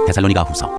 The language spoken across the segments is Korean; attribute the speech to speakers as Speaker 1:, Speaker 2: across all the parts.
Speaker 1: 데살로니가 후서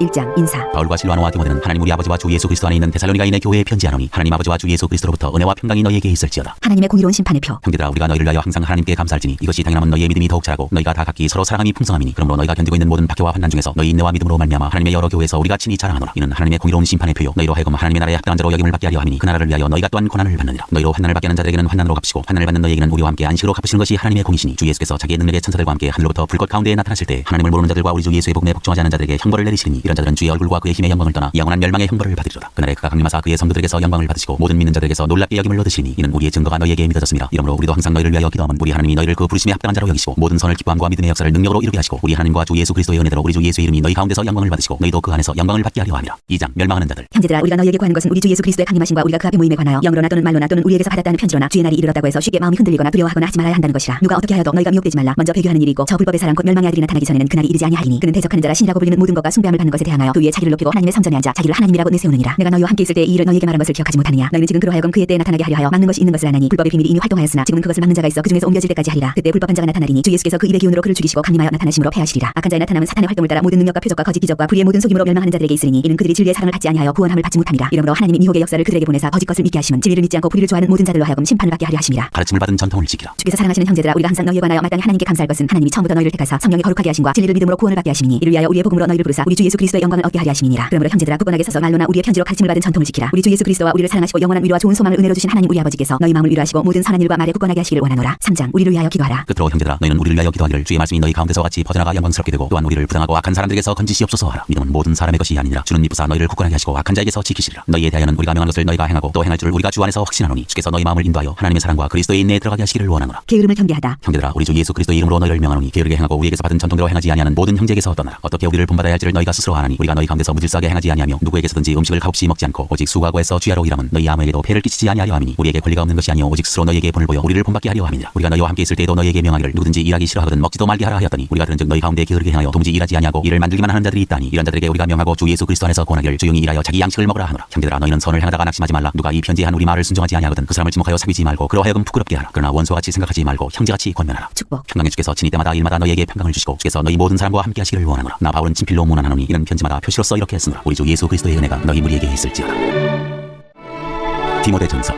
Speaker 2: 1장 인사.
Speaker 1: 바울과 실로아노와 디모데는 하나님 우리 아버지와 주 예수 그리스도 안에 있는 데살로니가인의 교회에 편지하노니 하나님 아버지와 주 예수 그리스도로부터 은혜와 평강이 너희에게 있을지어다.
Speaker 2: 하나님의 공의로운 심판의 표.
Speaker 1: 형제들아, 우리가 너희를 위하여 항상 하나님께 감사할지니 이것이 당연함은 너희의 믿음이 더욱 자라고 너희가 다 각기 서로 사랑함이 풍성함이니 그러므로 너희가 견디고 있는 모든 박해와 환난 중에서 너희 인내와 믿음으로 말미암아 하나님의 여러 교회에서 우리가 친히 자랑하노라. 이는 하나님의 공의로운 심판의 표요 너희로 하여금 하나님의 나라에 합당한 자로 여김을 받게 하려 함이니 그 나라를 위하여 너희가 또한 고난을 받느니라. 너희로 환난을 받게 하는 자들에게는 환난으로 갚으시고 환난을 받는 너희에게는 우리와 함께 안식으로 갚으시는 것이 하나님의 공이시니 주 예수께서 자기의 능력의 천사들과 함께 하늘로부터 불꽃 가운데에 나타나실 때 하나님을 모르는 자들과 우리 주 예수의 복음에 복종하지 않은 자들에게 형벌을 내리시리니 이런 자들은 주의 얼굴과 그의 힘의 영광을 떠나 영원한 멸망의 형벌을 받으리로다. 그날에 그가 강림하사 그의 성도들에게서 영광을 받으시고 모든 믿는 자들에게서 놀랍게 여김을 얻으시니 이는 우리의 증거가 너희에게 믿어졌습니다. 이러므로 우리도 항상 너희를 위하여 기도하면 우리 하나님이 너희를 그 부르심에 합당한 자로 여기시고 모든 선을 기뻐함과 믿음의 역사를 능력으로 이루게 하시고 우리 하나님과 주 예수 그리스도의 은혜대로 우리 주 예수의 이름이 너희 가운데서 영광을 받으시고 너희도 그 안에서 영광을 받게 하려 함이라. 2장 멸망하는 자들.
Speaker 2: 형제들아, 우리가 너희에게 구하는 것은 우리 주 예수 그리스도의 강림하심과 우리가 그 앞에 모임에 관하여 영으로나 또는 말로나 또는 우리에게서 받았다는 편지로나 주의 날이 이르렀다고 해서 쉽게 마음이 흔들리거나 두려워하거나 하지 말아야 한다는 것이라. 누가 어떻게 하여도 너희가 미혹되지 말라. 먼저 배교하는 일이 있고 저 불법의 사람 곧 멸망의 아들이 나타나기 전에는 그날이 이르지 아니하리니 그는 대적하는 자라 신이라고 불리는 모든 것과 숭배함을 받는 것에 대하여 그 위에 자기를 높이고 하나님의 성전에 앉아 자기를 하나님이라고 내세우느니라. 내가 너희와 함께 있을 때 이 일을 너희에게 말한 것을 기억하지 못하느냐. 너희는 지금 그로 하여금 그의 때에 나타나게 하려 하여 막는 것이 있는 것을 아나니 불법의 비밀이 이미 활동하였으나 지금은 그것을 막는 자가 있어 그 중에서 옮겨질 때까지 하리라. 그때 불법한 자가 나타나리니 주 예수께서 그 입의 기운으로 그를 죽이시고 강림하여 나타나심으로 패하시리라. 악한 자의 나타남은 사탄의 활동을 따라 모든 능력과 표적과 거짓 기적과 불의의 모든 속임으로 멸망하는 자들에게 있으리니 이는 그들이 진리의 사랑을 받지 아니하여 구원함을 받지 못함이라. 이러므로 하나님이 미혹의 역사를 그들에게 보내사 거짓 것을 믿게 하심은 진리를 믿지 않고 불의를 좋아하는 모든 자들로 하여금 심판을 받게 하려 하심이라.
Speaker 1: 가르침을 받은 전통을 지키라.
Speaker 2: 주께서 사랑하시는 형제들아, 우리가 항상 너희에 관하여 마땅히 하나님께 감사할 것은 하나님이 처음부터 너희를 택하사 성령의 거룩하게 하심과 진리를 믿음으로 구원을 받게 하심이니 이를 위하여 우리의 복음으로 너희를 부르사 우리 주 예수 그리스도의 영광을 얻게 하려 하심이니라. 그러므로 형제들아, 굳건하게 서서 말로나 우리의 편지로 가르침을 받은 전통을 지키라. 우리 주 예수 그리스도와 우리를 사랑하시고 영원한 위로와 좋은 소망을 은혜로 주신 하나님 우리 아버지께서 너희 마음을 위로하시고 모든 선한 일과 말에 굳건하게 하시기를 원하노라. 3장 우리를 위하여 기도하라.
Speaker 1: 끝으로 형제들아, 너희는 우리를 위하여 기도하기를 주의 말씀이 너희 가운데서 같이 퍼져나가 영광스럽게 되고 또한 우리를 부당하고 악한 사람들에게서 건지시옵소서 하라. 믿음은 모든 사람의 것이 아니니라. 주는 미쁘사 너희를 굳건하게 하시고 악한 자에게서 지키시리라. 너희에 대하여는 우리가 명한 것을 너희가 행하고 또 행할 줄을 우리가 주 안에서 확신하노니 주께서 너희 마음을 인도하여 하나님의 사랑과 그리스도의 인내에 들어가게 하시기를 원하노라.
Speaker 2: 게으름을 경계하다.
Speaker 1: 형제들아, 우리 주 예수 그리스도의 이름으로 너희를 명하노니 게으르게 행하고 우리에게서 받은 전통대로 행하지 아니하는 모든 형제에게서 떠나라. 어떻게 우리를 본받아야 할지를 너희가 스스로 아나니 우리가 너희 가운데서 무질서하게 행하지 아니하며 누구에게서든지 음식을 값없이 먹지 않고 오직 수고하고에서 주야로 일함은 너희 아무에게도 폐를 끼치지 아니하려 함이니 우리에게 권리가 없는 것이 아니요 오직 스스로 너희에게 본을 보여 우리를 본받게 하려 함이니라. 우리가 너희와 함께 있을 때에도 너희에게 명하기를 누구든지 일하기 싫어하거든 먹지도 말게 하라 하였더니 우리가 들은즉 너희 가운데 게으르게 행하여 도무지 일하지 아니하고 일을 만들기만 하는 자들이 있다니 이런 자들에게 우리가 명하고 주 예수 그리스도 안에서 권하기를 조용히 일하여 자기 양식을 먹으라 하노라. 형제들아, 너희는 선을 행하다가 낙심하지 말라. 누가 이 편지에 한 우리 말을 순종하지 아니하거든 그 사람을 지목하여 사귀지 말고 그로 하여금 부끄럽게 하라. 그러나 원수같이 생각하지 말고 형제같이 권면하라.
Speaker 2: 축복.
Speaker 1: 평강의 주께서 친히 때마다 일마다 너희에게 평강을 주시고 주께서 너희 모든 사람과 함께 하시기를 원하노라. 나 바울은 친필로 문안하노니 이런 편지마다 표시로서 이렇게 쓰노라. 우리 주 예수 그리스도의 은혜가 너희 무리에게 있을지어다. 디모데전서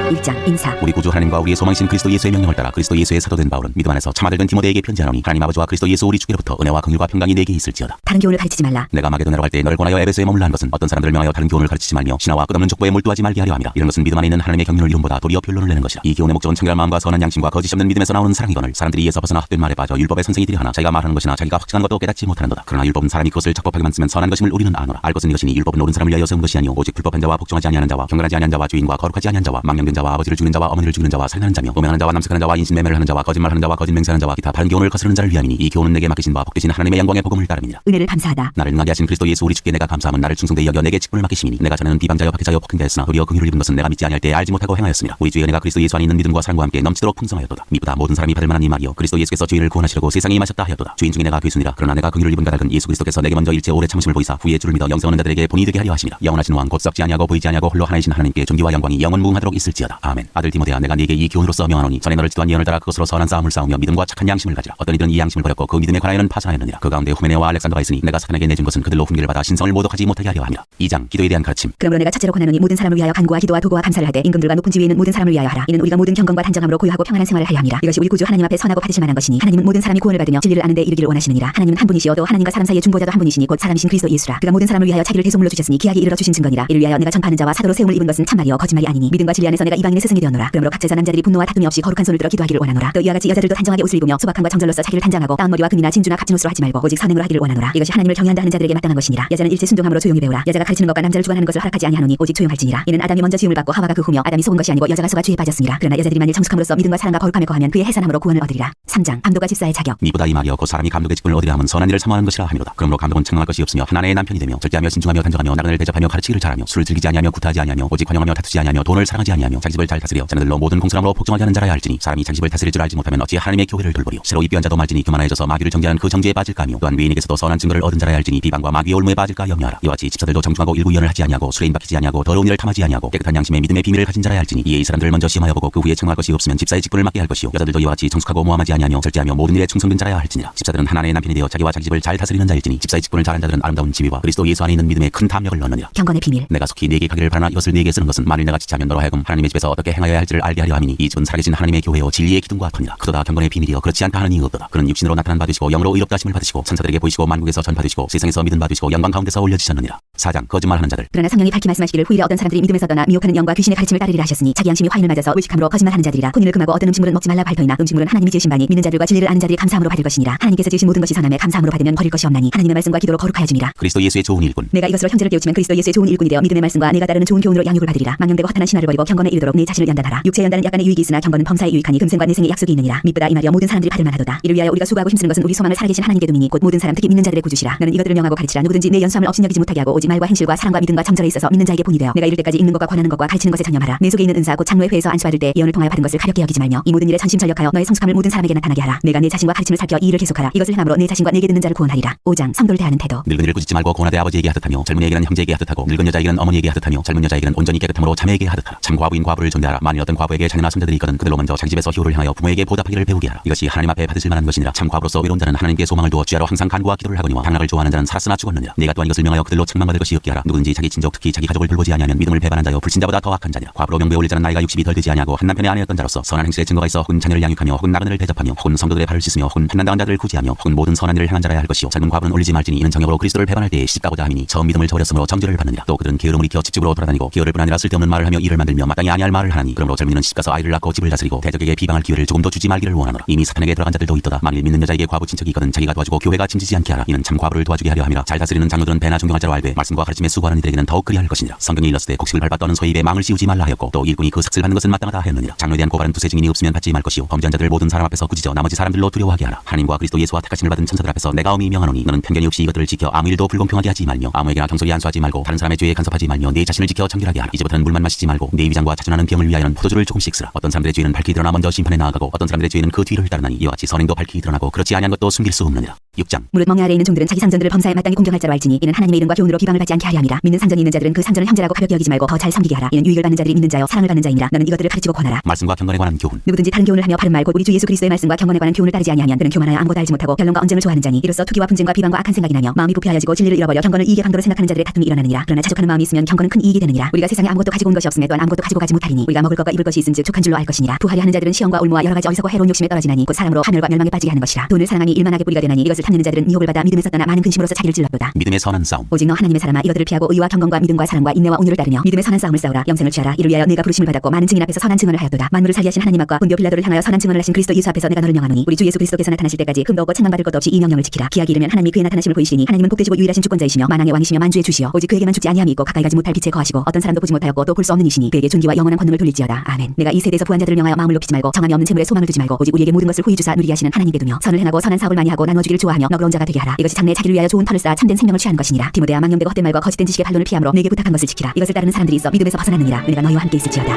Speaker 2: 1장 인사.
Speaker 1: 우리 구주 하나님과 우리의 소망이신 그리스도 예수의 명령을 따라 그리스도 예수의 사도된 바울은 믿음 안에서 참 아들 된 디모데에게 편지하노니 하나님 아버지와 그리스도 예수 우리 주께로부터 은혜와 긍휼과 평강이 내게 있을지어다.
Speaker 2: 다른 교훈을 가르치지 말라.
Speaker 1: 내가 마게도냐로 갈 때 너를 권하여 에베소에 머물라 한 것은 어떤 사람들을 명하여 다른 교훈을 가르치지 말며 신화와 끝없는 족보에 몰두하지 말게 하려 함이라. 이런 것은 믿음 안에 있는 하나님의 경륜을 이rum보다 도리어 변론을 내는 것이라. 이 교훈의 목적은 청결한 마음과 선한 양심과 거짓 없는 믿음에서 나오는 사랑이거늘 사람들이 이에서 벗어나 헛된 말에 빠져 율법의 선생이들이 하나 자기가 말하는 것이나 자기가 확증한 것도 깨닫지 못하는도다. 그러나 율법은 사람이 그것을 적법하게만 쓰면 선한 것임을 우리는 아노라. 알 것은 이것이니 율법은 옳은 사람을 위하여 세운 것이 아니오 오직 불법한 자와 복종하지 아니하는 자와 경건하지 아니하는 자와 주인과 거룩하지 아니하는 자와 망령된 자와 아버지를 죽이는 자와 어머니를 죽이는 자와 살인하는 자며 음행하는 자와 남색하는 자와 인신매매를 하는 자와 거짓말하는 자와 거짓 맹세하는 자와 기타 바른 교훈을 거스르는 자를 위함이니 이 교훈은 내게 맡기신 바 복되신 하나님의 영광의 복음을 따름이니라.
Speaker 2: 은혜를 감사하다.
Speaker 1: 나를 능하게 하신 그리스도 예수 우리 주께 내가 감사함은 나를 충성되이 여겨 내게 직분을 맡기심이니 내가 전에는 비방자여 박해자여 폭행자였으나 도리어 긍휼을 입은 것은 내가 믿지 아니할 때 알지 못하고 행하였습니다. 우리 주의 은혜가 그리스도 예수 안에 있는 믿음과 사랑과 함께 넘치도록 풍성하였도다. 미쁘다 모든 사람이 받을 만한 이 말이요 그리스도 예수께서 주인을 구원하시려고 세상에 임하셨다 하였도다. 주인 중에 내가 괴순이라. 그러나 내가 긍휼을 입은 까닭은 예수 그리스도께서 내게 먼저 일체 오래 참으심을 보이사 후에 주를 믿어 영생 얻는 자들에게 본이 되게 하려 하심이라. 영원하신 왕 곧 썩지 아니하고 보이지 아니하고 홀로 하나이신 하나님께 존귀와 영광이 영원 무궁하도록 있을지어다. 아멘. 아들 디모데야, 내가 네게 이 교훈으로서 명하노니 전에 너를 지도한 예언을 따라 그것으로 선한 싸움을 싸우며 믿음과 착한 양심을 가지라. 어떤 이들은 이 양심을 버렸고 그 믿음에 관하여는 파산하였느니라. 그 가운데 후메네와 알렉산더가 있으니 내가 사탄에게 내준 것은 그들로 훈계를 받아 신성을 모독하지 못하게 하려 함이라. 2장 기도에 대한 가르침.
Speaker 2: 그러므로 내가 첫째로 권하노니 모든 사람을 위하여 간구와 기도와 도구와 감사를 하되 임금들과 높은 지위에 있는 모든 사람을 위하여 하라. 이는 우리가 모든 경건과 단정함으로 고요하고 평안한 생활을 하려 함이라. 이것이 우리 구주 하나님 앞에 선하고 받으실 만한 것이니 하나님은 모든 사람이 구원을 받으며 진리를 아는 데 이르기를 원하시느니라. 하나님은 한 분이시요 또 하나님과 사람 사이의 중보자도 한 분이시니 곧 사람이신 그리스도 예수라. 그가 모든 사람을 위하여 자기를 대속물로 주셨으니 기약이 이르러 주신 증거니라. 이를 위하여 내가 전파하는 자와 사도로 세움을 입은 것은 참말이요 거짓말이 아니니 믿음과 진리 안에서 내가 이방인의 스승이 되었노라. 그러므로 각 제자 남자들이 분노와 다툼이 없이 거룩한 손을 들어 기도하기를 원하노라. 또 이와 같이 여자들도 단정하게 옷을 입으며 소박함과 정절로서 자기를 단장하고 다운머리와 금이나 진주나 값진 옷으로 하지 말고 오직 선행으로 하기를 원하노라. 이것이 하나님을 경외한다 하는 자들에게 마땅한 것이니라. 여자는 일체 순종함으로 조용히 배우라. 여자가 가르치는 것과 남자를 주관하는 것을 허락하지 아니하노니 오직 조용할지니라. 이는 아담이 먼저 지음을 받고 하와가 그 후며 아담이 속은 것이 아니고 여자가 속아 죄에 빠졌습니다. 그러나 여자들이 만일 정숙함으로써 믿음과 사랑과 거룩함에 거하면 그의 해산함으로 구원을 얻으리라. 3장 감독과 집사의 자격.
Speaker 1: 미보다 이 말이여 곧 사람이 감독의 직분을 얻으려 함은 선한 일을 사모하는 것이라 함이로다. 그러므로 감독은 책망할 것이 없으며 한 아내의 남편이 되며 절제하며 신중하며 단정하며 나그네를 대접하며 가르치기를 잘하며 술을 즐기지 아니하며 구타하지 아니하며 오직 관용하며 다투지 아니하며 돈을 사랑하지 아니하며 자기 집을 잘 다스려 자녀들로 모든 공손함으로 복종하게 하는 자라야 할지니 사람이 자기 집을 다스릴 줄 알지 못하면 어찌 하나님의 교회를 돌보리요. 새로 입교한 자도 말지니 교만해져서 마귀를 정죄하는 그 정죄에 빠질까 하며 또한 외인에게서도 선한 증거를 얻은 자라야 할지니 비방과 마귀의 올무에 빠질까 염려하라. 이와 같이 집사들도 정중하고 일구이언을 하지 아니하고 술에 임박히지 아니하고 더러운 일을 탐하지 아니하고 깨끗한 양심의 믿음의 비밀을 가진 자라야 할지니 이에 이 사람들을 먼저 시험하여 보고 그 후에 청할 것이 없으면 집사의 직분을 맡게 할 것이요. 여자들도 이와 같이 정숙하고 모함하지 아니하며 절제하며 모든 일에 충성된 자라야 할지니라. 집사들은 하나님의 남편이 되어 자기와 자기 집을 잘 다스리는 자일지니 집사의 직분을 잘한 자들은 아름다운 지위와 그리스도 예수 안에 있는 믿음에 큰 담력을 얻느니라.
Speaker 2: 경건의 비밀.
Speaker 1: 내가 속히 네게 가기를 바라나 이것을 네게 쓰는 것은 만일 내가 지체하면 너로 하여금 하나님의 집에서 어떻게 행하여야 할지를 알게 하려 함이니 이 집은 살아계신 하나님의 교회요 진리의 기둥과 터니라. 그도다 경건의 비밀이여 그렇지 않다 하는 이 없도다. 그는 육신으로 나타난 바 되시고 영으로 의롭다 하심을 받으시고 천사들에게 보이시고 만국에서 전파되시고 세상에서 믿음 받으시고 영광 가운데서 올려지셨느니라. 4장 거짓말하는 자들.
Speaker 2: 그러나 성령이 밝히 말씀하시기를 후일에 어떤 사람들이 믿음에서 떠나 미혹하는 영과 귀신의 가르침을 따르리라 하셨으니 자기 양심이 화인을 맞아서 의식함으로 거짓말하는 자들이라. 혼인을 금하고 어떤 음식물은 먹지 말라 발터이나 음식물은 하나님이 지으신 바니 믿는 자들과 진리를 아는 자들이 감사함으로 받을 것이니라. 하나님께서 지으신 모든 것이 선함에 감사함으로 받으면 버릴 것이 없나니 하나님의 말씀과 기도로 거룩하여 주니라.
Speaker 1: 그리스도 예수의 좋은 일꾼.
Speaker 2: 내가 이것으로 형제를 깨우치면 그리스도 예수의 좋은 일꾼이 되어 믿음의 말씀과 내가 따르는 좋은 교훈으로 양육을 받으리라. 망령되고 허탄한 신화를 버리고 경건에 이르도록 내 자신을 연단하라. 육체의 연단은 약간의 유익이 있으나 경건은 범사에 유익하니 금생과 내생의 약속이 있느니라. 믿보다 이 말이여 모든 사람들이 받을 만하도다. 이를 위하여 우리가 수고하고 힘쓰는 것은 우리 소망을 살아계신 하나님께 두미니 곧 모든 사람 특히 믿는 자들의 구주시라. 너는 이것들을 명하고 가르치라. 누구든지 내 연수함을 업신여기지 못하게 하고 오직 말과 행실과 사랑과 믿음과 정절에 있어서 믿는 자에게 본이 되어 내가 이를 때까지 읽는 것과 권하는 것과 가르치는 것에 전념하라. 내 속에 있는 은사 곧 장로의 회에서 안수받을 때 예언을 통하여 받은 것을 가볍게 여기지 말며 이 모든 일에 전심전력하여 너의 성숙함을 모든 사람에게 나타나게 하라. 내가 내 자신과 가르침을 살펴 이 일을 계속하라. 이것을 행함으로 내 자신과 내게 듣는 자를 구원하리라. 5장 성도를 대하는 태도.
Speaker 1: 늙은이를 꾸짖지 말고 고나대 아버지에게 하듯하며 젊은이에게는 형제에게 하듯하고 늙은 여자에게는 어머니에게 하듯하며 젊은 여자에게는 온전히 깨끗함으로 자매에게 하듯하라. 참 과부인 과부를 존대하라. 만일 어떤 과부에게 자녀나 손자들이 있거든 그들로 먼저 자기 집에서 효를 향하여 부모에게 보답하기를 배우게 하라. 이것이 하나님 앞에 받으실 만한 것이니라. 참 과부로서 외로운 자는 하나님께 소망을 두어 주야로 항상 간구와 기도를 하거니와 당락을 좋아하는 자는 살았으나 죽었느니라. 내가 또한 이것을 명하여 그들로 책망받을 것이 없게 하라. 누구든지 자기 친족 특히 자기 가족을 돌보지 아니하면 믿음을 배반한 자여 불신자보다 더 악한 자니라. 과부로 명배에 올릴 자는 나이가 60이 덜 되지 아니하고 한 남편의 아내였던 자로서 선한 행실의 증거가 있어 혹은 자녀를 양육하며 혹은 나그네를 대접하며 혹은 성도들의 발을 씻으며 혹은 환난당한 자들을 구제하며 혹은 모든 선한 일을 행한 자라야 할 것이요 젊은 과부는 올리지 말지니 이는 정욕으로 그리스도를 배반할 때에 시집가고자 함이니 처음 믿음을 저버렸으므로 정죄를 받느니라. 또 그들은 게으름을 익혀 집집으로 돌아다니고 게으를 뿐 아니라 쓸데없는 말을 하며 일을 만들며 마땅히 아니할 말을 하나니 그러므로 젊은이는 시집가서 아이를 낳고 집을 다스리고 대적에게 비방할 기회를 조금도 주지 말기를 원하노라. 이미 사탄에게 들어간 자들도 있도다. 만일 믿는 여자에게 과부 친척이 있거든 자기가 도와주고 교회가 짐지지 않게 하라. 이는 참 과부를 도와주게 하려 함이라. 잘 다스리는 장로들은 배나 존경할 자로 알되 말씀과 가르침에 수고하는 이들에게는 더욱 그리할 것이니라. 성경이 일렀으되 곡식을 밟아 떠는 소입에 망을 씌우지 말라 하였고 또 일꾼이 그 삭슬 받는 것은 마땅하다 하였느니라. 장로에 대한 고발은 두세 증인이 없으면 받지 말 것이요 범죄한 자들 모든 사람 앞에서 꾸짖어 나머지 사람들로 두려워하게 하라. 하나님과 그리스도 예수와 택하심을 받은 천사들 앞에서 내가 엄히 명하노니 너는 편견이 없이 이것들을 지켜 아무 일도 불공평하게 하지 말며 아무에게나 경솔히 안수하지 말고 다른 사람의 죄에 간섭하지 말며 네 자신을 지켜 정결하게 하라. 이제부터는 물만 마시지 말고 네 위장과 자존하는 병을 위하여는 포도주를 조금씩 쓰라. 어떤 사람들의 죄는 밝히 드러나 먼저 심판에 나아가고 어떤 사람들의 죄는 그 뒤를 따르나니 이와 같이 선행도 밝히 드러나고 그렇지 아니한 것도 숨길 수 없느니라. 6장
Speaker 2: 무릇 멍에 아래 있는 종들은 자기 상전들을 범사에 마땅히 공경할 자로 알지니 이는 하나님의 이름과 교훈으로 비방을 받지 않게 하려 함이라. 믿는 상전이 있는 자들은 그 상전을 형제라고 가볍게 여기지 말고 더 잘 섬기게 하라. 이는 유익을 받는 자들이 믿는 자여 사랑을 받는 자이니라. 너는 이것들을 가르치고 권하라.
Speaker 1: 말씀과 경건에 관한 교훈.
Speaker 2: 누구든지 다른 교훈을 하며 바른 말 곧 우리 주 예수 그리스도의 말씀과 경건에 관한 교훈을 따르지 아니하면 그는 교만하여 아무것도 알지 못하고 변론과 언쟁을 좋아하는 자니 이로써 투기와 분쟁과 비방과 악한 생각이 나며 마음이 부패하여지고 진리를 잃어버려 경건을 이익의 방도로 생각하는 자들의 다툼이 일어나느니라. 그러나 자족하는 마음이 있으면 경건은 큰 이익이 되느니라. 우리가 세상에 아무것도 가지고 온 것이 없음에 또한 아무것도 가지고 가지 못하리니 우리가 먹을 것과 입을 것이 있은즉 족한 줄로 알 것이니라. 부하려 하는 자들은 시험과 올무와 여러 가지 어리석고 해로운 욕심에 떨어지나니 곧 사람으로 파멸과 멸망에 빠지게 하는 것이라. 돈을 사랑하니 일만하게 뿌리가 되나니 이것을 탐내는 자들은 미혹을 받아 믿음에서 떠나 많은 근심으로서 자기를 찔렀도다.
Speaker 1: 믿음의 선한 싸움.
Speaker 2: 오직 너 하나님의 사람아 이것들을 피하고 의와 경건과 믿음과 사랑과 인내와 온유를 따르며 믿음의 선한 싸움을 싸우라. 영생을 취하라. 이를 위하여 내가 부르심을 받았고 많은 증인 앞에서 선한 증언을 하였도다. 만물을 살게 하신 하나님 앞과 본디오 빌라도를 향하여 선한 증언을 하신 그리스도 예수 앞에서 내가 너를 명하노니 우리 주 예수 그리스도께서 나타나실 때까지 흠도 없고 책망받을 것도 없이 이 명령을 지키라. 기약이 이르면 하나님이 그의 나타나심을 보이시니 하나님은 복되시고 유일하신 주권자이시며 만왕의 왕이시며 만주의 주시여 오직 그에게만 죽지 아니함이 있고 가까이 가지 못할 빛에 거하시고 어떤 사람도 보지 못하였고 또 볼 수 없는 이시니 그에게 존귀와 영원한 권능을 돌릴지어다. 아멘. 내가 이 세대에서 부한 자들을 명하여 마음을 높이지 말고 정함이 없는 재물에 소망을 두지 말고 오직 우리에게 모든 것을 후히 주사 누리게 하시는 하나님께 두며 선을 행하고 선한 사업을 많이 하고 나눠주기를 좋아하며 너그러운 자가 되게 하라. 이것이 장래 자기를 위하여 좋은 터를 쌓아 참된 생명을 취하는 것이니라. 디모데야 망령되고 헛된 말과 거짓된 지식의 반론을 피함으로 내게 부탁한 것을 지키라. 이것을 따르는 사람들이 있어 믿음에서 벗어나느니라. 은혜가 너희와 함께 있을지어다.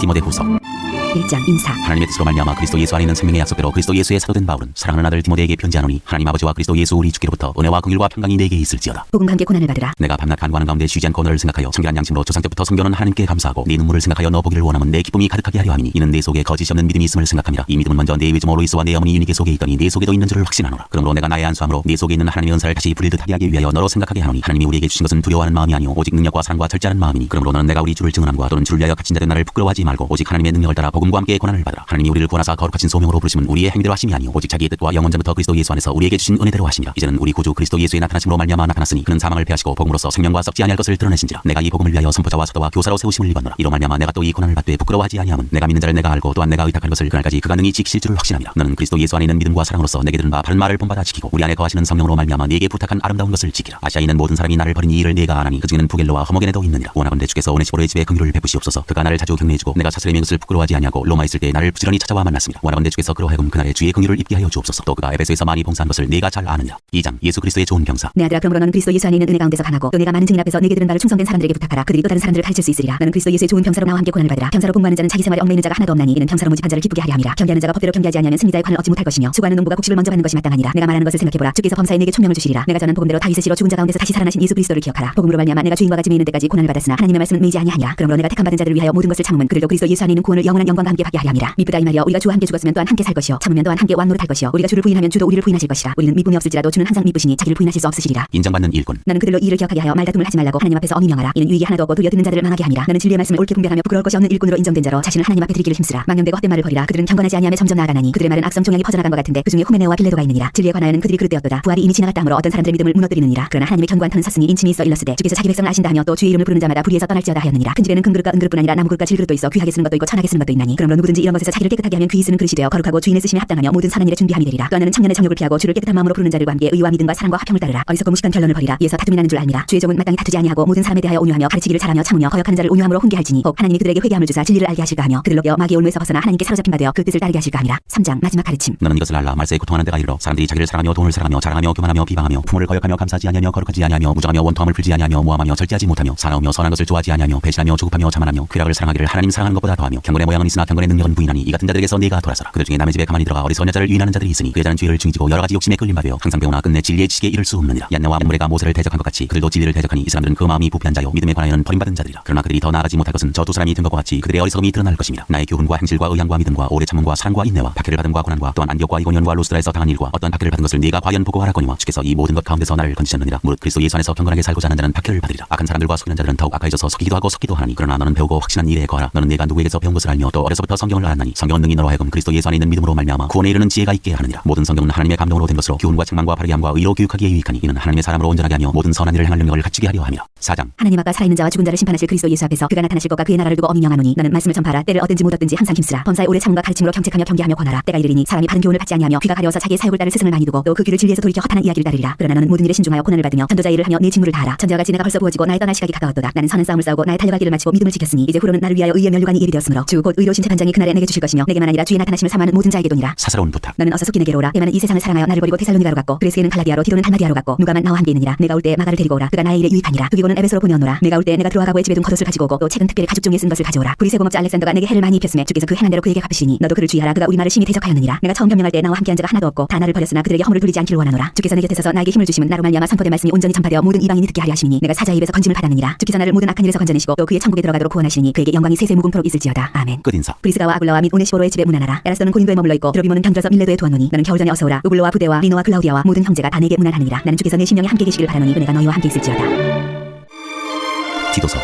Speaker 1: 디모데후서
Speaker 2: 1장 인사.
Speaker 1: 하나님의 뜻으로 말미암아 그리스도 예수 안에 있는 생명의 약속대로 그리스도 예수의 사도된 바울은 사랑하는 아들 디모데에게 편지하노니 하나님 아버지와 그리스도 예수 우리 주께로부터 은혜와 긍휼과 평강이 내게 있을지어다.
Speaker 2: 복음과 함께 고난을 받으라.
Speaker 1: 내가 밤낮 간구하는 가운데 쉬지 않고 너를 생각하여 청결한 양심으로 조상 때부터 섬겨는 하나님께 감사하고 네 눈물을 생각하여 너 보기를 원하면 내 기쁨이 가득하게 하려 함이니 이는 내 속에 거짓이 없는 믿음이 있음을 생각함이라. 이 믿음은 먼저 내 외조모 로이스와 내 어머니 유니게 속에 있더니 내 속에도 있는 줄을 확신하노라. 그러므로 내가 나의 안수함으로 네 속에 있는 하나님의 은사를 다시 부릴 듯하게 하기 위하여 너로 생각하게 하노니 하나님이 우리에게 주신 것은 두려워하는 마음이 아니오 오직 능력과 사랑과 절제하는 마음이니 그러므로 너는 내가 우리 주를 증언함과 또는 주를 위하여 갇힌 자된 나를 부끄러워하지 말고 오직 하나님의 능력을 따라 복음과 함께 고난을 받으라. 하나님이 우리를 구원하사 거룩하신 소명으로 부르심은 우리의 행위대로 하심이 아니오 오직 자기의 뜻과 영원전부터 그리스도 예수 안에서 우리에게 주신 은혜대로 하심이라. 이제는 우리 구주 그리스도 예수의 나타나심으로 말미암아 나타났으니 그는 사망을 패하시고 복음으로써 생명과 썩지 아니할 것을 드러내신지라. 내가 이 복음을 위하여 선포자와 사도와 교사로 세우심을 입었노라. 이로 말미암아 내가 또 이 고난을 받되 부끄러워하지 아니함은 내가 믿는 자를 내가 알고 또한 내가 의탁할 것을 그날까지 그가 능히 지키실 줄을 확신함이라. 너는 그리스도 예수 안에 있는 믿음과 사랑으로서 내게 들은 바 바른 말을 본받아 지키고 우리 안에 거하시는 성령으로 말미암아 네게 부탁한 아름다운 것을 지키라. 아시아에 있는 모든 사람이 나를 버린 이 일을 네가 아나니 그중에는 부겔로와 허모게네도 있느니라. 원하건대 주께서 오네시포로의 집에 긍휼을 베푸시옵소서. 그가 나를 자주 격려해주고 내가 사스레의 것을 부끄러워하지 아니하게 않고 로마에 있을 때 나를 부지런히 찾아와 만났습니다. 원하건대 주께서 그로 하여금 그날의 주의 긍휼을 입게 하여 주옵소서. 또 그가 에베소에서 많이 봉사한 것을 내가 잘 아느니라. 2장 예수 그리스도의 좋은 병사.
Speaker 2: 내 아들아, 그러므로 너는 그리스도 예수 안에 있는 은혜 가운데서 강하고 또 내가 많은 증인 앞에서 내게 들은 바를 충성된 사람들에게 부탁하라. 그들이 또 다른 사람들을 가르칠 수 있으리라. 너는 그리스도 예수의 좋은 병사로 나와 함께 고난을 받으라. 병사로 공부하는 자는 자기 생활에 얽매이는 자가 하나도 없나니 이는 병사로 모집한 자를 기쁘게 하려 함이라. 경계하는 자가 법대로 경계하지 아니하면 승리자의 관을 얻지 못할 것이며 수고하는 농부가 곡식을 먼저 받는 것이 마땅하니라. 내가 말하는 것을 생각해보라. 주께서 범사에 내게 총명을 주시리라. 내가 전한 복음대로 다윗의 씨로 죽은 자 가운데서 다시 살아나신 예수 그리스도를 기억하라. 복음으로 말미암아 내가 주인과 같이 매이는 때까지 고난을 받았으나 하나님의 말씀은 매이지 아니하니라. 그러므로 내가 택함 받은 자들을 위하여 모든 것을 참음은 그들도 그리스도 예수 안에 있는 구원을 영원한 영광과 함께 받게 하려 함이라. 미쁘다 이 말이여, 우리가 주와 함께 죽었으면 또한 함께 살 것이요 참으면 또한 함께 완노릇할 것이요 우리가 주를 부인하면 주도 우리를 부인하실 것이라. 우리는 미쁨이 없을지라도 주는 항상 미쁘시니 자기를 부인하실 수 없으시리라.
Speaker 1: 인정받는 일꾼.
Speaker 2: 너는 그들로 이를 기억하게 하여 말다툼을 하지 말라고 하나님 앞에서 엄히 명하라. 이는 유익이 하나도 없고 도리어 듣는 자들을 망하게 함이라. 너는 진리의 말씀을 옳게 분별하며 부끄러울 것이 없는 일꾼으로 인정된 자로 자신을 하나님 앞에 드리기를 힘쓰라. 망령되고 헛된 말을 버리라. 그들은 경건하지 아니하며 점점 나아가나니 그들의 말은 악성 종양이 퍼져나간 것 같은데 그 중에 후메네오와 빌레도가 있느니라. 진리에 관하여는 그들이 그릇되었도다. 부활이 이미 지나갔다 하므로 어떤 사람들의 믿음을 무너뜨리느니라. 그러나 하나님의 견고한 터는 섰으니 인침이 있어 일렀으되 주께서 자기 백성을 아신다 하며 또 주의 이름을 부르는 자마다 불의에서 떠날지어다 하였느니라. 큰 집에는 큰 그릇과 은그릇뿐 아니라 나무 그릇과 질그릇도 있어 귀하게 쓰는 것도 있고 천하게 쓰는 것도 있나니 그러므로 누구든지 이런 것에서 자기를 깨끗하게 하면 귀히 쓰는 그릇이 되어 거룩하고 주인의 쓰심에 합당하며 모든 선한 일에 준비함이 되리라. 또 하나는 청년의 정욕을 피하고 주를 깨끗한 마음으로 부르는 자들과 함께 의와 믿음과 사랑과 화평을 따르라. 어리석고 무식한 변론을 버리라. 이에서 다툼이 나는 줄 알미라. 주의 종은 마땅히 다투지 아니하고 모든 사람에 대하여 온유하며 가르치기를 잘하며 참으며 거역하는 자를 온유함으로 훈계할지니 혹 하나님이 그들에게 회개함을 주사 진리를 알게 하실까 하며 그들로 깨어 마귀의 올무에서 벗어나 하나님께 사로잡힌 바 되어 그 뜻을 따르게 하실까 함이라. 3장 마지막 가르침.
Speaker 1: 너는 이것을 알라. 말세에 고통하는 때가 이르러 사람들이 자기를 사랑하며 돈을 사랑하며 자랑하며 교만하며 비방하며 부모를 거역하며 감사하지 아니하며 거룩하지 아니하며 무정하며 원통함을 풀지 아니하며 모함하며 절제하지 못하며 사나우며 선한 것을 좋아하지 아니하며 배신하며 조급하며 자만하며 쾌락을 사랑하기를 하나님 사랑하는 것보다 더하며 경건의 모양은 있으나 경건의 능력은 부인하니 이 같은 자들에게서 네가 돌아서라. 그들 중에 남의 집에 가만히 들어가 어리석은 여자를 유인하는 자들이 있으니 그 여자는 죄를 증지고 여러 가지 욕심에 끌림 받으며 항상 배우나 끝내 진리의 지식에 이를 수 없느니라. 얀네와 얀모레가 모세를 대적한 것 같이 그들도 진리를 대적하니 이 사람들은 그 마음이 부패한 자요 믿음에 관하여는 버림받은 자들이라. 그러나 그들이 더 나아가지 못할 것은 저 두 사람이 든 것과 같이 그들의 어리석음이 드러날 것입니다. 나의 교훈과 행실과 의향과 믿음과 오래 참음과 사랑과 인내와 박해를 받음과 고난과 또한 안디옥과 이고니온과 루스드라에서 당한 일과 어떤 박해를 받은 것을 네가 과연 보고하라거니와 주께서 이 모든 것 가운데서 나를 건지셨느니라. 무릇 그리스도 예수 안에서 경건하게 살고자 하는 자는 박해를 받으리라. 악한 사람들과 속이는 자들은 더욱 악하여져서 속이기도 하고 속기도 하나니 그러나 너는 배우고 확신한 일에 거하라. 너는 내가 누구에게서 배운 것을 알며 또 어려서부터 성경을 알았나니 성경은 능히 너로 하여금 그리스도 예수 안에 있는 믿음으로 말미암아 구원에 이르는 지혜가 있게 하느니라. 모든 성경은 하나님의 감동으로 된 것으로 교훈과 책망과 바르게 함과 의로 교육하기에 유익하니 이는 하나님의 사람으로 온전하게 하며 모든 선한 일을 행할 능력을 갖추게 하려 함이라. 4장.
Speaker 2: 하나님 아까 살아있는 자와 죽은 자를 심판하실 그리스도 예수 앞에서 그가 나타나실 것과 그의 나라를 두고 엄히 명하노니 너는 말씀을 전파하라. 때를 얻든지 못 얻든지 항상 힘쓰라. 범사의 오래 참음과 가르침으로 경책하며 경계하며 권하라. 때가 이르리니 사람이 바른 교훈을 받지 아니하며 귀가 가려워서 자기의 사욕을 따를 스승을 많이 두고 또 그 귀를 진리에서 돌이켜 허탄한 이야기를 따르리라. 그러나 너는 모든 일에 신중하여 고난을 받으며 전도자의 일을 하며 네 직무를 다하라. 전제와 같이 내가 벌써 부어지고 나의 떠날 시각이 가까웠도다. 나는 선한 싸움을 싸우고 나의 달려갈 길을 마치고 믿음을 지켰으니 이제 후로는 나를 위하여 의의 면류관이 예비되었으므로 주 곧 의로우신 재판장이 그날에 내게 주실 것이며 내게만 아니라 주의 나타나심을 사모하는 모든 자에게도니라.
Speaker 1: 사사로운 부탁.
Speaker 2: 너는 어서 속히 내게로 오라. 대만은 이 세상을 사랑하여 나를 버리고 데살로니가로 갔고 그레스게는 갈라디아로 디도는 달마디아로 갔고 누가만 나와 함께 있느니라. 내가 올 때 마가를 데리고 오라. 그가 나의 일에 유익하니라. 두기고는 에베소로 보내오노라. 내가 올 때 내가 드로아가고의 집에 둔 겉옷을 가지고 오고 또 책은 특별히 가죽 종이에 쓴 것을 가져오라. 브리세공업자 알렉산더가 내게 해를 많이 입혔으며 주께서 그 행한 대로 그에게 갚으시니 너도 그를 주의하라. 그가 우리 말을 심히 대적하였느니라. 내가 처음 변명할 때 나와 함께한 자가 하나도 없고 다 나를 버렸으나 그들에게 허물을 돌리지 않기를 원하노라. 주께서 내 곁에 서서 나에게 힘을 주심은 나로 말미암아 선포된 말씀이 온전히 전파되어 모든 이방인이 듣게 하려 하시니 내가 사자의 입에서 건짐을 받았느니라. 주께서 나를 모든 악한 일에서 건져내시고 또 그의 천국에 들어가도록 구원하시니 그에게 영광이 세세 무궁토록 있을지어다. 아멘.
Speaker 1: 끝인사.
Speaker 2: 브리스가와 아굴라와 및 오네시보로의 집에 문안하라. 에라스도는 고린도에 머물러 있고 드로비모는 견들어서 밀레도에 두었노니 너는 겨울 전에 어서 오라. 우블로와 부데와 리노와 클라우디아와 모든 형제가 다 내게 문안하느니라. 나는 주께서 내 심령에 함께 계시기를 바라노니 은혜가 너희와 함께 있을지어다.
Speaker 1: 디도서.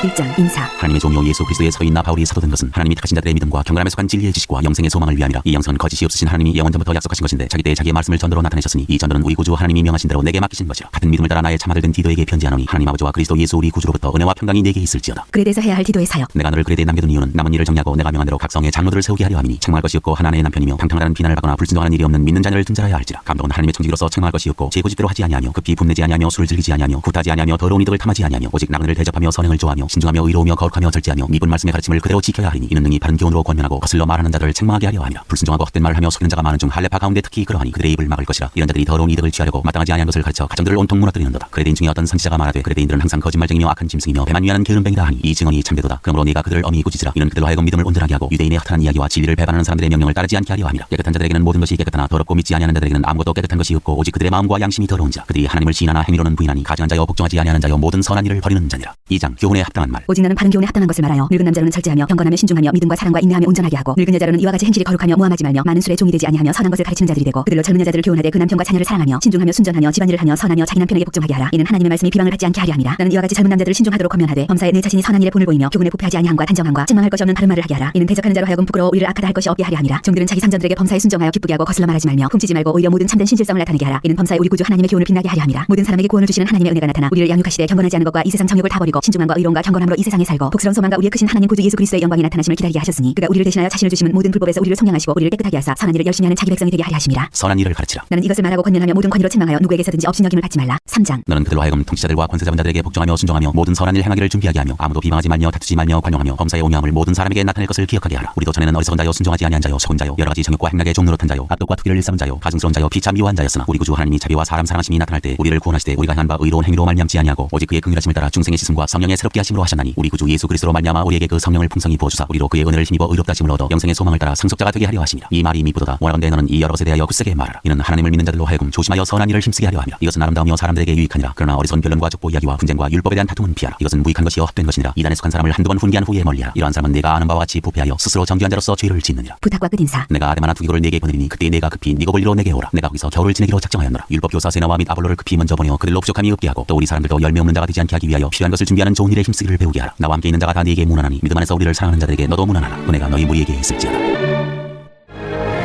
Speaker 2: 1장 인사.
Speaker 1: 하나님의 종이요 예수 그리스도의 서인나 바울이 사도된 것은 하나님이 택하신 자들의 믿음과 경건함에 속한 진리의 지식과 영생의 소망을 위함이라. 이 영생은 거짓이 없으신 하나님이 영원전부터 약속하신 것인데 자기 때에 자기의 말씀을 전도로 나타내셨으니 이 전도는 우리 구주 하나님이 명하신 대로 내게 맡기신 것이라. 같은 믿음을 따라 나의 참아들 된 디도에게 편지하노니 하나님 아버지와 그리스도 예수 우리 구주로부터 은혜와 평강이 내게 있을지어다.
Speaker 2: 그에 대해서 해야 할 디도의 사역.
Speaker 1: 내가 너를 그에 대해 남겨둔 이유는 남은 일을 정리하고 내가 명한 대로 각성의 장로들을 세우게 하려 함이니 책망할 것이 없고 하나님의 남편이며 평평하다는 비난을 받거나 불순종하는 일이 없는 믿는 자녀를 든자라야 할지라. 감독은 하나님의 청지기로서 책망할 것이 없고 제 고집대로 하지 아니하며 급히 분내지 아니하며 술을 즐기지 아니하며 구타지 아니하며 더러운 이득을 탐하지 아니하며 오직 나그네를 대접하며 선행을 좋아하며 신중하며 의로우며 거룩하며 절제하며 미분 말씀의 가르침을 그대로 지켜야 하리니 이는 능히 바른 교훈으로 권면하고 거슬러 말하는 자들을 책망하게 하려 함이라. 불순종하고 헛된 말을 하며 속이는 자가 많은 중 할레파 가운데 특히 그러하니 그들의 입을 막을 것이라. 이런 자들이 더러운 이득을 취하려고 마땅하지 아니한 것을 가르쳐 가정들을 온통 무너뜨리는도다. 그레데인 중에 어떤 선지자가 말하되 그레데인들은 항상 거짓말쟁이며 악한 짐승이며 배만 위하는 게으름뱅이라 하니 이 증언이 참되도다. 그러므로 네가 그들을 엄히 꾸짖으라. 이는 그들로 하여금 믿음을 온전하게 하고 유대인의 허탄한 이야기와 진리를 배반하는 사람들의 명령을 따르지 않게 하려 함이라. 깨끗한 자들에게는 모든 것이 깨끗하나 더럽고 믿지 아니하는 자들에게는 아무것도 깨끗한 것이 없고 오직 그들의 마음과 양심이 더러운지라. 그들이 하나님을 시인하나 행위로는 부인하니 가증한 자여 복종하지 아니하는 자여 모든 선한 일을 버리는 자니라. 2장 교훈에 합당한 말.
Speaker 2: 오직 너는 바른 교훈에 합당한 것을 말하여 늙은 남자로는 절제하며 경건하며 신중하며 믿음과 사랑과 인내하며 온전하게 하고 늙은 여자로는 이와 같이 행실이 거룩하며 모함하지 말며 많은 술에 종이 되지 아니하며 선한 것을 가르치는 자들이 되고 그들로 젊은 여자들을 교훈하되 그 남편과 자녀를 사랑하며 신중하며 순전하며 집안일을 하며 선하며 자기 남편에게 복종하게 하라. 이는 하나님의 말씀이 비방을 받지 않게 하려 함이라. 나는 이와 같이 젊은 남자들을 신중하도록 권면하되 범사에 내 자신이 선한 일에 본을 보이며 교훈에 부패하지 아니함과 단정함과 책망할 것이 없는 바른 말을 하게 하라. 이는 대적하는 자로 하여금 부끄러워 우리를 악하다 할 것이 없게 하려 함이라. 종들은 자기 상전들에게 범사에 순종하여 기쁘게 하고 거슬러 말하지 말며 훔치지 말고 오히려 모든 참된 신실성을 나타내게 하라. 이는 범사에 우리 구주 하나님의 교훈을 빛나게 하려 함이라. 모든 사람에게 구원을 주시는 하나님의 은혜가 나타나 우리를 양육하시되 경건하지 않은 것과 이 세상 정욕을 다 버리고 신중함과 의로움과 경건함으로 이 세상에 살고 복스러운 소망과 우리의 크신 하나님 구주 예수 그리스도의 영광이 나타나심을 기다리게 하셨으니 그가 우리를 대신하여 자신을 주심은 모든 불법에서 우리를 속량하시고 우리를 깨끗하게 하사 선한 일을 열심히 하는 자기 백성이 되게 하려 하심이라.
Speaker 1: 선한 일을 가르치라.
Speaker 2: 나는 이것을 말하고 권면하며 모든 권위로 책망하여 누구에게서든지 업신여김을 받지 말라. 3장.
Speaker 1: 너는 그들로 하여금 통치자들과 권세자분 자들에게 복종하며 순종하며 모든 선한 일 행하기를 준비하게 하며 아무도 비방하지 말며 다투지 말며 관용하며 범사의 온유함을 모든 사람에게 나타낼 것을 기억하게 하라. 우리도 전에는 어리석은 자요 순종하지 아니한 자요 속은 자요 여러 가지 정욕과 행락의 종노릇한 자요 악독과 투기를 일삼은 자요 가증스러운 자요 피차 미워한 자였으나 우리 구주 하나님이 자비와 사람 사랑하심이 나타날 때 우리를 구원하시되 우리가 행한 바 의로운 행위로 말미암지 아니하고 오직 그의 긍휼하심을 따라 중생의 씻음과 성령의 새롭게 하심으로 하셨나니 우리 구주 예수 그리스도로 말미암아 우리에게 그 성령을 풍성히 부어주사 우리로 그의 은혜를 힘입어 의롭다 하심을 얻어 영생의 소망을 따라 상속자가 되게 하려 하심이라. 이 말이 미쁘도다. 원하건대 너는 이 여러 것에 대하여 굳세게 말하라. 이는 하나님을 믿는 자들로 하여금 조심하여 선한 일을 힘쓰게 하려 함이라. 이것은 아름다우며 사람들에게 유익하니라. 그러나 어리석은 변론과 족보 이야기와 분쟁과 율법에 대한 다툼은 피하라. 이것은 무익한 것이요 헛된 것이니라. 이단에 속한 사람을 한두 번 훈계한 후에 멀리하라. 이러한 사람은 내가 아는 바와 같이 부패하여 스스로 정죄한 자로서 죄를 짓느니라.
Speaker 2: 부탁과 끝인사.
Speaker 1: 내가 아데마나 두기고를 네게 보내리니 그때 내가 급히 니고볼리로 내게 오라. 내가 거기서 겨울을 지내기로 작정하였노라. 율법 교사 세나와 및 아볼로를 급히 먼저 보내어 그들로 부족함이 없게 하고 또 우리 사람들도 열매 없는 자가 되지 않게 하기 위하여 필요한 것을 준비하는 좋은 일에 힘쓰기를 배우게 하라. 나와 함께 있는 자가 다 네게 문안하니 믿음 안에서 우리를 사랑하는 자들에게 너도 문안하라. 또 내가 너희 무리에게 있을지어다.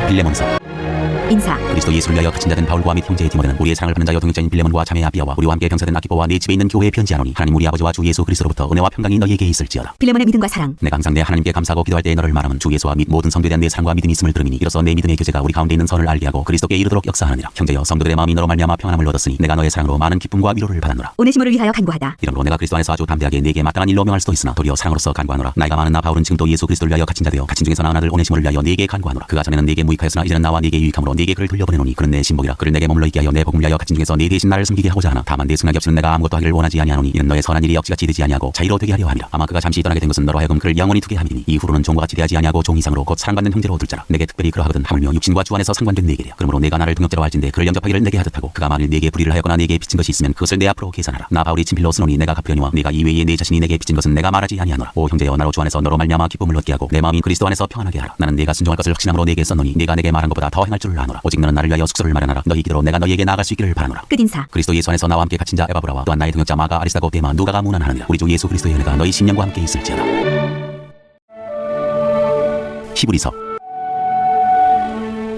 Speaker 1: 빌레몬서.
Speaker 2: 인사.
Speaker 1: 그리스도 예수를 위하여 갇힌 자된 바울과 및 형제 디모데는 우리의 사랑을 받는 자여 동역자인 빌레몬과 자매 아비아와 우리와 함께 병사된 아키포와 내 집에 있는 교회에 편지하노니 하나님 우리 아버지와 주 예수 그리스도로부터 은혜와 평강이 너희에게 있을지어다.
Speaker 2: 빌레몬의 믿음과 사랑.
Speaker 1: 내가 항상 내 하나님께 감사하고 기도할 때에 너를 말하면 주 예수와 및 모든 성도에 대한 내 사랑과 믿음이 있음을 들음이니 이로써 내 믿음의 교제가 우리 가운데 있는 선을 알게 하고 그리스도께 이르도록 역사하느니라. 형제여 성도들의 마음이 너로 말미암아 평안함을 얻었으니 내가 너의 사랑으로 많은 기쁨과 위로를 받았노라.
Speaker 2: 오네시모를 위하여 간구하다.
Speaker 1: 이러므로 내가 그리스도 안에서 아주 담대하게 네게 마땅한 일로 명할 수도 있으나 도리어 사랑으로서 간구하노라. 나이가 많은 나 바울은 지금 또 예수 그리스도를 위하여 갇힌 자 되어 갇힌 중에서 나은 아들 오네시모를 위하여 네게 간구하노라. 그가 전에는 네게 무익하였으나 이제는 나와 네게 유익함으로 네게 그를 돌려보내노니 그는 내 신복이라. 그를 내게 머물러 있게 하여 내 복음을 위하여 갇힌 중에서 네 대신 나를 섬기게 하고자 하나 다만 내 승낙이 없이는 내가 아무것도 하기를 원하지 아니하노니 이는 너의 선한 일이 억지같이 되지 아니하고 자유로 되게 하려 함이라. 아마 그가 잠시 떠나게 된 것은 너로 하여금 그를 영원히 두게 함이니 이후로는 종과 같이 대하지 아니하고 종 이상으로 곧 사랑받는 형제로 둘자라. 내게 특별히 그러하거든 하물며 육신과 주 안에서 상관된 네게랴. 그러므로 내가 나를 동역자로 할진대 그를 영접하기를 내게 하듯 하고 그가 만일 네게 불의를 하였거나 네게 빚진 것이 있으면 그것을 내 앞으로 계산하라. 나 바울이 친필로 쓰노니 내가 갚으려니와 네가 이외에 내 자신이 내게 빚진 것은 내가 말하지 아니하노라. 오 형제여 나로 주 안에서 너로 말미암아 기쁨을 얻게 하고 내 마음이 그리스도 안에서 평안하게 하라. 나는 네가 순종할 것을 확신함으로 네게 썼노니 네가 내게 말한 것보다 더 행할 줄을 아노라. 오직 너는 나를 위하여 숙소를 마련하라. 너희 기도로 내가 너희에게 나아갈 수 있기를 바라노라.
Speaker 2: 끝인사.
Speaker 1: 그리스도 예수 안에서 나와 함께 갇힌 자 에바브라와 또한 나의 동역자 마가 아리스다고 데마 누가가 문안하느니라. 우리 주 예수 그리스도의 은혜가 너희 심령과 함께 있을지어다. 히브리서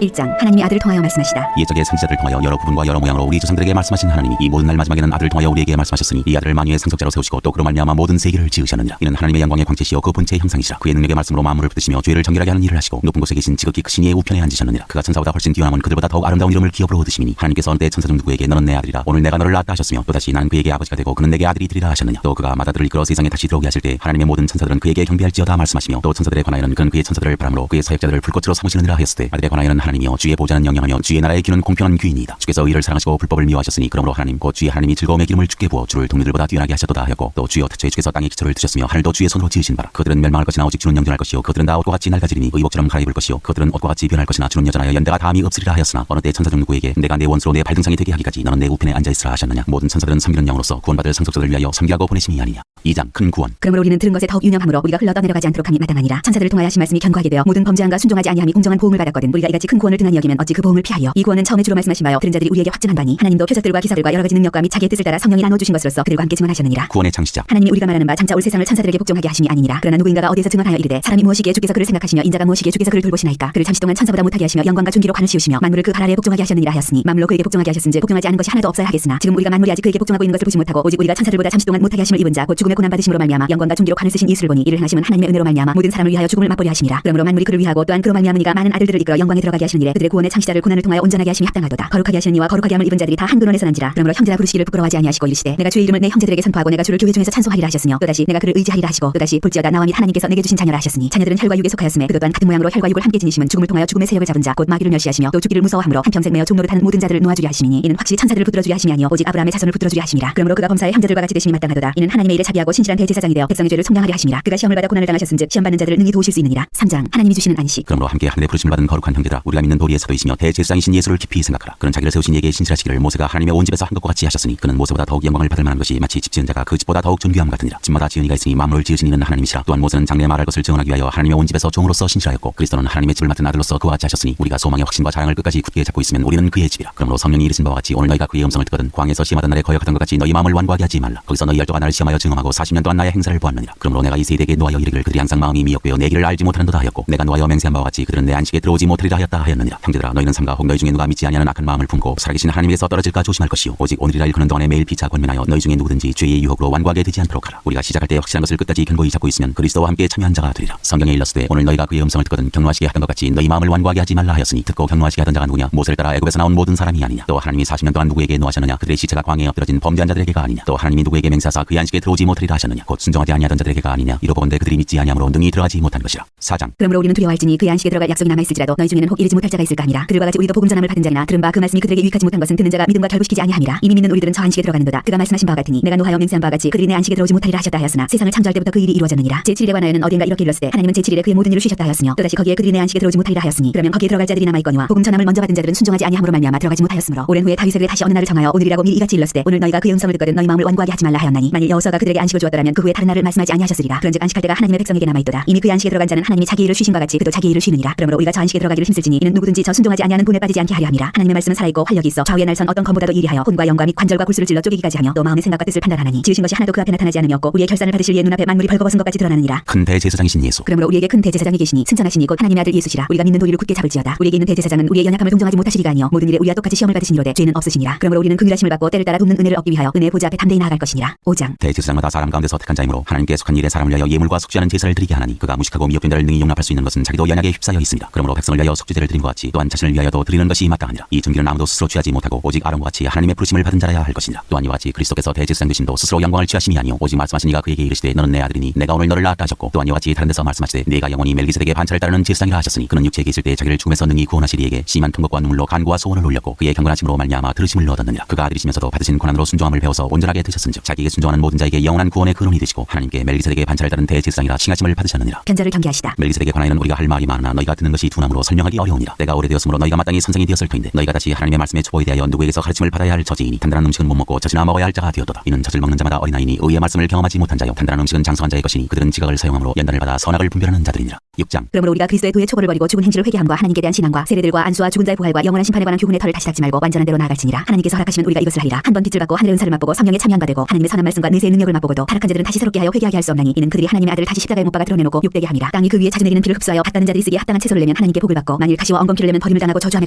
Speaker 2: 1장. 하나님이 아들을 통하여 말씀하시다.
Speaker 1: 옛적의 선지자들을 통하여 여러 부분과 여러 모양으로 우리 조상들에게 말씀하신 하나님이 이 모든 날 마지막에는 아들을 통하여 우리에게 말씀하셨으니 이 아들을 만유의 상속자로 세우시고 또 그로 말미암아 모든 세계를 지으셨느니라. 이는 하나님의 영광의 광채시요 그 본체의 형상이시라. 그의 능력의 말씀으로 만물을 붙드시며 죄를 정결하게 하는 일을 하시고 높은 곳에 계신 지극히 크신 이의 우편에 앉으셨느니라. 그가 천사보다 훨씬 뛰어남은 그들보다 더욱 아름다운 이름을 기업으로 얻으시니 하나님께서 어느 때 천사 중 누구에게 너는 내 아들이라 오늘 내가 너를 낳았다 하셨으며 또다시 나는 그에게 아버지가 되고 그는 내게 아들이 되리라 하셨느냐. 또 그가 마다들을 이끌어 세상에 다시 들어오게 하실 때 하나님의 모든 천사들은 그에게 경배할지어다 말씀하시며 또 천사들에 관하여는 그는 그의 천사들을 바람으로 그의 사역자들을 불꽃으로 삼으시느니라 하였을 때 아들에 관하여는 하나님이여 주의 보좌는 영영하며 주의 나라의 기는 공평한 귀인이다. 주께서 의를 사랑하시고 불법을 미워하셨으니 그러므로 하나님 곧 주의 하나님이 즐거움의 기름을 주께 부어 주를 동료들보다 뛰어나게 하셨도다 하였고 또 주여 태초에 주께서 땅에 기초를 두셨으며 하늘도 주의 손으로 지으신 바라. 그들은 멸망할 것이나 오직 주는 영존할 것이요 그들은 다 옷과 같이 낡아지리니 의복처럼 갈아입을 것이요 그들은 옷과 같이 변할 것이나 주는 여전하여 연대가 다함이 없으리라 하였으나 어느 때 천사 중 누구에게 내가 내 원수로 내 발등상이 되게 하기까지 너는 내 우편에 앉아있으라 하셨느냐. 모든 천사들은 섬기는 영으로서 구원받을 상속자들을 위하여 섬기라고 보내심이 아니냐. 2장. 큰 구원.
Speaker 2: 그러므로 우리는 들은 것에 더욱 유념함으로 우리가 흘러 떠내려가지 않도록 함이 마땅하니라. 천사들을 통하여 하신 말씀이 견고하게 되어 모든 범죄함과 순종하지 아니함이 공정한 보응을 받았거든 우리가 이같이 큰 구원을 등한히 여기면 어찌 그 보응을 피하리요. 이 구원은 처음에 주로 말씀하신 바요 들은 자들이 우리에게 확증한 바니 하나님도 표적들과 기사들과 여러 가지 능력과 및 자기의 뜻을 따라 성령이 나눠 주신 것으로서 그들과 함께 증언하셨느니라.
Speaker 1: 구원의 창시자.
Speaker 2: 하나님이 우리가 말하는 바 장차 올 세상을 천사들에게 복종하게 하심이 아니니라. 그러나 누구인가가 어디에서 증언하여 이르되 사람이 무엇이기에 주께서 그를 생각하시며 인자가 무엇이기에 주께서 그를 돌보시나이까. 그를 잠시 동안 천사보다 못하게 하시며 영광과 존귀로 관을 씌우시며 만물을 그 발 아래에 복종하게 하셨느니라 하였으니 만물로 그에게 복종하게 하셨은즉 복종하지 않은 것이 하나도 없어야 하겠으나 지금 우리가 만물이 아직 그에게 복종하고 있는 것을 보지 못하고 오직 우리가 천사들보다 잠시 동안 못하게 하심을 입은 자 곧 죽음의 고난 받으심으로 말미암아 영광과 존귀로 관을 쓰신 예수를 보니 이를 행하심은 하나님의 은혜로 말미암아 모든 사람을 위하여 죽음을 맛보려 하심이라. 그러므로 만물이 그를 위하고 또한 그로 말미암은 이가 많은 아들들을 이끌어 영광에 들어가게 하시는 일에 그들의 구원의 창시자를 고난을 통하여 온전하게 하심이 합당하도다. 거룩하게 하시는 이와 거룩하게 함을 입은 자들이 다 한 근원에서 난지라. 그러므로 형제라 부르시기를 부끄러워하지 아니하시고 이르시되 내가 주의 이름을 내 형제들에게 선포하고 내가 주를 교회 중에서 찬송하리라 하셨으며 또다시 내가 그를 의지하리라 하시고 또다시 볼지어다 나와 및 하나님께서 내게 주신 자녀라 하셨으니 자녀들은 혈과 육에 속하였음에 그도 또한 같은 모양으로 혈과 육을 함께 지니심은 죽음을 통하여 죽음의 세력을 잡은 자 곧 마귀를 멸시하시며 또 죽기를 무서워함으로 한평생 매어 종노릇하는 모든 자들을 놓아주려 하심이니 이는 확실히 천사들을 붙들어주려 하심이 아니요 오직 아브라함의 자손을 붙들어주려 하심이라. 그러므로 그가 범사의 형제들과 같이 되심이 마땅하도다. 이는 하나님의 일에 자비하고 신실한 대제사장이 되어 백성의 죄를 속량하려 하심이라. 그가 시험을 받아 고난을 당하셨은즉 시험 받는 자들을 능히 도우실 수 있느니라. 3장. 하나님이 주시는 안식.
Speaker 1: 그러므로 함께 하늘의 부르심을 받은 거룩한 형제들아 우리가 믿는 도리의 사도이시며 대제사장이신 예수를 깊이 생각하라. 그는 자기를 세우신 이에게 신실하시기를 모세가 하나님의 온 집에서 한 것과 같이 하셨으니 그는 모세보다 더욱 영광을 받을 만한 것이 마치 집 지은 자가 그 집보다 더욱 존귀함 같으니라. 집마다 지은 이가 있으니 만물을 지으신 이는 하나님이시라. 또한 모세는 장래에 말할 것을 증언하기 위하여 하나님의 온 집에서 종으로서 신실하였고 그리스도는 하나님의 집을 맡은 아들로서 그와 같이 하셨으니 우리가 소망의 확신과 자랑을 끝까지 굳게 잡고 있으면 우리는 그의 집이라. 그러므로 성령이 이르신 바와 같이 오늘 너희가 그의 음성을 듣거든 광야에서 시험하던 날에 거역하던 것 같이 너희 마음을 완고하게 하지 말라. 거기서 너희 열조가 나를 시험하여 증언하고 40년 동안 나의 행사를 보았느니라. 그러므로 내가 이 세대에게 노하여 이르기를 그들이 항상 마음이 미혹되어 내 길을 알지 못하는도다 하였고 내가 노하여 맹세한 바와 같이 그들은 내 안식에 들어오지 못하리라 하였다 하였느니라. 형제들아 너희는 삼가 혹 너희 중에 누가 믿지 아니하는 악한 마음을 품고 살아계신 하나님께서 떨어질까 조심할 것이요 오직 오늘이라 일컫는 동안에 매일 피차 권면하여 너희 중에 누구든지 죄의 유혹으로 완고하게 되지 않도록 하라. 우리가 시작할 때 확실한 것을 끝까지 견고히 잡고 있으면 그리스도와 함께 참여한 자가 되리라. 성경에 일렀으되 오늘 너희가 그의 음성을 듣거든 경노하시게 하던 것 같이 너희 마음을 완고하게 하지 말라 하였으니 듣고 경노하시게 하던 자가 누구냐 모세를 따라 애굽에서 나온 모든 사람이 아니냐. 또 하나님이 40년 동안 누구에게 노하셨느냐 그들의 시체가 광야에 엎드러진 범죄한 자들에게가 아니냐. 또 하나님이 누구에게 맹세하사 그의 안식에 들어오지 못하리라 하셨느냐 곧 순종하지 아니하던 자들에게가 아니냐. 이로보건대 그들이 믿지 아니함으로 능히 들어가지 못한 것이라. 4장.
Speaker 2: 그러므로 우리는 두려워할지니 그의 안식에 들어갈 약속이 남아있을지라도 너희 중에는 혹 이르지 못할 자가 있을까 하니라. 그들과 같이 우리도 복음 전함을 받은 자나 들은 바 그 말씀이 그들에게 유익하지 못한 것은 듣는 자가 믿음과 결부시키지 아니함이라. 이미 믿는 우리들은 저 안식에 들어가는도다. 그가 말씀하신 바와 같으니 내가 노하여 맹세한 바와 같이 그들이 내 안식에 들어오지 못하리라 하셨다 하였으나 세상을 창조할 때부터 그 일이 이루어졌느니라. 제7일에 관하여는 어디엔가 이렇게 일렀으되 하나님은 제7일에 그의 모든 일을 쉬셨다 하였으며 또다시 거기에 그들이 내 안식에 들어오지 못하리라 하였으니 그러면 거기에 들어갈 자들이 남아있거니와 복음 전함을 먼저 받은 자들은 순종하지 아니함으로 말미암아 들어가지 못하였으므로 오랜 후에 다윗에게 다시 어느 날을 정하여 오늘이라고 미리 이같이 일렀으되 오늘 너희가 그의 음성을 듣거든 너희 마음을 완고하게 하지 말라 하였나니 만일 여호수아가 그들에게 안식을 주었더라면 그 후에 다른 날을 말씀하지 아니하셨으리라. 그런즉 안식할 때가 하나님의 백성에게 남아있도다. 이미 그의 안식에 들어간 자는 하나님이 자기 일을 쉬신 것 같이 그도 자기 일을 쉬느니라. 그러므로 우리가 저 안식에 들어가기를 힘쓸지니 이는 누구든지 저 순종하지 아니하는 분에 빠지지 않게 하려 함이라. 하나님의 말씀은 살아있고 활력이 있어 좌우의 날선 어떤 검보다도 이리하여 혼과 영과 및 관절과 골수를 찔러 쪼개기까지 하며 또 마음의 생각과 뜻을 판단하나니 지으신 것이 하나도 그 앞에 나타나지 않으며 우리의 결산을 받으실 이의 눈앞에 만물이 벌거벗은 것 같이 드러나느니라.
Speaker 1: 큰 대제사장이신 예수.
Speaker 2: 그러므로 우리에게 큰 대제사장이 계시니 승천하시니 곧 하나님의 아들 예수시라. 우리가 믿는 도리를 굳게 잡을지어다. 우리에게 있는 대제사장은 우리의 연약함을 동정하지 못하시리가 아니요 모든 일에 우리와 똑같이 시험을 받으시니로되 죄는 없으시니라. 그러므로 우리는 긍휼하심을 받고 때를 따라 돕는 은혜를 얻기 위하여 은혜의 보좌 앞에 담대히 나아갈 것이니라. 5장.
Speaker 1: 대제사장마다 사람 가운데서 택한 자이므로 하나님께 속한 일에 사람을 위하여 예물과 속죄하는 제사를 드리게 하나니 그가 무식하고 미혹된 자를 능히 용납할 수 있는 것은 자기도 연약에 휩싸여 있습니다. 그러므로 백성을 위하여 속죄제를 드린 것 같이 또한 자신을 위하여도 드리는 것이 마땅하니라. 이 증기는 아무도 스스로 취하지 못하고 오직 아론과 같이 하나님의 부르심을 받은 자라야 할 것이니라. 또한 이와 같이 그리스도께서 대제사장 되심도 스스로 영광을 취하심이 아니요 오직 말씀하신 이가 그에게 이르시되 너는 내 아들이니 내가 오늘 너를 낳았다 하셨고 또한 이와 같이 다른 데서 말씀하시되 네가 영원히 멜기세덱의 반차를 따르는 제사장이라 하셨으니 그는 육체에 계실 때 자기를 죽음에서 능히 구원하시리에게 심한 통곡과 눈물로 간구와 소원을 올렸고 그의 경건하심으로 말미암아 들으심을 얻었느니라. 그가 아들이시면서도 받으신 고난으로 순종함을 배워서 온전하게 되셨은즉 자기에게 순종하는 모든 자에게 영원한 구원의 근원이 되시고 하나님께 멜기세덱의 반차를 따른 대제사장이라 칭하심을 받으셨느니라.
Speaker 2: 편절을 경계하시다.
Speaker 1: 멜기세덱의 관하에는 우리가 할 말이 많으나 너희가 듣는 것이 둔함으로 설명하기 어려우니라. 때가 오래되었으므로 너희가 마땅히 선생이 되었을 터인데 너희가 다시 하나님의 말씀의 초보에 대하여 누구에게서 가르침을 받아야 할 처지이니 단단한 음식은 못 먹고 젖이나 먹어야 할 자가 되었도다. 이는 젖을 먹는 자마다 어린아이니 의의 말씀을 경험하지 못한 자요 단단한 음식은 장성한 자의 것이니 그들은 지각을 사용함으로 연단을 받아 선악을 분별하는 자들이니라. 6장.
Speaker 2: 그러므로 우리가 그리스도의 도의 초보를 버리고 죽은 행실을 회개함과 하나님께 대한 신앙과 세례들과 안수와 죽은 자의 부활과 영원한 심판에 관한 교훈의 털을 다시 닦지 말고 완전한 대로 나아갈지니라. 하나님께서 허락하시면 우리가 이것을 하리라. 한 번 빛을 받고 하늘의 은사를 맛보고 성령에 참여한 바 되고 하나님의 선한 말씀과 내세의 능력을 맛보고도 타락한 자들은 다시 새롭게 하여 회개하게 할 수 없나니 이는 그들이 하나님의 아들을 다시 십자가에 못 박아 드러내놓고 욕되게 함이라. 땅이 그 위에 자주 내리는 비를 흡수하여 밭가는 자들이 쓰기에 합당한 채소를 내면 하나님께 복을 받고 만일 가시와 엉겅퀴를 내면 버림을 당하고 저주함에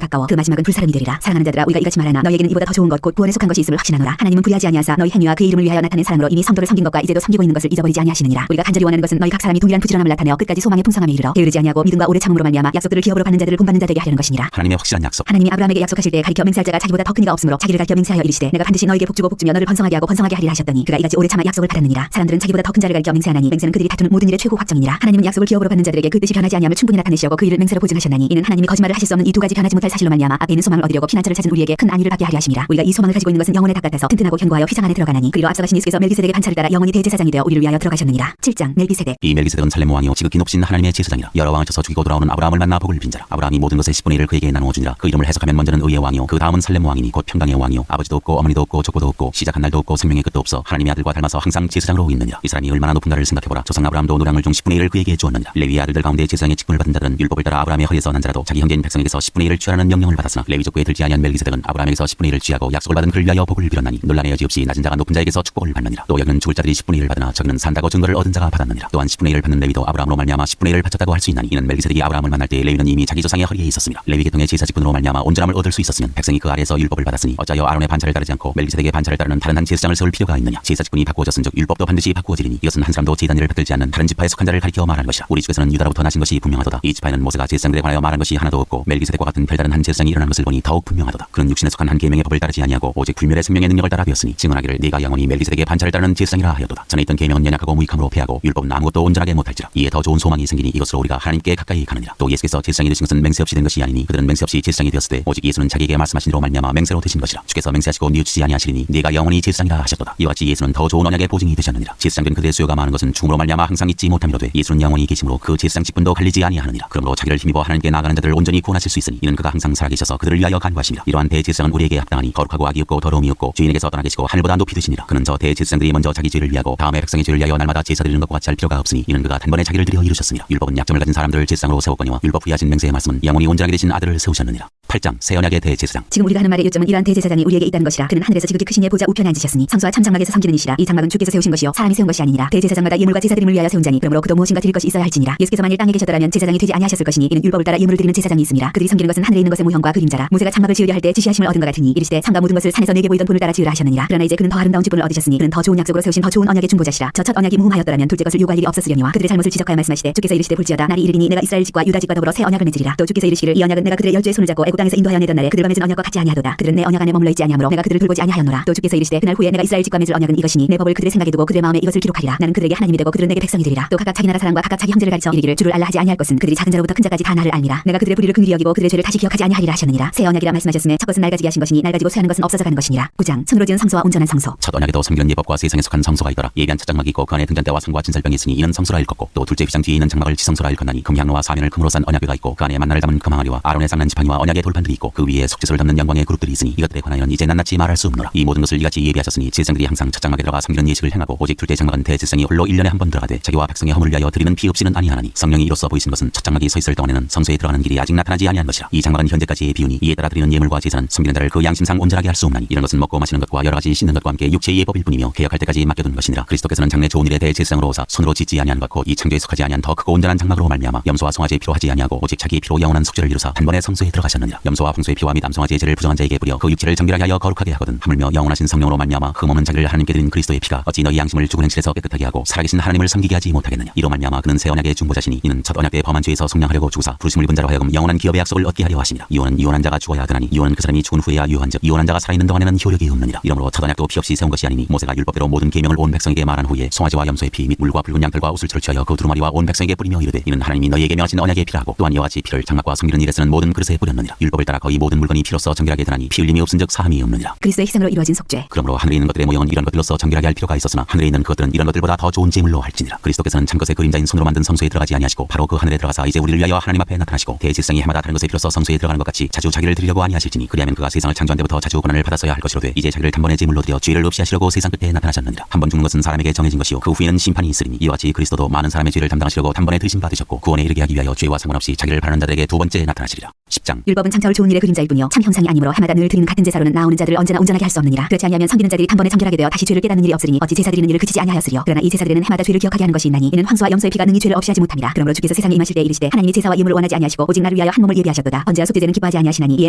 Speaker 2: 가까워 그 마지막은 불사름이 되리라. 사랑하는 자들아 우리가 이같이 말하나 너희에게는 이보다 더 좋은 것 곧 구원에 속한 것이 있음을 확신하노라. 하나님은 불의하지 아니하사 너희 행위와 그 이름을 위하여 나타낸 사랑으로 이미 성도를 섬긴 것과 이제도 섬기고 있는 것을 잊어버리지 아니하시느니라. 우리가 간절히 원하는 것은 너희 각 사람이 동일한 부지런함을 나타내어 끝까지 소망의 풍성함에 이르러 게으르지 아니하고 믿음과 오래 참음으로 말미암아 약속들을 기업으로 받는 자들을 본받는 자 되게 하려는 것이니라.
Speaker 1: 하나님의 확실한 약속.
Speaker 2: 하나님이 아브라함에게 약속하실 때 가리켜 맹세할 자가 자기보다 더 큰 이가 없으므로 자기를 가리켜 맹세하여 이르시되 내가 반드시 너에게 복주고 복주며 너를 번성하게 하고 번성하게 하리라 하셨더니 그가 이같이 오래 참아 약속을 받았느니라. 사람들은 자기보다 더 큰 자를 가리켜 맹세하나니 맹세는 그들이 다투는 모든 일의 최고 확정이니라. 하나님은 약속을 기업으로 받는 자들에게 그 뜻이 변하지 아니함을 충분히 나타내시고 그 일을 맹세로 보증하셨나니 이는 하나님이 거짓말을 하실 수 없는 이 두 가지 변하지 못할 사실로 말미암아 앞에 있는 소망을 얻으려고 피난처를 찾은 우리에게 큰 안위를 받게 하려 하심이라. 우리가 이 소망을 가지고 있는 것은 영혼의 닭 같아서 튼튼하고 견고하여 휘장 안에 들어가나니 그리로 앞서가신 예수께서 멜기세덱의 반차를 따라 영원히 대제사장이 되어 우리를 위하여 들어가셨느니라. 7장. 멜기세덱.
Speaker 1: 이 멜기세덱은 살렘 왕이요 지극히 높으신 하나님의 제사장이라. 여러 왕을 쳐서 죽이고 돌아오는 아브라함을 만나 복을 빈 자라. 아브라함이 모든 것의 10분의 1을 그에게 나누어 주니라. 그 이름을 해석하면 먼저는 의의 왕이요 그 다음은 살렘 왕이니 곧 평강의 왕이요 아버지도 없고 어머니도 없고 족보도 없고 시작한 날도 없고 생명의 끝도 없어 하나님의 아들과 닮아서 항상 제사장으로 있느니라. 이 사람이 얼마나 높은가를 생각해보라. 조상 아브라함도 노량을 중 10분의 1을 그에게 주었느니라. 레위의 아들들 가운데 제사장의 직분을 받은 자들은 율법을 따라 아브라함의 허리에서 난 자라도 자기 형제인 백성에게서 10분의 1을 취하라는 명령을 받았으나 레위 족보에 들지 아니한 멜기세덱은 아브라함에게서 10분의 1을 취하고 약속을 받은 그를 위하여 복을 빌었나니 논란의 여지 없이 낮은 자가 높은 자에게서 축복을 받느니라. 또 여기는 죽을 자들이 10분의 1을 받으나 저기는 산다고 증거를 얻은 자가 받았느니라. 또한 10분의 1을 받는 레위도 아브라함으로 말미암아 10분의 1을 바쳤다고 할 수 있나니 이는 멜기세덱이 아브라함을 만날 때 레위는 이미 자기 조상의 허리에 있었습니다. 레위 계통의 제사 직분으로 말미암아 온전함을 얻을 수 있었으면 백성이 그 아래에서 율법을 받았으니 어찌하여 아론의 반차를 따르지 않고 멜기세덱의 반차를 따르는 다른 한 제사장을 세울 필요가 있느냐. 제사 직분이 바꾸어졌은즉 율법도 반드시 바꾸어지리니 이것은 한 사람도 제단 일을 받들지 않는 다른 지파에 속한 자를 가리켜 말하는 것이라. 우리 중에서는 유다로부터 나신 것이 분명하도다. 이 지파에는 모세가 제사장들에 관하여 말한 것이 하나도 없고 멜기세덱과 같은 별다른 한 제사장이 일어난 것을 보니 더욱 분명하도다. 그는 육신에 속한 한 계명의 법을 따르지 아니하고 오직 불멸의 생명의 능력을 따라 되었으니 증언하기를 네가 영원히 멜기세덱의 반차를 따르는 제사장이라 하였도다. 전에 있던 계명은 연약하고 무익함으로 패하고 율법은 아무것도 온전하게 못할지라. 이에 더 좋은 소망이 생기니 이것으로 우리가 하나님께 가까이 가느니라. 또 예수께서 제사장이 되신 것은 맹세 없이 된 것이 아니니 그들은 맹세 없이 제사장이 되었을 때 오직 예수는 자기에게 말씀하신 대로 말미암아 맹세로 되신 것이라. 주께서 맹세하시고 뉘우치지 아니하시리니 네가 영원히 제사장이라 하셨도다. 이와 같이 예수는 더 좋은 언약의 보증이 되셨느니라. 제사장된 그들의 수요가 많은 것은 죽음으로 말미암아 항상 잊지 못함이로되 예수는 영원히 계심으로 그 제사장 직분도 갈리지 아니하느니라. 그러므로 자기를 힘입어 하나님께 나아가는 자들을 온전히 구원하실 수 있으니 이는 그가 항상 살아계셔서 그들을 위하여 간구하심이라. 이러한 대제사장은 우리에게 합당하니 거룩하고 악이 없고 더러움이 없고 주인에게서 떠나 계시고 하늘보다 높이 드시니라. 그는 저 대제사장들이 먼저 자기 죄를 위하고 다음에 백성의 죄를 위하여 날마다 제사 드리는 것과 같이 할 필요가 없으니 이는 그가 단번에 자기를 드려 이루셨습니다. 율법은 약점을 가진 사람들을 제사장으로 세웠거니와 율법 후에 하신 맹세의 말씀은 영원히 온전하게 되신 아들을 세우셨느니라. 8장 새 언약의 대제사장.
Speaker 2: 지금 우리가 하는 말의 요점은 이러한 대제사장이 우리에게 있다는 것이라. 그는 하늘에서 지극히 크신 이의 보좌 우편에 앉으셨으니 성소와 천장막에서 섬기는 이시라. 이 장막은 주께서 세우신 것이요 사람이 세운 것이 아니니라. 대제사장마다 예물과 제사드림을 위하여 세운 자니 그러므로 그도 무엇인가 드릴 것이 있어야 할지니라. 예수께서 만일 땅에 계셨더라면 제사장이 되지 아니하셨을 것이니 이는 율법을 따라 예물을 드리는 제사장이 있습니다. 그들이 섬기는 것은 하늘에 있는 것의 모형과 그림자라. 모세가 장막을 지으려 할 때 지시하심을 얻은 것 같으니 이르시되 성과 모든 것을 산에서 내게 보이던 분을 따라 지으라 하셨느니라. 그러나 이제 그는 더 아름다운 직분을 얻으셨으니 그는 더 좋은 약속으로 세우신 더 좋은 언약의 중보자시라. 저 첫 언약이 무흠하였더라면 둘째 것을 요구할 일이 없었으려니와 그들의 잘못을 지적하여 말씀하시되 주께서 이르시되 볼지어다 날이 이르리니 내가 이스라엘 집과 유다 집과 더불어 새 언약을 맺으리라. 또 주께서 이르시기를 이 언약은 내가 그들의 열조의 손을 잡고 애굽 땅에서 인도하여 내던 날에 그들과 맺은 언약과 같지 아니하도다. 그들은 내 언약 안에 머물러 있지 아니하므로 내가 그들을 돌보지 아니하였노라. 또 주께서 이르시되 그날 후에 내가 이스라엘 집과 맺을 언약은 이것이니 내 법을 그들의 생각에 두고 그들의 마음에 이것을 기록하리라. 나는 그들에게 하나님이 되고 그들은 내게 백성이 되리라. 또 각각 자기 나라 사람과 각각 자기 형제를 가르쳐 이르기를 주를 알라 하지 아니할 것은 그들이 작은 자로부터 큰 자까지 다 나를 알미라. 내가 그들의 불의를 긍휼히 여기고 그들의 죄를 다시 기억하지 아니하리라 하셨느니라. 새 언약이라 말씀하셨음에 첫 것은 낡아지게 하신 것이니 낡아지고 쇠하는 것은 없어져 가는 것이니라. 9장 손으로 지은 성소와 온전한 성소.
Speaker 1: 첫 언약에도 섬기는 예법과 세상에 속한 성소가 있더라. 예비한 첫 장막이 있고 그 안에 등잔대와 상과 진설병이 있으니 이는 성소라 일컫고 또 둘째 휘장 뒤에 있는 장막을 지성소라 일컫나니 금향로와 사면을 금으로 싼 언약궤가 있고 그 안에 만나를 담은 금항아리와 아론의 쌍난 지팡이와 언약의 돌판들이 있고 그 위에 속죄소를 담는 영광의 그룹들이 있으니 이것들에 관하여는 이제 낱낱이 말할 수 없노라. 이 모든 것을 이같이 예비하셨으니 제사장들이 항상 첫 장막에 들어가 섬기는 예식을 행하고 오직 둘째 장막은 대제사장이 홀로 1년에 한 번 들어가되 자기와 백성의 허물을 위하여 드리는 피 없이는 아니하나니 성령이 이로써 보이신 것은 첫 장막이 서 있을 동안에는 성소에 들어가는 길이 아직 나타나지 아니한 것이라. 이 장막은 현재까지의 비유니 이에 따라 드리는 예물과 제사는 섬기는 자를 그 양심상 온전하게 할 수 없나니 이런 것은 먹고 마시는 것과 여러 가지 씻는 것과 함께 육체의 예법일 뿐이며 개혁할 때까지 맡겨둔 것이니라. 그리스도께서는 장래 좋은 일에 대제사장으로 오사 손으로 짓지 아니한 것 곧 이 창조에 속하지 아니한 더 크고 온전한 장막으로 말미암아 염소와 송아지의 피로 하지 아니하고 오직 자기의 피로 영원한 속죄를 이루사 단번에 성소에 들어가셨느니라. 염소와 홍소의 피와 및 암송아지의 죄를 부정한 자에게 뿌려 그 육체를 정결하게 하여 거룩하게 하거든 하물며 영원하신 성령으로 말미암아 흠없는 자기를 하나님께 드린 그리스도의 피가 어찌 너희 양심을 죽은 행실에서 깨끗하게 하고 살아계신 하나님을 섬기게 하지 못하겠느냐. 이로 말미암아 그는 새 언약의 중보자시니 이는 첫 언약 때 범한 죄에서 속량하려고 죽으사 부르심을 입은 자로 하여금 영원한 기업의 약속을 얻게 하려 하심이라. 이혼은 이혼한 자가 죽어야 하더니 이혼은 그 사람이 죽은 후에야 유효한즉 이혼한 자가 살아있는 동안에는 효력이 없느니라. 이러므로 첫 언약도 피 없이 세운 것이 아니니 모세가 율법대로 모든 계명을 온 백성에게 말한 후에 송아지와 염소의 피 및 물과 붉은 양털과 옷을 취하여 그 두루마리와 온 백성에게 뿌리며 이르되 이는 하나님이 너희에게 명하신 언약의 피라고 또한 이와 같이 피를 장막과 섬기는 일에 쓰는 모든 그릇에 뿌렸느니라. 율법을 따라 거의 모든 물건이 피로써 정결하게 되나니 피 흘림이 없은즉 사함이 없느니라.
Speaker 2: 그리스도의 희생으로 이루어진 속죄.
Speaker 1: 그러므로 하늘에 있는 것들의 모형은 이런 것들로서 정결하게 할 필요가 있었으나 하늘에 있는 그것들은 이런 것들보다 더 좋은 제물로 할지니라. 그리스도께서는 참것의 그림자인 손으로 만든 성소에 들어가지 아니하시고 바로 그 하늘에 들어가사 이제 우리를 위하여 하나님 앞에 나타나시고 대제사장이 해마다 다른 것에 비로소 성소에 들어가는 것 같이 자주 자기를 드리려고 아니하실지니 그리하면 그가 세상을 창조한 때부터 자주 고난을 받았어야 할 것이로되 이제 자기를 단번에 제물로 드려 죄를 없이 하시려고 세상 끝에 나타나셨느니라. 한 번 죽는 것은 사람에게 정해진 것이요 그 후에는 심판이 있으리니 이와 같이 그리스도도 많은 사람의 죄를 담당하시려고 단번에 드신 받으셨고 구원에 이르게 하기 위하여 죄와 상관없이 자기를 바라는 자들에게 두 번째 나타나시리라. 10장
Speaker 2: 율법은 참철 좋은 일의 그림자일 뿐이요 참 형상이 아니므로 해마다 늘 드리는 같은 제사로는 나오는 자들을 언제나 온전하게 할 수 없느니라. 그렇지 아니하면 섬기는 자들이 단번에 정결하게 되어 다시 죄를 깨닫는 일이 없으리니 어찌 제사 드리는 일을 그치지 아니하였으리요. 그러나 이 제사들에는 해마다 죄를 기억하게 하는 것이 있나니 이는 황소와 염소의 피가 능히 죄를 없이 하지 못함이라. 그러므로 주께서 세상에 임하실 때 이르시되 하나님이 제사와 예물을 원하지 아니하시고 오직 나를 위하여 한 몸을 예비하셨도다. 언제야 속죄제는 기뻐하지 아니하시나니 이에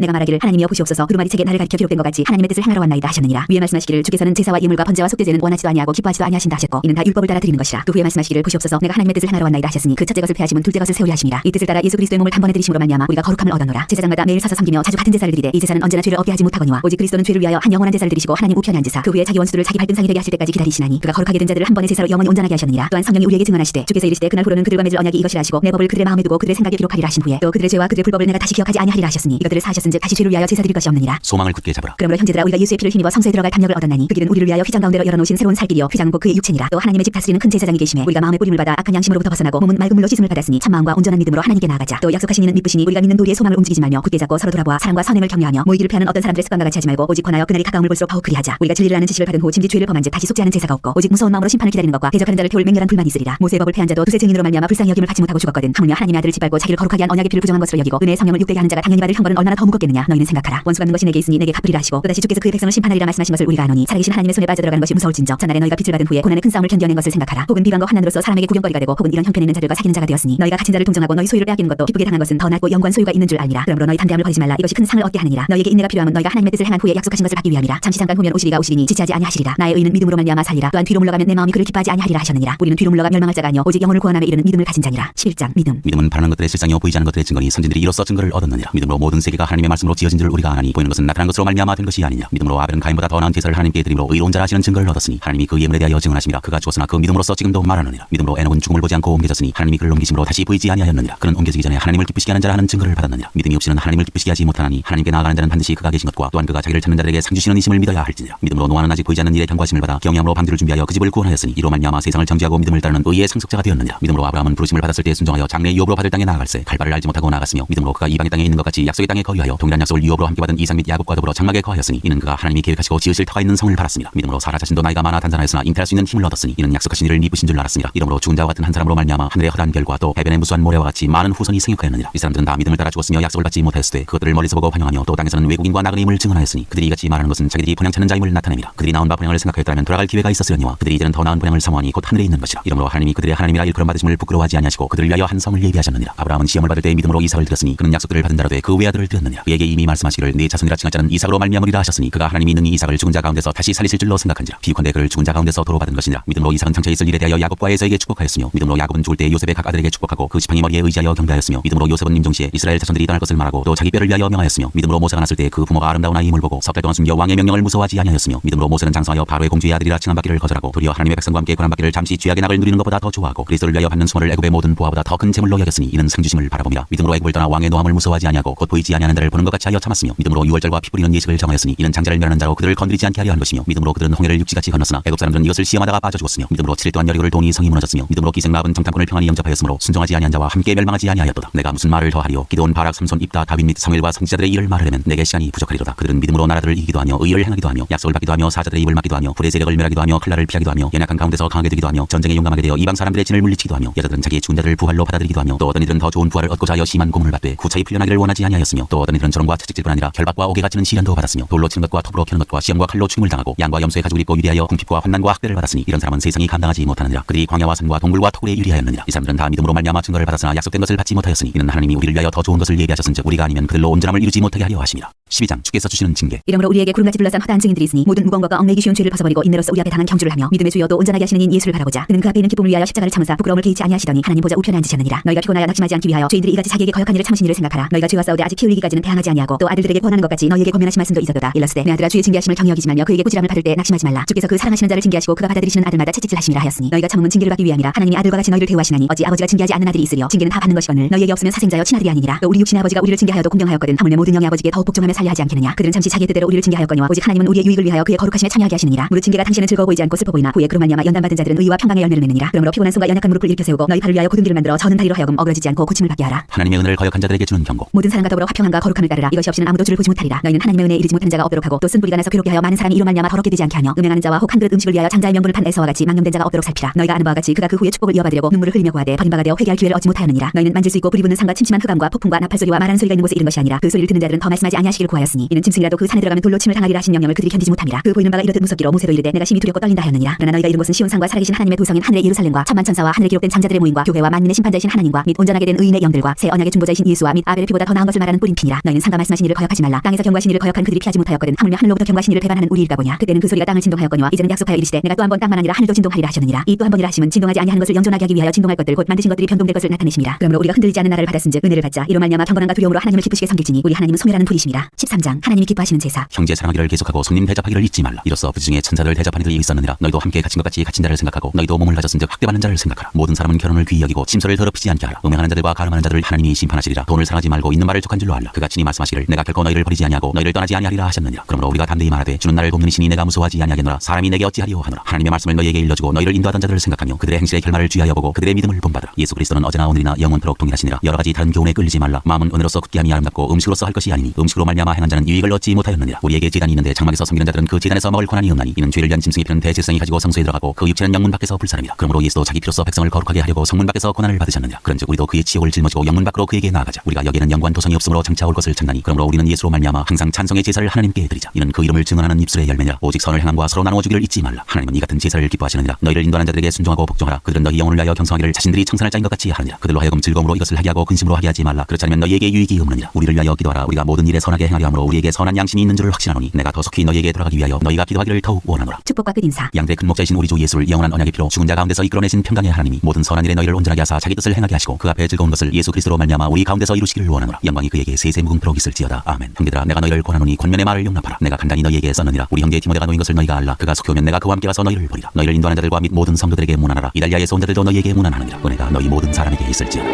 Speaker 2: 내가 말하기를 하나님이여 보시옵소서 두루마리 책에 나를 가리켜 기록된 것 같이 하나님의 뜻을 행하러 왔나이다 하셨느니라. 위에 말씀하시기를 주께서는 제사와 예물과 번제와 속죄제는 원하지도 아니하고 기뻐하지도 아니하신다 하셨고 이는 다 율법을 따라 드리는 것이라. 또 후에 말씀하시기를 보시옵소서 내가 하나님의 뜻을 행하러 왔나이다 하셨으니 그 첫째 것을 폐하심은 둘째 것을 세우려 하심이라. 이 뜻을 따라 예수 그리스도의 몸을 단번에 드리심으로 말미암아 우리가 거룩함을 얻었노라. 제사장마다 매일 서서 섬기며 자주 같은 제사를 드리되 이 제사는 언제나 죄를 얻게 하지 못하거니와 오직 그리스도는 죄를 위하여 한 영원한 제사를 드리시고 하나님 우편에 앉으사 그 후에 자기 원수들을 자기 발등상이 되게 하실 때까지 기다리시나니 그가 거룩하게 된 자들을 한 번의 제사로 영원히 온전하게 하셨느니라. 또한 성령이 우리에게 증언하시되 주께서 이르시되 그날 후로는 그들과 맺을 언약이 이것이라 하시고 내 법을 그들의 마음에 두고 그들의 생각에 기록하리라 하신 후에 또 그들의 죄와 그들의 불법을 내가 다시 기억하지 아니하리라 하셨으니 이것들을 사하셨은즉 다시 죄를 위하여 제사 드릴 것이 없느니라.
Speaker 1: 소망을 굳게 잡으라.
Speaker 2: 그러므로 형제들아 우리가 예수의 피를 힘입어 성소에 들어갈 담력을 얻었나니 그 길은 우리를 위하여 휘장 가운데로 열어놓으신 새로운 살 길이요 휘장은 곧 그의 육체니라. 또 하나님의 집 다스리는 큰 제사장이 계심에 우리가 마음의 뿌림을 받아 악한 양심으로부터 벗어나고 몸은 맑은 물로 씻음을 받았으니 참마음과 온전한 믿음으로 하나님께 나아가자. 또 약속하신 이는 믿으시니 우리가 믿는 도리의 소망을 움직이지 말며 굳게 잡고 서로 돌아보아 사랑과 선행을 격려하며 모이기를 피하는 어떤 사람들의 습관과 같이 하지 말고 오직 권하여 그날이 가까움을 볼수록 더욱 그리하자. 우리가 진리를 아는 지식을 받은 후 짐짓 죄를 범한즉 다시 속죄하는 제사가 없고 오직 무서운 마음으로 심판을 기다리는 것과 대적하는 자를 태울 맹렬한 불만이 있으리라. 모세의 법을 폐한 자도 두세 증인으로 말미암아 불쌍히 여김을 받지 못하고 죽었거든. 하물며 하나님의 아들을 짓밟고 자기를 거룩하게 한 언약의 피를 부정한 것으로 여기고 은혜의 성령을 욕되게 하는 자가 당연히 받을 형벌은 얼마나 더 무겁겠느냐. 너희는 생각하라. 원수 갚는 것이 내게 있으니 내게 갚으리라 하시고 또다시 주께서 그의 백성을 심판하리라 말씀하신 것을 우리가 아노니 살아계신 하나님의 손에 빠져들어가는 것이 무서울진저 전날에 너희가 빛을 받은 후에 고난의 큰 싸움을 견뎌낸 것을 생각하라. 혹은 비방과 환난으로서 사람에게 구경거리가 되고 혹은 이런 형편에 있는 자들과 사귀는 자가 되었으니 너희가 갇힌 자를 동정하고 너희 소유를 빼앗기는 것도 기쁘게 당한 것은 더 낫고 영광 소유가 있는 줄 알미라. 그러므로 너희 담대함을 버리지 말라. 이것이 큰 상을 얻게 하느니라. 너희에게 인내가 필요하면 너희가 하나님의 뜻을 행한 후에 약속하신 것을 받기 위함이라. 잠시 잠깐 후면 오시리가 오시리니 지체하지 아니하시리라. 나의 의는 믿음으로 말미암아 살리라. 또한 뒤로 물러가면 내 마음이 그를 기뻐하지 아니하리라 하셨느니라. 우리는 뒤로 물러가 멸망할 자가 아니요 오직 영혼을 구원함에 이르는 믿음을 가진 자니라. 11장 믿음.
Speaker 1: 믿음은 바라는 것들의 실상이요 보이지 않는 것들의 증거니 선진들이 이로써 증거를 얻었느니라. 믿음으로 모든 세계가 하나님의 말씀으로 지어진 줄 우리가 아나니 보이는 것은 나타난 것으로 말미암아 된 것이 아니냐. 믿음으로 아벨은 가인보다 더 나은 제사를 하나님께 드림으로 의로운 자라 하시는 증거를 얻었으니 하나님이 그 예물에 대하여 증언하심이라. 그가 주었으나 그 믿음으로써 지금도 말하느니라. 믿음으로 에녹은 죽음을 보지 않고 옮겨졌으니 하나님이 그를 옮기심으로 다시 보이지 아니하였느니라. 그는 옮겨지기 전에 하나님을 기쁘시게 하는 자라 하는 증거를 받았느니라. 믿음이 없이는 하나님을 기쁘시게 하지 못하나니 하나님께 나아가는 자는 반드시 그가 계신 것과 또한 그가 자기를 찾는 자들에게 상 주시는 이심을 믿어야 할지니라. 믿음으로 노아는 아직 보이지 않는 일에 경고하심을 받아 경외함으로 방주를 준비하여 그 집을 구원하였으니 이로 말미암아 세상을 정죄하고 믿음을 따르는 의의 상속자가 되었느니라. 믿음으로 아브라함은 부르심을 받았을 때 순종하여 장래 유업으로 받을 땅에 나아갈새 갈바를 알지 못하고 나아갔으며 믿음으로 그가 이방의 땅에 있는 것 같이 약속의 땅에 거주하여 동일한 약속을 유업으로 함께 받은 이삭 및 야곱과 더불어 장막에 거하였으니 이는 그가 하나님이 계획하시고 지으실 터가 있는 성을 바랐습니다. 믿음으로 사라 자신도 나이가 많아 단산하였으나 잉태할 수 있는 힘을 얻었으니 이는 약속하신 이를 미쁘신 줄 알았습니다. 이러므로 죽은 자와 같은 한 사람으로 말미암아 하늘의 허다한 별과 또 해변의 무수한 모래와 같이 많은 후손이 생육하였느니라. 이 사람들은 다 믿음을 따라 죽었으며 약속을 받지 못하였으니 하였으되 그것들을 멀리서 보고 환영하며 또 땅에서는 외국인과 나그네임을 증언하였으니 그들이 이같이 말하는 것은 자기들이 본향 찾는 자임을 나타냅니다. 그들이 나온 바 본향을 생각하였다면 돌아갈 기회가 있었으려니와 그들이 이제는 더 나은 본향을 사모하니 곧 하늘에 있는 것이라. 이러므로 하나님이 그들의 하나님이라 일컬음 받으심을 부끄러워하지 아니하시고 그들을 위하여 한 성을 예비하셨느니라. 아브라함은 시험을 받을 때 믿음으로 이삭을 드렸으니 그는 약속들을 받은 자로 돼 그 외아들을 드렸느니라. 그에게 이미 말씀하시기를 네 자손이라 칭할 자는 이삭으로 말미암으리라 하셨으니 그가 하나님이 능히 이삭을 죽은 자 가운데서 다시 살리실 줄로 생각한지라. 비유컨대 그를 죽은 자 가운데서 도로 받은 것이니라. 믿음으로 이삭은 장차에 있을 일에 대하여 야곱과 에서에게 축복하였으며 믿음으로 야곱은 죽을 때 요셉의 각 아들에게 축복하고 그 지팡이 머리에 의지하여 경배하였으며 믿음으로 요셉은 임종시에 이스라엘 자손들이 떠날 것을 말하고 또 자기 뼈를 위하여 명하였으며 믿음으로 모세가 났을 때 그 부모가 아름다운 아이임을 보고 석 달 동안 숨겨 왕의 명령을 무서워하지 아니하였으며 믿음으로 모세는 장성하여 바로의 공주의 아들이라 칭함받기를 거절하고 도리어 하나님의 백성과 함께 고난받기를 잠시 죄악의 낙을 누리는 것보다 더 좋아하고 그리스도를 위하여 받는 수모를 애굽의 모든 보화보다 더 큰 재물로 여겼으니 이는 상주심을 바라봄이라. 믿음으로 애굽을 떠나 왕의 노함을 무서워하지 아니하고 곧 보이지 아니하는 자를 보는 것 같이 하여 참았으며 믿음으로 유월절과 피 뿌리는 예식을 정하였으니 이는 장자를 멸하는 자로 그들을 건드리지 않게 하려 한 것이며 믿음으로 그들은 홍해를 육지같이 건넜으나 애굽 사람들은 이것을 시험하다가 빠져 죽었으며 믿음으로 7일 동안 여리고를 동이 성이 무너졌으며 믿음으로 기생라합은 정탐꾼을 평안히 영접하였으므로 순종하지 아니한 자와 함께 멸망하지 아니하였도다. 내가 무슨 말을 더하리요. 기드온 바락 삼손 입다 다윗 및 사무엘과 선지자들의 일을 말하려면 내게 시간이 부족하리로다. 그들은 믿음으로 나라들을 이기기도 하며 의를 행하기도 하며 약속을 받기도 하며 사자들의 입을 막기도 하며 불의 세력을 멸하기도 하며 칼날을 피하기도 하며 연약한 가운데서 강하게 되기도 하며 전쟁에 용감하게 되어 이방 사람들의 진을 물리치기도 하며 여자들은 자기의 죽은 자들을 부활로 받아들이기도 하며 또 어떤 이들은 더 좋은 부활을 얻고자 하여 심한 고문을 받되 구차히 풀려나기를 원하지 아니하였으며 또 어떤 이들은 저런과 채찍질뿐 아니라 결박과 옥에가 찌는 시련도 받았으며 돌로 치는 것과 톱으로 캐는 것과 시험과 칼로 죽임을 당하고 양과 염소의 가죽을 입고 유리하여 궁핍과 환난과 학대를 받았으니 이런 사람은 세상이 감당하지 못하느니라. 그들이 광야와 산과 동굴과 토굴에 유리하였느니라. 이 사람들은 다 믿음으로 말미암아 증거를 받았으나 약속된 것을 받지 못하였으니 이는 하나님이 우리를 위하여 더 좋은 것을 예비하셨은즉 우리가 아니면 그들로 온전함을 이루지 못하게 하려 하심이라. 12장 주께서 주시는 징계.
Speaker 2: 이러므로 우리에게 구름같이 둘러싼 허다한 증인들이 있으니 모든 무거운 것과 얽매이기 쉬운 죄를 벗어버리고 인내로서 우리 앞에 당한 경주를 하며 믿음의 주여 또 온전하게 하시는 인 예수를 바라보자. 그는 그 앞에 있는 기쁨을 위하여 십자가를 참으사 부끄러움을 개의치 아니하시더니 하나님 보좌 우편에 앉으셨느니라. 너희가 피곤하여 낙심하지 않기 위하여 죄인들이 이같이 자기에게 거역한 일을 참으신 일을 생각하라. 너희가 죄와 싸우되 아직 피 흘리기까지는 패항하지 아니하고 또 아들들에게 권하는 것 같이 너희에게 권면하신 말씀도 있었도다. 일러스되 내 아들아 주의 징계하심을 경히 여기지 말며 그에게 꾸지람을 받을 때 낙심하지 말라. 주께서 그 사랑하시는 자를 징계하시고 그가 받아들이시는 아들마다 채찍질하심이라 하였으니 너희가 참음은 징계를 받기 위함이라. 하나님이 아들과 같이 너희를 대우하시나니 어찌 아버지가 징계하지 않는 아들이 있으리요. 징계는 다 받는 것이거늘 너희에게 없으면 사생자여 친아들이 아니니라. 또 우리 육신의 아버지가 우리를 징계하여도 공경하였거든 하물며 모든 영의 아버지께 더욱 복종하며 살려하지 않겠느냐. 그들은 잠시 자기의 뜻대로 우리를 징계하였거니와 오직 하나님은 우리의 유익을 위하여 그의 거룩하심에 참여하게 하시느니라. 무릇 징계가 당신은 즐거워 보이지 않고 슬퍼 보이나 후에 그로 말미암아 연단받은 자들은 의와 평강의 열매를 맺느니라. 그러므로 피곤한 손과 연약한 무릎을 일으켜 세우고 너희 팔을 위하여 곧은 길을 만들어 저는 다리로 하여금 어그러지지 않고 고침을 받게 하라.
Speaker 1: 하나님의 은혜를 거역한 자들에게 주는 경고.
Speaker 2: 모든 사람과 더불어 화평함과 거룩함을 따르라. 이것이 없이는 아무도 주를 보지 못하리라. 너희는 하나님의 은혜에 이르지 못하는 자가 없도록 하고 또 쓴 뿌리가 나서 괴롭게 하여 많은 사람이 이로 말미암아 더럽게 되지 않게 하며 음행하는 자와 혹 한 그릇 음식을 위하여 장자의 명분을 판 에서와 같이 망령된 자가 없도록 살피라. 너희가 아는 바와 같이 그가 그 후에 축복을 이어받으려고 눈물을 흘리며 구하되 버린 바가 되어 회개할 기회를 얻지 못하였느니라. 너희는 만질 수 있고 불이 붙는 산과 침침한 흑암과 폭풍과 나팔 소리와 말하는 소리가 있는 곳에 이른 것이 아니라 그 소리를 듣는 자들은 더 말씀하지 아니하시기를 구하였으니 이는 짐승이라도 그 산에 들어가면 돌로 침을 당하리라 하신 명령을 그들이 견디지 못함이라. 그 보이는 바가 이렇듯 무섭기로 모세도 이르되 내가 심히 두렵고 떨린다 하였느니라. 그러나 너희가 이른 곳은 시온 산과 살아계신 하나님의 도성인 하늘의 예루살렘과 천만 천사와 하늘에 기록된 잠자들의 모임과 교회와 만민의 심판자이신 하나님과 및 온전하게 된 의인의 영들과 새 언약의 중보자이신 예수와 및 아벨의 피보다 더 나은 것을 말하는 뿌린피니라. 너희는 상가 말씀하신 이를 거역하지 말라. 땅에서 경과하신 이를 거역한 그들이 피하지 못하였거든 하물며 하늘로부터 경과하신 이를 배반하는 우리일까 보냐. 그때는 그 소리가 땅을 진동하였거니와 이제는 약속하여 이르시되 내가 또 한 번 땅만 아니라 하늘도 진동하리라 하셨느니라. 이 또 한 번이라 하심은 진동하지 아니하는 것을 영존하게 하기 위하여 진동할 것들 곧 만드신 것들이 변동될 것을 나타내심이라. 그러므로 우리가 흔들리지 않는 나라를 받았은즉 은혜를 받자. 이로 말미암아 경건함과 두려움으로 하나님을 기쁘시게 섬길지니 우리 하나님은 소멸하는 불이심이라. 13장 하나님이 기뻐하시는 제사.
Speaker 1: 형제 사랑하기를 계속하고 손님 대접하기를 잊지 말라. 이로써 부지중에 천사들 대접하는 이들이 있었느니라. 너희도 함께 갇힌 것 같이 갇힌 자를 생각하고 너희도 몸을 가졌은즉 학대받는 자를 생각하라. 모든 사람은 결혼을 귀히 여기고 침소를 더럽히지 않게 하라. 음행하는 자들과 가늠하는 자들을 하나님이 심판하시리라. 돈을 사랑하지 말고 있는 말을 족한 줄로 알라. 그가 친히 말씀하시기를 내가 결코 너희를 버리지 아니하고 너희를 떠나지 아니하리라 하셨느니라. 그러므로 우리가 담대히 말하되 주는 나를 돕는 이시니 내가 무서워하지 아니하겠노라. 사람이 내게 어찌하리요 하노라. 하나님의 말씀을 너희에게 일러주고 너희를 인도하던 자들을 생각하며 그들의 행실의 결말을 주의하여 보고 그들의 믿음을 본받으라. 예수 그리스도는 어제나 오늘이나 영원토록 동일하시니라. 여러 가지 다른 교훈에 끌리지 말라. 마음은 은혜로서 굳게함이 아름답고 음식으로서 할 것이 아니니 음식으로 말미암아 행한 자는 유익을 얻지 못하였느니라. 우리에게 제단이 있는데 장막에서 섬기는 자들은 그 제단에서 먹을 권한이 없나니 이는 죄를 위한 짐승이 피는 대제사장이 가지고 성소에 들어가고 그 육체는 영문 밖에서 불사람이라. 그러므로 예수도 자기 피로써 백성을 거룩하게 하려고 성문 밖에서 고난을 받으셨느니라. 그런즉 우리도 그의 치욕을 짊어지고 영문 밖으로 그에게 나아가자. 우리가 여기에는 영관 도성이 없으므로 장차 올 것을 찾나니 그러므로 우리는 예수로 말미암아 항상 찬송의 제사를 하나님께 드리자. 이는 그 이름을 증언하는 입술의 열매니라. 오직 선을 행함과 서로 나누어 주기를 잊지 말라. 하나님은 이 같은 제사를 기뻐하시느니라. 너희를 인도하는 자들에게 순종하고 복종하라. 그들은 너희 영혼을 위하여 경성하기를 자신들이 청산할 자인 것 같이 하느니라. 그들로 하여금 즐거움으로 이것을 하게 하고 근심으로 하게 하지 말라. 그렇지 않으면 너희에게 유익이 없느니라. 우리를 위하여 기도하라. 우리가 모든 일에 선하게 행하려 함으로 우리에게 선한 양심이 있는 줄을 확신하노니 내가 더 속히 너희에게 돌아가기 위하여 너희가 기도하기를 더욱 원하노라.
Speaker 2: 축복과 끝 인사.
Speaker 1: 양들의 큰 목자이신 우리 주 예수를 영원한 언약의 피로 죽은 자 가운데서 이끌어내신 평강의 하나님이 모든 선한 일에 너희를 온전하게 하사 자기 뜻을 행하게 하시고 그 앞에 즐거운 것을 예수 그리스도로 말미암아 우리 가운데서 이루시기를 원하노라. 영광이 그에게 세세 무궁토록 있을지어다. 아멘. 형제들아 내가 너희를 권하노니 권면의 말을 용납하라. 내가 간단히 너희에게 썼느니라. 우리 형제 디모데가 놓인 것을 너희가 알라. 그가 속히 오면 내가 그와 함께 가서 너희를 버리라. 너희를 인도하는 자들과 및 모든 성도들에게 문안하라. 이달리아에서 온 자들도 너희에게 문안하느니라. 은혜가 너희 모든 사람에게 있을지어다.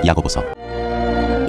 Speaker 1: 야고보서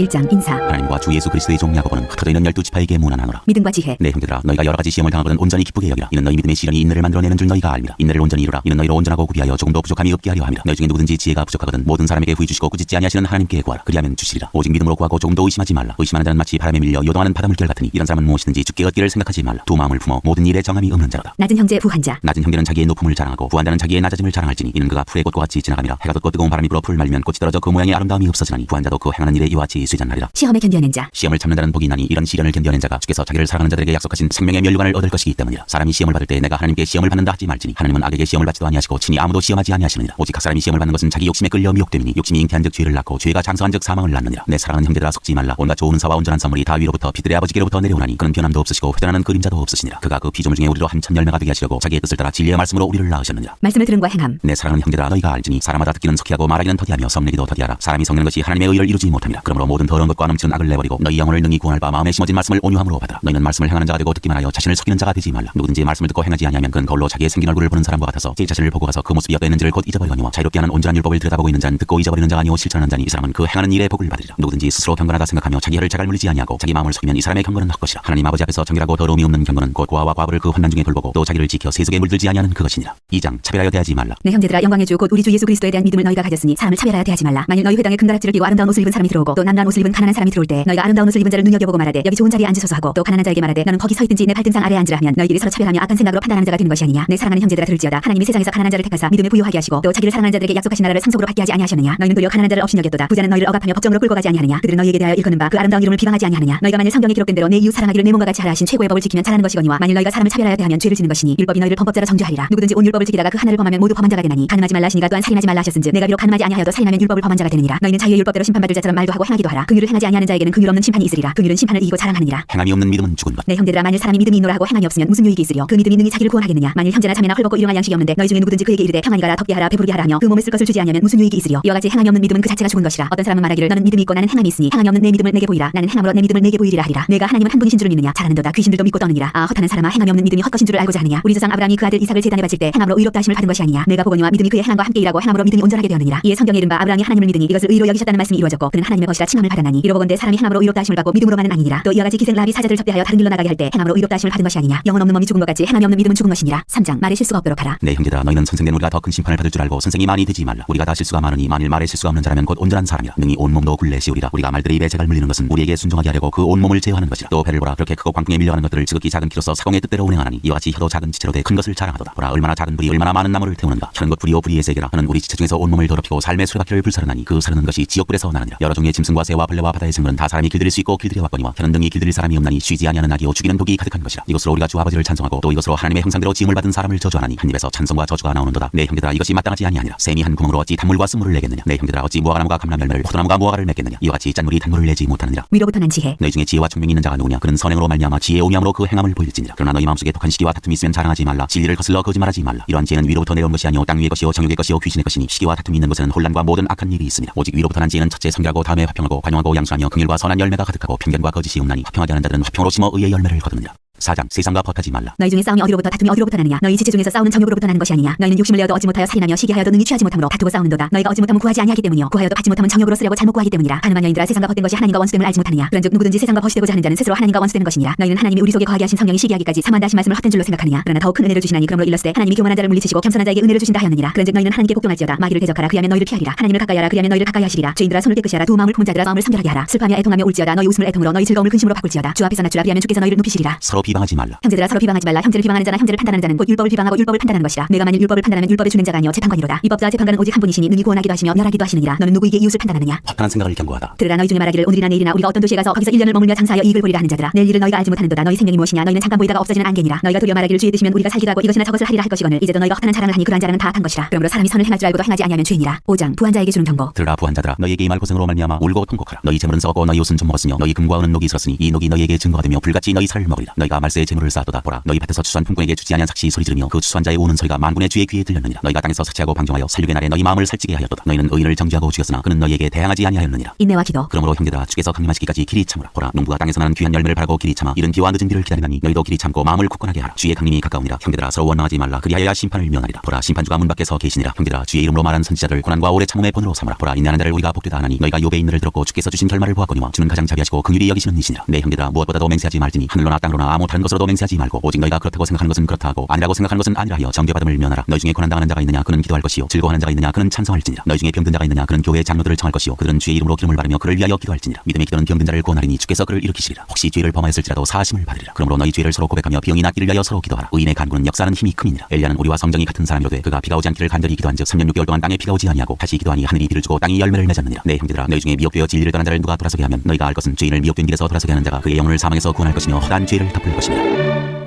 Speaker 2: 1장 인사.
Speaker 1: 하나님과 주 예수 그리스도의 종 야고보는 흩어져 있는 12지파에게 문안하노라.
Speaker 2: 믿음과 지혜.
Speaker 1: 내 형제들아, 너희가 여러 가지 시험을 당하거든 온전히 기쁘게 여기라. 이는 너희 믿음의 시련이 인내를 만들어내는 줄 너희가 알미라. 인내를 온전히 이루라. 이는 너희로 온전하고 구비하여 조금도 부족함이 없게 하려 함이라. 너희 중에 누구든지 지혜가 부족하거든 모든 사람에게 후히 주시고 꾸짖지 아니하시는 하나님께 구하라. 그리하면 주시리라. 오직 믿음으로 구하고 조금도 의심하지 말라. 의심하는 자는 마치 바람에 밀려 요동하는 바닷물결 같으니 이런 사람은 무엇이든지 죽게 얻기를 생각하지 말라. 두 마음을 품어 모든 일에 정함이 없는 자로다.
Speaker 2: 낮은 형제 부한자.
Speaker 1: 낮은 형제는 자기의 높음을 자랑하고 부한자는 자기의 낮아짐을 자랑할지니 이는 그가 풀의 꽃과 같이 지나가니라. 해가 돋고 뜨거운 바람이 불어 풀을 말리면 꽃이 떨어져 그 모양의 아름다움이 없어지나니 부한자도 그 행하는 일에 이와 같이 쇠잔하리라.
Speaker 2: 시험에 견뎌낸 자.
Speaker 1: 시험을 참는 자는 복이 있나니 이런 시련을 견뎌낸 자가 주께서 자기를 사랑하는 자들에게 약속하신 생명의 면류관을 얻을 것이기 때문이라. 사람이 시험을 받을 때 내가 하나님께 시험을 받는다 하지 말지니 하나님은 악에게 시험을 받지도 아니하시고 친히 아무도 시험하지 아니하시느니라. 오직 각 사람이 시험을 받는 것은 자기 욕심에 끌려 미혹됨이니 욕심이 잉태한즉 죄를 낳고 죄가 장성한즉 사망을 낳느니라. 내 사랑하는 형제들아 속지 말라. 온갖 좋은 은사와 온전한 선물이 다 위로부터 빛들의 아버지께로부터 내려오나니 그는 변함도 없으시고 회전하는 그림자도 없으시니라. 그가 그 피조물 중에 우리로 한참 열매가 되게 하시려고 자기의 뜻을 따라 진리의 말씀으로 우리를 낳으셨느니라.
Speaker 2: 말씀을 들음과 행함.
Speaker 1: 내 사랑하는 형제들아, 너희가 알지니 사람마다 듣기는 석희하고 말하기는 더디하며 성내기도 더디하라. 사람이 성내는 것이 하나님의 의를 이루지 못함이라. 그러므로 모든 더러운 것과 넘치는 악을 내버리고 너희 영혼을 능히 구원할 바 마음에 심어진 말씀을 온유함으로 받으라. 너희는 말씀을 행하는 자가 되고 듣기만 하여 자신을 속이는 자가 되지 말라. 누구든지 말씀을 듣고 행하지 아니하면 그는 거울로 자기의 생긴 얼굴을 보는 사람과 같아서 제 자신을 보고 가서 그 모습이 어떠했는지를 곧 잊어버리거니와 자유롭게 하는 온전한 율법을 들여다보고 있는 자는 듣고 잊어버리는 자가 아니오 실천하는 자니 이 사람은 그 행하는 일에 복을 받으리라. 누구든지 스스로 경건하다 생각하며 자기 혀를 자갈 물리지 아니하고 자기 마음을 속이면 이 사람의 경건은 헛것이라. 하나님 아버지 앞에서 정결하고 더러움이 없는 경건은 곧 고아와 과부를 그 환난 중에 돌보고 또 자기를 지켜 세속에 물들지 아니하는 그것이니라. 2장 차별하여 대하지 말라.
Speaker 2: 내 형제들아, 영광의 주 곧 우리 주 예수 그리스도에 대한 믿음을 너희가 가졌으니 사람을 차별하여 대하지 말라. 만일 너희 회당에 금다락지를 끼고 아름다운 옷을 입은 사람이 들어오고 또 남다운 옷을 입은 가난한 사람이 들어올 때 너희가 아름다운 옷을 입은 자를 눈여겨보고 말하되 여기 좋은 자리에 앉으소서 하고 또 가난한 자에게 말하되 너는 거기 서 있든지 내 발등상 아래에 앉으라 하면 너희들이 서로 차별하며 악한 생각으로 판단하는 자가 되는 것이 아니냐. 내 사랑하는 형제들아, 들을지어다. 하나님이 세상에서 가난한 자를 택하사 믿음에 부유하게 하시고 또 자기를 사랑하는 자들에게 약속하신 나라를 상속으로 받게 하지 아니하셨느냐. 너희는 도리어 가난한 자를 업신여겼도다. 부자는 너희를 억압하며 법정으로 끌고 가지 아니하느냐. 그들은 너희에게 대하여 일컫는 바 그 아름다운 이름을 비방하지 아니하느냐. 너희가 만일 성경에 기록된 대로 내 이웃 사랑하기를 내 몸과 같이 하라 하신 최고의 법을 지키면 잘하는 것이거니와 만일 너희가 사람을 차별하여 대하면 죄를 지는 것이니 율법이 너희를 범법자로 정죄하리라. 누구든지 온 율법을 지키다가 그 하나를 범하면 모두 범한 자가 되나니 가늠하지 말라 하시니가 또한 살인하지 말라 하셨은즉 내가 비록 가늠하지 아니하여도 살인하면 율법을 범한 자가 되느니라. 너희는 자유의 율법대로 심판받을 자처럼 말도 하고 행하기도 하라. 긍휼을 행하지 아니하는 자에게는 긍휼 없는 심판이 있으리라. 긍휼은 심판을 이기고 자랑하느니라.
Speaker 1: 행함이 없는 믿음은 죽은 것.
Speaker 2: 내 형제들아, 만일 사람이 믿음이 있노라 하고 행함이 없으면 무슨 유익이 있으리요. 그 믿음이 능히 자기를 구원하겠느냐. 만일 형제나 자매나 헐벗고 일용할 양식이 없는데 너희 중에 누구든지 그에게 이르되 평안히 가라, 덥게 하라, 배부르게 하라 하며 그 몸에 쓸 것을 주지 아니하면 무슨 유익이 있으리요. 이와 같이 행함이 없는 믿음은 그 자체가 죽은 것이라. 어떤 사람은 말하기를 너는 믿음이 있고 나는 행함이 있으니 행함이 없는 내 믿음을 내게 보이라. 나는 행함으로 내 믿음을 내게 보이리라 하리라. 내가 하나님은 한 분이신 줄을 믿느냐. 잘하는도다. 귀신들도 믿고 떠느니라. 아, 헛하는 사람아, 행함이 없는 믿음이 헛것인 줄을 알고자 하느냐. 우리 조상 아브라함이 그 아들 이삭을 제단에 바칠 때 행함으로 의롭다 하심을 받은 것이 아니냐. 내가 보거니와 믿음이 그의 행함과 함께 일하고 행함으로 믿음이 온전하게 되었느니라. 이에 성경에 이른바 아브라함이 하나님을 믿으니 이것을 의로 여기셨다는 말씀이 이루어졌고 그는 하나님의 것이라 칭함을 받았나니 이러보건대 사람이 행함으로 의롭다 하심을 받고 믿음으로만은 아니니라. 또 이와 같이 기생 라합이 사자들 접대하여 다른 길로 나가게 할 때 행함으로 의롭다 하심을 받은 것이 아니냐. 영혼 없는 몸이 죽은 것 같이 행함이 없는 믿음은 죽은 것이니라. 3장 말에 실수가 없도록 하라.
Speaker 1: 내 형제들아, 너희는 선생된 우리가 더 큰 심판을 받을 줄 알고 선생이 많이 되지 말라. 우리가 다 실수가 많으니 만일 말에 실수가 없는 자라면 곧 온전한 사람이라. 능히 온 몸도 굴레시우리라. 우리가 말들의 입에 재갈 물리는 것은 우리에게 순종하게 하려고 그 온 몸을 제어하는 것이라. 또 배를 보라. 그렇게 크고 광풍에 밀려가는 것들을 지극히 작은 키로서 사공의 뜻대로 운행하나니 이와 같이 혀도 작은 지체로 돼 큰 것을 자랑하도다. 보라, 얼마나 작은 불이 얼마나 많은 나무를 태우는가. 혀는 곧 불이요 불의의 세계라. 혀는 우리 지체 중에서 온 몸을 더럽히고 삶의 수레바퀴를 불사르나니 그 사르는 것이 지옥불에서 나느니라. 여러 종의 짐승과 새와 벌레와 바다의 생물은 다 사람이 길들일 수 있고 길들여 왔거니와 혀는 등이 길들일 사람이 없나니 쉬지 아니하는 악이요 죽이는 독이 가득한 것이라. 이것으로 우리가 주 아버지를 찬송하고 또 이것으로 하나님의 형상대로 지음을 받은 사람을 저주하나니 한 입에서 찬송과 저주가 나오는도다. 내 형제들아, 이것이 마땅하지 아니하니라. 샘이 한 구멍으로 어찌 단물과 쓴물을 내겠느냐. 내 형제들아, 어찌 무화과나무가 감람 열매를 포도나무가 무화과를 맺겠느냐. 이와 같이 짠물이 단물을 내지 못하느니라.
Speaker 2: 위로부터 난 지혜.
Speaker 1: 너희 중에 지혜와 총명이 있는 자가 누구냐. 그는 선행으로 말미암아 지혜의 오미함으로 그 행함을 보일지니라. 그러나 너희 마음속에 독한 시기와 다툼이 있으면 자랑하지 말라. 진리를 거슬러 거짓말하지 말라. 이러한 지혜는 위로부터 내려온 것이 아니오 땅 위의 것이요 정욕의 것이요 귀신의 것이니 시기와 다툼이 있는 것은 혼란과 모든 악한 일이 있습니다. 오직 위로부터 난 지혜는 첫째 성결하고 다음에 화평하고 관용하고 양수하며 긍휼과 선한 열매가 가득하고 편견과 거짓이 없나니 화평하게 하는 자들은 화평으로 심어 의의 열매를 거두느니라. 4장 세상과 벗하지 말라.
Speaker 2: 너희 중에 싸움이 어디로부터 다툼이 어디로부터 나느냐. 너희 지체 중에서 싸우는 정욕으로부터 나는 것이 아니냐. 너희는 욕심을 내어도 얻지 못하여 살인하며 시기하여도 능히 취하지 못함으로 다투고 싸우는도다. 너희가 얻지 못하면 구하지 아니하기 때문이요 구하여도 받지 못하면 정욕으로 쓰려고 잘못 구하기 때문이라. 가늠한 여인들아, 세상과 벗된 것이 하나님과 원수됨을 알지 못하느냐. 그런즉 누구든지 세상과 벗이되고자 하는 자는 스스로 하나님과 원수되는 것이니라. 너희는 하나님이 우리 속에 거하게 하신 성령이 시기하기까지 삼한다 하신 말씀을 헛된 줄로 생각하느냐. 그러나 더욱 큰 은혜를 주시나니 그러므로 일렀으되 하나님이 교만한 자를 물리치시고 겸손한 자에게 은혜를 주신다 하였느니라. 그런즉 너희는 하나님께 복종할지어다. 마귀를 대적하라. 그리하면 너희를 피하리라. 하나님을 가까이 하라. 그리하면 너희를 가까이 하시리라. 죄인들아, 손을 깨끗이 하라. 두 마음을 품은 자들아, 마음을 성결하게 하라. 슬퍼하며 애통하며 울지어다. 너희 웃음을 애통으로 너희 즐거움을 근심으로 바꿀지어다. 주 앞에서 낮추라. 그리하면 주께서 너희를 높이시리라.
Speaker 1: 서로 비방하지 말라.
Speaker 2: 형제들아, 서로 비방하지 말라. 형제를 비방하는 자나 형제를 판단하는 자는 곧 율법을 비방하고 율법을 판단하는 것이라. 내가 만일 율법을 판단하면 율법의 주는 자가 아니요 재판관이로다. 이 법자 재판관은 오직 한 분이시니 능히 구원하기도 하시며 멸하기도 하시느니라. 너는 누구에게 이웃을 판단하느냐.
Speaker 1: 합당한 생각을 경고하다.
Speaker 2: 들으라, 너희 중에 말하기를 오늘이나 내일이나 우리가 어떤 도시에 가서 거기서 1년을 머물며 장사하여 이익을 보리라 하는 자들아, 내일 일을 너희가 알지 못하는도다. 너희 생명이 무엇이냐. 너희는 잠깐 보이다가 없어지는 안개니라. 너희가 도리어 말하기를 주의 드시면 우리가 살기도 하고 이것이나 저것을 하리라 할 것이거늘 이제도 너희가 헛하는 자랑을 하니 그러한 자랑은 다 악한 것이라. 그러므로 사람이 선을 행할 줄 알고도 행하지 아니하면 죄이니라. 5장 부한자에게 주는 경고.
Speaker 1: 들으라, 부한자들아, 너희에게 이 말 고생으로 말미암아 울고 통곡하라. 너희 재물은 썩고 너희 옷은 좀 먹었으며 너희 금과 은은 녹이 있었으니 이 녹이 너희에게 증거가 되며 불같이 너희 살을 먹으리라. 너희가 너희가 말세에 재물을 쌓았도다. 보라, 너희 밭에서 추수한 품꾼에게 주지 아니한 삭시 소리 지르며 그 추수한 자의 우는 소리가 만군의 주의 귀에 들렸느니라. 너희가 땅에서 삭취하고 방종하여 살육의 날에 너희 마음을 살찌게 하였도다. 너희는 의인을 정죄하고 죽였으나 그는 너희에게 대항하지 아니하였느니라.
Speaker 2: 인내와 기도.
Speaker 1: 그러므로 형제들아, 주께서 강림하시기까지 길이 참으라. 보라, 농부가 땅에서 나는 귀한 열매를 바라고 길이 참아 이른 비와 늦은 비를 기다리나니 너희도 길이 참고 마음을 굳건하게 하라. 주의 강림이 가까우니라. 형제들아, 서로 원망하지 말라. 그리하여야 심판을 면하리라. 보라, 심판주가 문 밖에서 계시니라. 형제들아, 주의 이름으로 말하는 선지자들 고난과 오래 참음의 본으로 삼으라. 보라, 인내하는 자를 우리가 복되다 하나니 너희가 욥의 인내를 들었고 주께서 주신 결말을 보았거니와 주는 가장 자비하시고 긍휼히 여기시는 이시니라. 네 형제들아, 무엇보다도 맹세하지 말지니 하늘로나 땅으로나 아무 다른 것으로도 맹세하지 말고 오직 너희가 그렇다고 생각하는 것은 그렇다 하고 아니라고 생각하는 것은 아니라 하여 정죄받음을 면하라. 너희 중에 고난당하는 자가 있느냐 그는 기도할 것이요 즐거워하는 자가 있느냐 그는 찬송할지니라. 너희 중에 병든 자가 있느냐 그는 교회의 장로들을 청할 것이요 그들은 주의 이름으로 기름을 바르며 그를 위하여 기도할지니라. 믿음의 기도는 병든 자를 구원하리니 주께서 그를 일으키시리라. 혹시 죄를 범하였을지라도 사하심을 받으리라. 그러므로 너희 죄를 서로 고백하며 병이 낫기를 위하여 서로 기도하라. 의인의 간구는 역사하는 힘이 큼이니라. 엘리야는 우리와 성정이 같은 사람이로되 그가 비가 오지 않기를 간절히 기도한즉 3년 6개월 동안 땅에 비가 오지 아니하고 다시 기도하니 하늘이 비를 주고 땅이 열매를 맺었느니라. 네 형제들아, 너희 중에 미혹되어 진리를 떠난 자를 누가 돌아서게 하면 너희가 알 것은 죄인을 미혹된 길에서 돌아서게 하는 자가 그의 영혼을 사망에서 구원할 것이며 허다한 죄를 덮을 것이니라.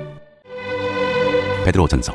Speaker 1: 베드로전서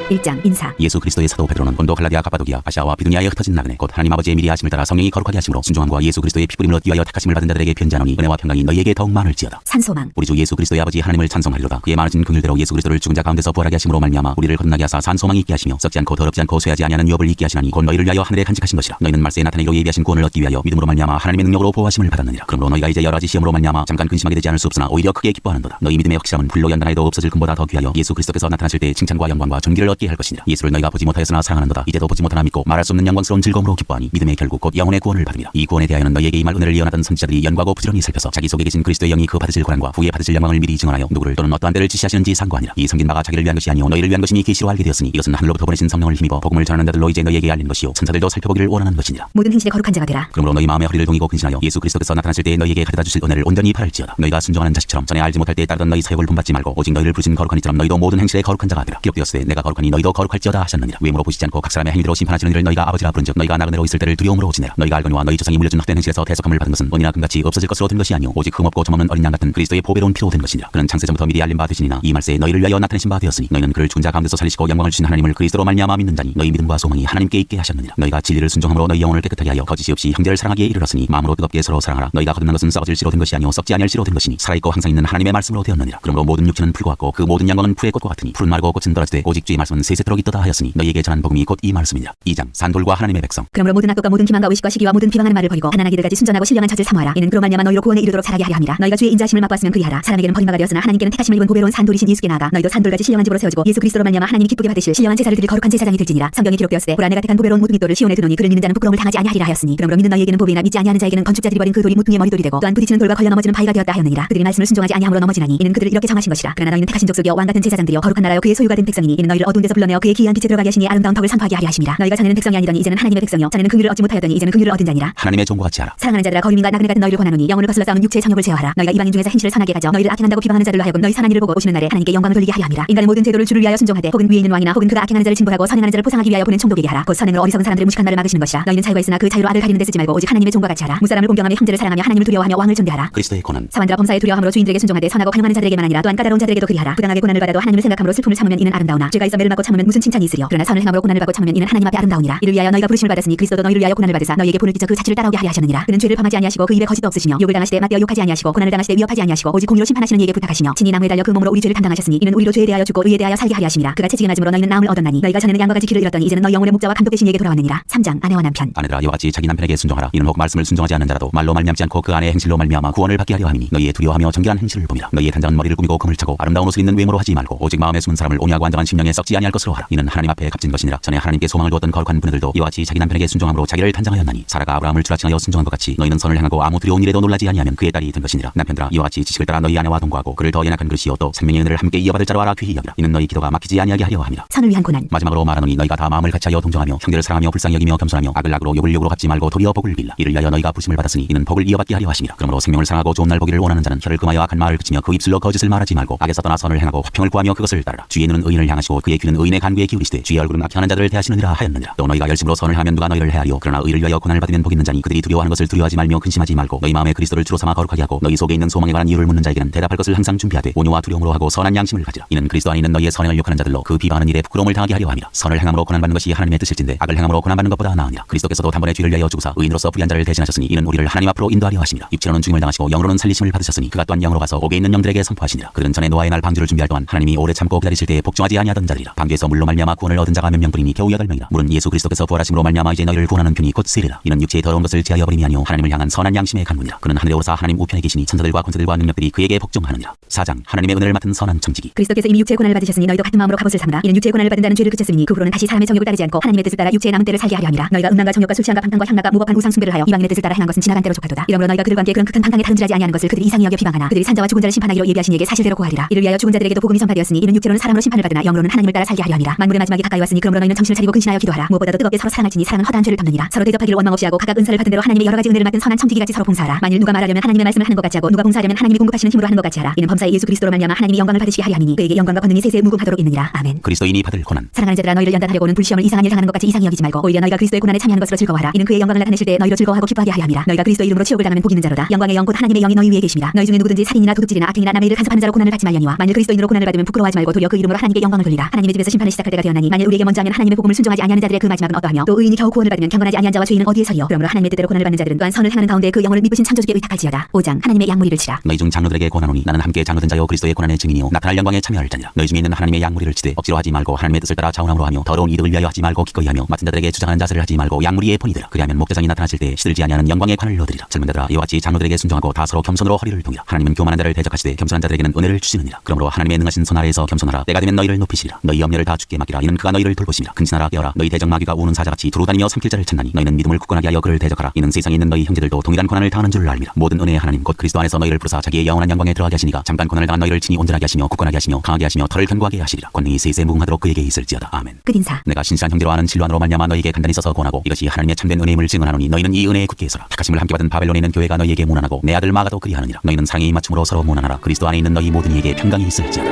Speaker 2: 1장 인사.
Speaker 1: 예수 그리스도의 사도 베드로는 본도 갈라디아 가바도기아 아시아와 비두니아에 흩어진 나그네 곧 하나님 아버지의 미리 하심을 따라 성령이 거룩하게 하심으로 순종함과 예수 그리스도의 피부림을 얻기 위하여 택하심을 받은 자들에게 편지하노니 은혜와 평강이 너희에게 더욱 많을지어다.
Speaker 2: 산소망.
Speaker 1: 우리 주 예수 그리스도의 아버지 하나님을 찬송하리로다. 그의 많으신 긍휼대로 예수 그리스도를 죽은 자 가운데서 부활하게 하심으로 말미암아 우리를 거듭나게 하사 산소망이 있게 하시며 썩지 않고 더럽지 않고 쇠하지 아니하는 유업을 있게 하시나니 곧 너희를 위하여 하늘에 간직하신 것이라. 너희는 말세에 나타내기로 예비하신 구원을 얻기 위하여 믿음으로 말미암아 하나님의 능력으로 보호하심을 받았느니라. 그러므로 너희가 이제 여러 가지 시험으로 말미암아 잠깐 근심하게 되지 않을 수 없으나 오히려 크게 기뻐하는도다. 너희 믿음의 확실함은 불로 연단하여도 없어질 금보다 더 귀하여 예수 그리스도께서 나타나실 때 칭찬과 영광과 존귀를 얻게 할 것이니라. 예수를 너희가 보지 못하였으나 사랑하는도다. 이제도 보지 못하나 믿고 말할 수 없는 영광스러운 즐거움으로 기뻐하니 믿음의 결국 곧 영혼의 구원을 받으리라. 이 구원에 대하여는 너희에게 임할 은혜를 예언하던 선지자들이 연구하고 부지런히 살펴서 자기 속에 계신 그리스도의 영이 그 받으실 고난과 후에 받으실 영광을 미리 증언하여 누구를 또는 어떠한 때를 지시하시는지 상고하니라. 이 섬긴 바가 자기를 위한 것이 아니오 너희를 위한 것이니 계시로 알게 되었으니 이것은 하늘로부터 보내신 성령을 힘입어 복음을 전하는 자들로 이제 너희에게 알린 것이요 천사들도 살펴보기를 원하는 것이니라.
Speaker 2: 모든 행실에 거룩한 자가 되라.
Speaker 1: 그러므로 너희 마음의 허리를 동이고 근신하여 예수 그리스도께서 나타나실 때에 너희에게 가져다 주실 은혜를 온전히 바랄지어다. 너희가 순종하는 자식처럼 전에 알지 못할 때에 따르던 너희 사역을 본받지 말고 오직 너희를 부르신 거룩한 이처럼 너희도 모든 행실에 거룩한 자가 되라. 기록되었으되 내가 거룩하니 너희도 거룩할지어다 하셨느니라. 외모로 보시지 않고 각 사람의 행위로 심판하시는 이를 너희가 아버지라 부른즉 너희가 나그네로 있을 때를 두려움으로 지내라. 너희가 알거니와 너희 조상이 물려준 헛된 행실에서 대속함을 받은 것은 은이나 금같이 없어질 것으로 된 것이 아니오 오직 흠없고 점없는 어린 양 같은 그리스도의 보배로운 피로 된 것이니라. 그는 창세전부터 미리 알린 바 되시니나 이 말세에 너희를 위하여 나타내신 바 되었으니 너희는 그를 죽은 자 가운데서 살리시고 영광을 주신 하나님을 그리스도로 말미암아 믿는 자니 너희 믿음과 소망이 하나님께 있게 하셨느니라. 너희가 진리를 순종함으로 너희 영혼을 깨끗하게 하여 거짓이 없이 형제를 사랑하기에 이르렀으니 마음으로 뜨겁게 서로 사랑하라. 너희가 거듭난 것은 썩어질 씨로 된 것이 아니오 썩지 아니할 씨로 된 것이니 살아있고 항상 있는 하나님의 말씀으로 되었느니라. 그러므로 모든 육체는 풀과 같고 그 모든 양광은 풀의 꽃과 같으니 풀은 마르고 꽃은 떨어지되 오직 주의 말씀은 세세토록 있도다 하였으니 너희에게 전한 복음이 곧 이 말씀이니라. 2장 산돌과 하나님의 백성.
Speaker 2: 그러므로 모든 악독과 모든 기만과 의식과 시기와 모든 비방하는 말을 버리고 가난하게 이르기까지 순전하고 신령한 처지를 사모하라. 이는 그로 말미암아 너희로 구원에 이르도록 자라게 하려 함이라. 너희가 주의 인자하심을 맛보았으면 그리하라. 사람에게는 버림받아 되었으나 하나님께는 택하심을 입은 보배로운 산돌이신 예수께 나아가 너희도 산돌같이 신령한 집으로 세워지고 예수 그리스도로 말미암아 하나님이 기쁘게 받으실 신령한 제사를 드릴 거룩한 제사장이 될지니라. 성경에 기록되었으되 보라 내가 택한 보배로운 모퉁이 돌을 시온에 두노니 그를 믿는 자는 부끄러움을 당하지 아니하리라 하였으니 그러므로 믿는 너희에게는 보배이나 믿지 아니하는 자에게는 건축자들이 버린 그 돌이 모퉁이의 머리돌이 되고 또한 부딪히는 돌과 걸려 넘어지는 바위가 되었다 하였느니라. 그들이 말씀을 순종하지 아니함으로 넘어지나니 이는 그들을 이렇게 정하신 것이라. 그러나 너희는 택하신 족속이여 왕 같은 제사장들이여 거룩한 나라여 그의 소유가 된 백성이니 이는 너희를 어두운 데서 불러내어 그의 기이한 빛에 들어가게 하시니 아름다운 덕을 선포하게 하려 하심이라. 너희가 전에는 백성이 아니더니 이제는 하나님의 백성이요 전에는 긍휼을 얻지 못하였더니 이제는 긍휼을 얻은 자니라.
Speaker 1: 하나님의 종과 같이 하라.
Speaker 2: 사랑하는 자들아 거류민과 나그네 같은 너희를 권하노니 영혼을 거슬러 싸우는 육체의 정욕을 제어하라. 너희가 이방인 중에서 행실을 선하게 가져 너희를 악행한다고 비방하는 자들로 하여금 너희 선한 일을 보고 오시는 날에 하나님께 영광을 돌리게 하려 함이라. 인간의 모든 제도를 주를 위하여 순종하되 혹은 위에 있는 왕이나 혹은 그가 악행하는 자를 징벌하고 선행하는 자를 포상하기 위하여 보낸 총독에게 하라. 곧 선행으로 어리석은 사람들의 무식한 말을 막으시는 것이라. 너희는 자유가 있으나 그 자유로 알을 가리는 데 쓰지 말고 오직 하나님의 종과 같이 하라. 무사람을 공경하며 형제를 사랑하며 하나님을 두려워하며 왕을 존대하라.
Speaker 1: 그리스도의 고난.
Speaker 2: 사만들아 범사에 두려워함으로 주인들에게 순종하되 선하고 갈망하는 자들에게만 아니라 또한 까다로운 자들에게도 그리하라. 부당하게 고난을 받아도 하나님을 생각함으로 슬픔을 참으면 이는 아름다우나 죄가 있어 매를 맞고 참으면 무슨 칭찬이 있으리요. 그러나 선을 행함으로 고난을 받고 참으면 이는 하나님 앞에 아름다우니라. 이를 위하여 너희가 부르심을 받았으니 그리스도도 너희를 위하여 고난을 받으사 너희에게 본을 끼쳐 그 자취를 따라오게 하려 하셨느니라. 그는 죄를 범하지 아니하시고 그 입에 거짓도 없으시며 욕을 당하시되 맞대어 욕하지 아니하시고 고난을 당하시되 위협하지 아니하시고 오직 공의로 심판하시는 이에게 부탁하시며 친히 나무에 달려 그 몸으로 우리 죄를 담당하셨으니 이는 우리로 죄에 대하여 죽고 의에 대하여 살게 하려 하심이라. 그가 채찍에 맞음으로 너희는 나음을 얻었나니 너희가 전에는 양과 같이 길을 잃었더니 이제는 너희 영혼의 목자와 감독 되신 이에게 돌아왔느니라. 3장 아내와 남편.
Speaker 1: 아내들아 이와 같이 자기 남편에게 순종하라. 이는 혹 말씀을 순종하지 않는 자라도 말로 말미암지 않고 그 아내의 행실로 말미암아 구원을 받게 하려 함이니 너희의 두려워하며 정결한 행실을 봄이라. 너희의 단장은 머리를 꾸미고 금을 차고 아름다운 옷을 입는 외모로 하지 말고 오직 마음에 숨은 사람을 온유하고 안정한 심령에 썩지 아니할 것으로 하라. 이는 하나님 앞에 값진 것이니라. 전에 하나님께 소망을 두었던 거룩한 분들도 이와 같이 자기 남편에게 순종함으로 자기를 단장하였나니 사라가 아브라함을 출하칭하여 순종한 것 같이 너희는 선을 행하고 아무 두려운 일에도 놀라지 아니하면 그의 딸이 된 것이니라. 남편들아 이와 같이 지식을 따라 너희 아내와 동거하고 그를 더 연약한 그릇이요 또 생명의 은혜를 함께 이어받을 자로 알아 귀히 여기라. 이는 너희 기도가 막히지 아니하게 하려 함이라.
Speaker 2: 선을 위한 고난.
Speaker 1: 마지막으로 말하노니 너희가 다 마음을 같이하여 동정하며 형제를 사랑하며 불쌍히 여기며 겸손하며 악을 악으로 욕을 욕으로 갚지 말고 도리어 복을 빌라. 이를 위하여 너희가 부심을 받았으니 이는 복을 이어받게 하려 하심이라. 그러므로 생명을 사랑하고 좋은 날 보기를 원하는 자는 혀를 금하여 악한 말을 그치며 그 입술로 거짓을 말하지 말고 악에서 떠나 선을 행하고 화평을 구하며 그것을 따르라. 주의 눈은 의인을 향하시고 그의 귀는 이는 의인의 간구에 기울이시되 주의 얼굴은 악행하는 자들을 대하시느니라 하였느니라. 또 너희가 열심으로 선을 하면 누가 너희를 해하리요. 그러나 의를 위하여 고난을 받으면 복 있는 자니 그들이 두려워하는 것을 두려워하지 말며 근심하지 말고 너희 마음에 그리스도를 주로 삼아 거룩하게 하고 너희 속에 있는 소망에 관한 이유를 묻는 자에게는 대답할 것을 항상 준비하되 온유와 두려움으로 하고 선한 양심을 가지라. 이는 그리스도 안에 있는 너희의 선행을 욕하는 자들로 그 비방하는 일에 부끄러움을 당하게 하려 함이라. 선을 행함으로 고난받는 것이 하나님의 뜻일진데 악을 행함으로 고난받는 것보다 나으니라. 그리스도께서도 단번에 죄를 위하여 죽으사 의인으로서 불의한 자를 대신하셨으니 이는 우리를 하나님 앞으로 인도하려 하심이라. 육체로는 죽임을 당하시고 영으로는 살리심을 받으셨으니 그가 또한 영으로 가서 옥에 있는 영들에게 선포하시니라. 그들은 전에 노아의 날 방주를 준비할 동안 하나님이 오래 참고 기다리실 때에 복종하지 아니하던 자들이라. 방주에서 물로 말미암아 구원을 얻은 자가 몇 명뿐이니 겨우 8명이라. 물은 예수 그리스도께서 부활하심으로 말미암아 이제 너희를 구원하는 편이 곧 세례라. 이는 육체의 더러운 것을 제하여 버림이 아니요 하나님을 향한 선한 양심의 간문이라. 그는 하늘에 오르사 하나님 우편에 계시니 천사들과 권세들과 능력들이 그에게 복종하느니라. 4장 하나님의 은혜를 맡은 선한 청지기.
Speaker 2: 그리스도께서 이미 육체의 고난을 받으셨으니 너희도 같은 마음으로 갑옷을 삼으라. 이는 육체의 고난을 받은 자는 죄를 그쳤으니 그 후로는 다시 사람의 정욕을 따르지 않고 하나님의 뜻을 따라 육체의 남은 때를 살게 하려 함이라. 너희가 음란과 정욕과 술 취함과 방탕과 향락과 무법한 우상 숭배를 하여 이방인의 뜻을 따라 행한 것은 지나간 때로 족하도다. 이러므로 너희가 그들과 함께 그런 극한 방탕에 다름질하지 아니하는 것을 그들이 이상히 여겨 비방하나 그들이 산자와 죽은 자를 심판하기로 예비하신 이에게 사실대로 고하리라. 이를 위하여 죽은 자들에게도 복음이 전파되었으니 이는 육체로는 사람으로 심판을 받으나 영으로는 하나님을 따라 살게 하려 함이라. 만물의 마지막이 가까이 왔으니 그러므로 너희는 정신을 차리고 근신하여 기도하라. 무엇보다도 뜨겁게 서로 사랑할지니 사랑은 허다한 죄를 덮느니라. 서로 대접하기를 원망 없이 하고 각각 은사를 받은 대로 하나님의 여러 가지 은혜를 맡은 선한 청지기같이 서로 봉사하라. 만일 누가 말하려면 하나님의 말씀을 하는 것 같이 하고 누가 봉사하려면 하나님이 공급하시는 힘으로 하는 것 같이 하라. 이는 범사의 예수 그리스도로 말미암아 하나님이 영광을 받으시게 하려 함이니 그에게 영광과 권능이 세세 무궁하도록 있느니라. 아멘.
Speaker 1: 그리스도인이 받을 고난.
Speaker 2: 사랑하는 자들아 너희를 연단하려고는 불시험을 이상한 일 당하는 것 같이 이상히 여기지 말고 오히려 너희가 그리스도의 고난에 참여하는 것으로 즐거워하라. 이는 그의 영광을 나타내실 때 너희로 즐거워하고 기뻐하게 하려 함이라. 너희가 그리스도의 이름으로 치욕을 당하면 복 있는 자로다. 영광의 영 곧 하나님의 영이 너희 위에 계심이라. 너희 중에 누구든지 살인이나 도둑질이나 악행이나 남의 일을 간섭하는 자로 고난을 받지 말려니와 만일 그리스도인으로 고난을 받으면 부끄러워하지 말고 도리어 그 이름으로 하나님께 영광을 돌리라. 하나님의 집에서 심판을 시작할 때가 되었나니 만일 우리에게 먼저 하면 하나님의 복음을 순종하지 아니하는 자들의 그 마지막은 어떠하며 또 의인이 겨우 구원을 받으면 경건하지 아니한 자와 죄인은 어디에 서리요. 그러므로 하나님의 뜻대로 고난을 받는 자들은 또한 선을 행하는 가운데 그 영혼을 미쁘신 창조주께 의탁할지어다. 5장 하나님의 양무리를 치라.
Speaker 1: 너희 중 장로들에게 고난오니 나는 함께 장로된 자여 그리스도의 고난의 증인이요 나타날 영광에 참여할 자니라. 너희 중에 있는 하나님의 양무리를 치되 억지로 하지 말고 하나님의 뜻을 따라 자원함으로 하며 더러운 이득을 위하여 하지 말고 기꺼이 하며 맡은 자들에게 주장하는 자세를 하지 말고 양무리의 본이 되라. 그리하면 목자장이 나타나실 때 시들지 아니하는 영광의 관을 얻으리라. 젊은 자들아 이와 같이 장로들에게 순종하고 다 서로 겸손으로 허리를 동이라. 하나님은 교만한 자를 대적하시되 겸손한 자들에게는 은혜를 주시느니라. 그러므로 하나님의 능하신 손 아래에서 겸손하라. 때가 되면 너희를 높이시리라. 너희 염려를 다 주께 맡기라. 이는 그가 너희를 돌보시니라. 근신하라 깨어라. 너희 대적 마귀가 우는 사자같이 두루 다니며 삼킬 자를 찾나니 너희는 믿음을 굳건하게 하여 그를 대적하라. 이는 세상에 있는 너희 형제들도 동일한 고난을 당하는 줄을 알미라. 모든 은혜의 하나님 곧 그리스도 안에서 너희를 부르사 자기의 영원한 영광에 들어가게 하시니가 잠깐 고난을 당한 너희를 친히 온전하게 하시며 굳건하게 하시며 강하게 하시며 털을 견고하게 하시리라. 권능이 세세 무궁하도록 그에게 있을지어다. 아멘.
Speaker 2: 끝인사.
Speaker 1: 내가 신실한 형제로 아는 진로 안으로 말미암아 너희에게 간단히 써서 권하고 이것이 하나님의 참된 은혜임을 증언하노니 너희는 이 은혜에 굳게 서라. 택하심을 함께 받은 바벨론에 있는 교회가 너희에게 모난하고 내 아들 마가도 그리하느니라. 너희는 상의 맞춤으로 서로 모난하라. 그리스도 안에 있는 너희 모든 이에게 평강이 있을지어다.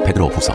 Speaker 1: 베드로 후서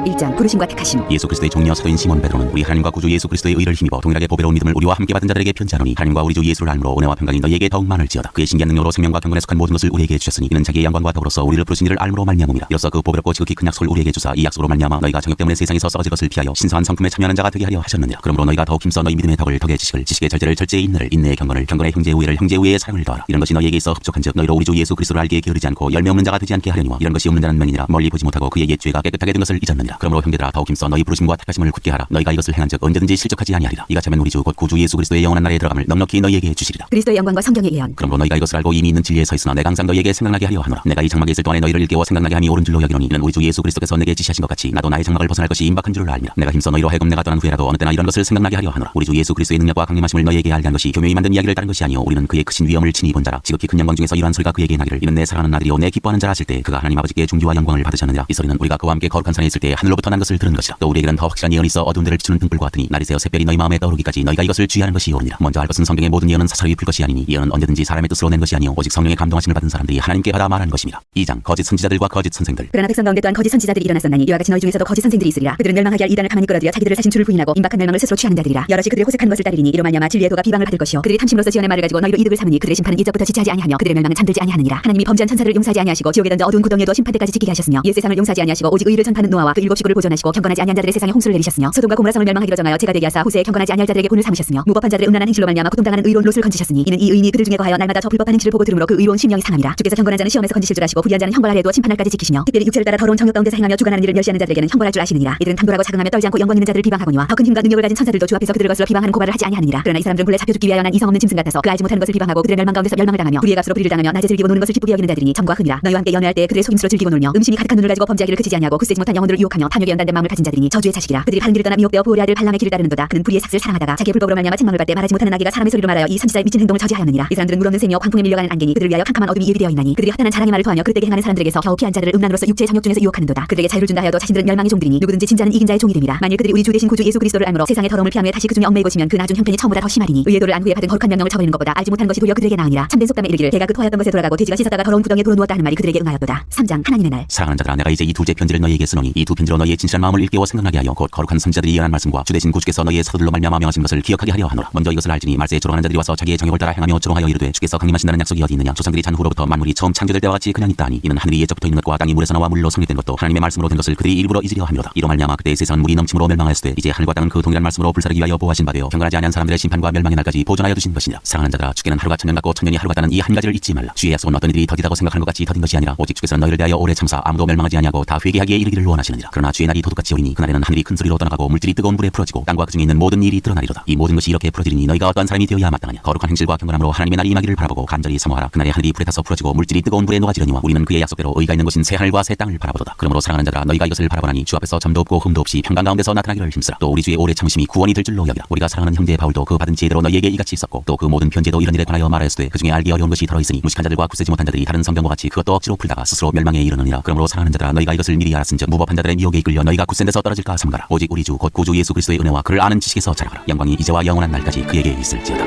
Speaker 2: 1장 부르심과 택하심.
Speaker 1: 예수 그리스도의 종이여 사도인 시몬 베드로는 우리 하나님과 구주 예수 그리스도의 의를 힘입어 동일하게 보배로운 믿음을 우리와 함께 받은 자들에게 편지하노니 하나님과 우리 주 예수를 알므로 은혜와 평강이 너희에게 더욱 많을지어다. 그의 신기한 능력으로 생명과 경건에 속한 모든 것을 우리에게 주셨으니 이는 자기의 영광과 덕으로서 우리를 부르신 이를 알므로 말미암음이라. 이로써 그 보배롭고 지극히 큰 약속을 우리에게 주사 이 약속으로 말미암아 너희가 정욕 때문에 세상에서 썩어질 것을 피하여 신성한 성품에 참여하는 자가 되게 하려 하셨느니라. 그러므로 너희가 더욱 힘써 너희 믿음의 덕을 덕의 지식을 지식의 절제를 절제의 인내를 인내의 경건을 경건의 형제의 우애를 형제의 우애의 사랑을 더하라. 이런 것이 너희에게 있어 흡족한즉 너희로 우리 주 예수 그리스도를 알기에 게으르지 않고 열매 없는 자가 되지 않게 하려니와 이런 것이 없는 자는 명이니라. 멀리 보지 못하고 그의 옛 죄가 깨끗하게 된 것을 잊었느니라. 그러므로 형제들아 더욱 힘써 너희 부르심과 택하심을 굳게 하라. 너희가 이것을 행한즉 언제든지 실족하지 아니하리라. 이가 차면 우리 주 곧 구주 예수 그리스도의 영원한 나라에 들어감을 넉넉히 너희에게 주시리라.
Speaker 2: 그리스도의 영광과 성경의 예언.
Speaker 1: 그러므로 너희가 이것을 알고 이미 있는 진리에 서 있으나 내가 항상 너희에게 생각나게 하려 하노라. 내가 이 장막에 있을 동안에 너희를 일깨워 생각나게 함이 옳은 줄로 여기노니 이는 우리 주 예수 그리스도께서 내게 지시하신 것 같이 나도 나의 장막을 벗어날 것이 임박한 줄을 알미라. 내가 힘써 너희로 하여금 내가 떠난 후에라도 어느 때나 이런 것을 생각나게 하려 하노라. 우리 주 예수 그리스도의 능력과 강림하심을 너희에게 알게 한 것이 교묘히 만든 이야기를 따른 것이 아니요 우리는 그의 크신 위엄을 친히 본 자라. 지극히 큰 영광 중에서 이러한 소리가 그에게 나기를 이는 내 사랑하는 아들이요 내 기뻐하는 자라 하실 때 그가 하나님 아버지께 존귀와 영광을 받으셨느니라. 이 소리는 우리가 그와 함께 거룩한 산에 있을 때 하늘로부터 난 것을 들은 것이라. 또 우리에게는 더 확실한 예언이 있어 어두운 데를 비추는 등불과 같으니 날이 새어 샛별이 너희 마음에 떠오르기까지 너희가 이것을 주의하는 것이 옳으니라. 먼저 할 것은 성경의 모든 예언은 사설이 풀 것이 아니니 예언은 언제든지 사람의 뜻으로 낸 것이 아니요 오직 성령의 감동하심을 받은 사람들이 하나님께 받아 말하는 것입니다. 2장 거짓 선지자들과 거짓 선생들.
Speaker 2: 그러나 백성 가운데 또한 거짓 선지자들이 일어났었나니 이와 같이 너희 중에서도 거짓 선생들이 있으리라. 그들은 멸망하게 할 이단을 가만히 끌어들여 자기들을 사신 줄을 부인하고 임박한 멸망을 스스로 취하는 자들이라. 여럿이 그들의 호색한 것을 따르리니 이로 말미암아 진리의 도가 비방을 받을 것이요 그들이 탐심으로서 지어낸 말을 가지고 너희로 이득을 삼으니 그들의 심판은 이전부터 지체하지 아니하며 그들의 멸망은 잠들지 아니하느니라. 하나님이 범죄한 천사를 용서하지 아니하시고 지옥에 던져 어두운 구덩이에도 심판 때까지 지키게 하셨으며 옛 세상을 용서하지 아니하시고 오직 의를 전파하는 노아와 그 일곱 시구를 보존하시고 경건하지 아니한 자들의 세상에 홍수를 내리셨으며 소돔과 고모라성을 멸망하기로 정하여 제가 되게 하사 후세에 경건하지 아니할 자들에게 본을 삼으셨으며 무법한 자들의 음란한 행실로 말미암아 고통당하는 의로운 롯을 건지셨으니 이는 이 의인이 그들 중에 거하여 날마다 저 불법한 행실을 보고 들으므로 그 의로운 심령이 상함이라. 주께서 경건한 자는 시험에서 건지실 줄 아시고 불의한 자는 형벌 아래에도 심판날까지 지키시며 특별히 육체를 따라 더러운 정욕 가운데서 행하며 주관하는 일을 멸시하는 자들에게는 형벌할 줄 아시느니라. 이들은 탐돌하고 자긍하며 떨지 않고 영광 있는 자들을 비방하거니와 더 큰 힘과 능력을 가진 천사들도 주 앞에서 그들을 거슬러 비방하는 고발을 하지 아니하느니라. 그러나 이 사람들은 본래 잡혀 죽기 위하여 난 이성 없는 짐승 같아서 그 알지 못하는 것을 비방하고 그들의 멸망 가운데서 멸망을 당하며 불의의 값으로 불의를 당하며 낮에 즐기고 노는 것을 기쁘게 여기는 자들이니 점과 흠이라. 너희와 함께 연애할 때 그들의 속임수로 즐기고 놀며 음심이 가득한 눈을 가지고 범죄하기를 그치지 아니하고 굳세지 못한 영혼들을 유혹하며 탐욕에 연단된 마음을 가진 자들이니 저주의 자식이라. 그들이 바른 길을 떠나 미혹되어 보울의 아들 발람의 길을 따르는도다. 그는 불의의 삭슬을 사랑하다가 자기의 불법으로 말미암아 책망을 받되 말하지 못하는 나귀가 사람의 소리로 말하여 이 선지자의 미친 행동을 저지하였느니라. 이 사람들은 물 없는 샘이요 광풍에 밀려가는 안개니 그들을 위하여 캄캄한 어둠이 예비되어 있나니 그들이 허탄한 자랑의 말을 토하며 그릇되게 행하는 사람들에게서 겨우 피한 자들을 음란으로서 육체의 정욕 중에서 유혹하는도다. 그들에게 자유를 준다 하여도 자신들은 멸망의 종들이니 누구든지 진자는 이긴 자의 종이 됨이라. 만일 그들이 우리 주 되신 구주 예수 그리스도를 알므로 세상의 더러움을 피한 후에 다시 그 중에 얽매이고 지면 그 나중 형편이 처음보다 더 심하리니 의의 도를 안 후에 받은 거룩한 명령을 저버리는 것보다 알지 못한 것이 도리어 그들에게 나으니라. 참된 속담에 이르기를 개가 그 토하였던 것에 돌아가고 돼지가 씻었다가 더러운 구덩이에 돌아 누웠다 하는 말이 그들에게 응하였도다. 3장 하나님의 날.
Speaker 1: 사랑하는 자들아 내가 이제 이 둘째 편지를 너희에게 쓰노니 이 두 편지를 진리로 너희의 진실한 마음을 일깨워 생각나게 하여 곧 거룩한 선지자들이 예언한 말씀과 주 대신 구주께서 너희의 사도들로 말미암아 명하신 것을 기억하게 하려 하노라. 먼저 이것을 알지니 말세에 조롱하는 자들이 와서 자기의 정욕을 따라 행하며 조롱하여 이르되 주께서 강림하신다는 약속이 어디 있느냐. 조상들이 잔후로부터 만물이 처음 창조될 때와 같이 그냥 있다 하니 이는 하늘이 예적부터 있는 것과 땅이 물에서 나와 물로 성립된 것도 하나님의 말씀으로 된 것을 그들이 일부러 잊으려 함이로다. 이로 말미암아 그때의 세상은 물이 넘침으로 멸망하였으되 이제 하늘과 땅은 그 동일한 말씀으로 불사르기 위하여 보호하신 바 되어 경건하지 아니한 사람들의 심판과 멸망의 날까지 보존하여 두신 것이니라. 사랑하는 자들아 주께는 하루가 천년 같고 천년이 하루 같다는 이 한 가지를 잊지 말라. 주의 약속은 어떤 이들이 더디다고 생각하는 것 같이 더딘 것이 아니라 오직 주께서는 너희를 대하여 오래 참사 아무도 멸망하지 아니하고 다 회개하기에 이르기를 원하시느니라. 그러나 주의 날이 도둑같이 오리니 그날에는 하늘이 큰 소리로 떠나가고 물질이 뜨거운 불에 풀어지고 땅과 그 중에 있는 모든 일이 드러나리로다. 이 모든 것이 이렇게 풀어지리니 너희가 어떠한 사람이 되어야 마땅하냐. 거룩한 행실과 경건함으로 하나님의 날이 임하기를 바라보고 간절히 사모하라. 그날에 하늘이 불에 타서 풀어지고 물질이 뜨거운 불에 녹아지려니와 우리는 그의 약속대로 의가 있는 곳인 새 하늘과 새 땅을 바라보도다. 그러므로 사랑하는 자들아 너희가 이것을 바라보나니 주 앞에서 점도 없고 흠도 없이 평강 가운데서 나타나기를 힘쓰라. 또 우리 주의 오래 참으심이 구원이 될 줄로 여기라. 우리가 사랑하는 형제 바울도 그 받은 지혜대로 너희에게 이같이 썼고 또 그 모든 편지도 이런 일에 관하여 말하였으되 그 중에 알기 어려운 것이 들어있으니 무식한 자들과 굳세지 못한 자들이 다른 성경과 같이 그것도 억지로 풀다가 스스로 멸망에 이르느니라. 그러므로 사랑하는 자들아 너희가 이것을 미리 알았은즉 무법한 자들의 미혹에 이끌려 너희가 굳센 데서 떨어질까 삼가라. 오직 우리 주 곧 구주 예수 그리스도의 은혜와 그를 아는 지식에서 자라가라. 영광이 이제와 영원한 날까지 그에게 있을지어다.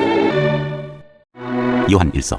Speaker 1: 요한 1서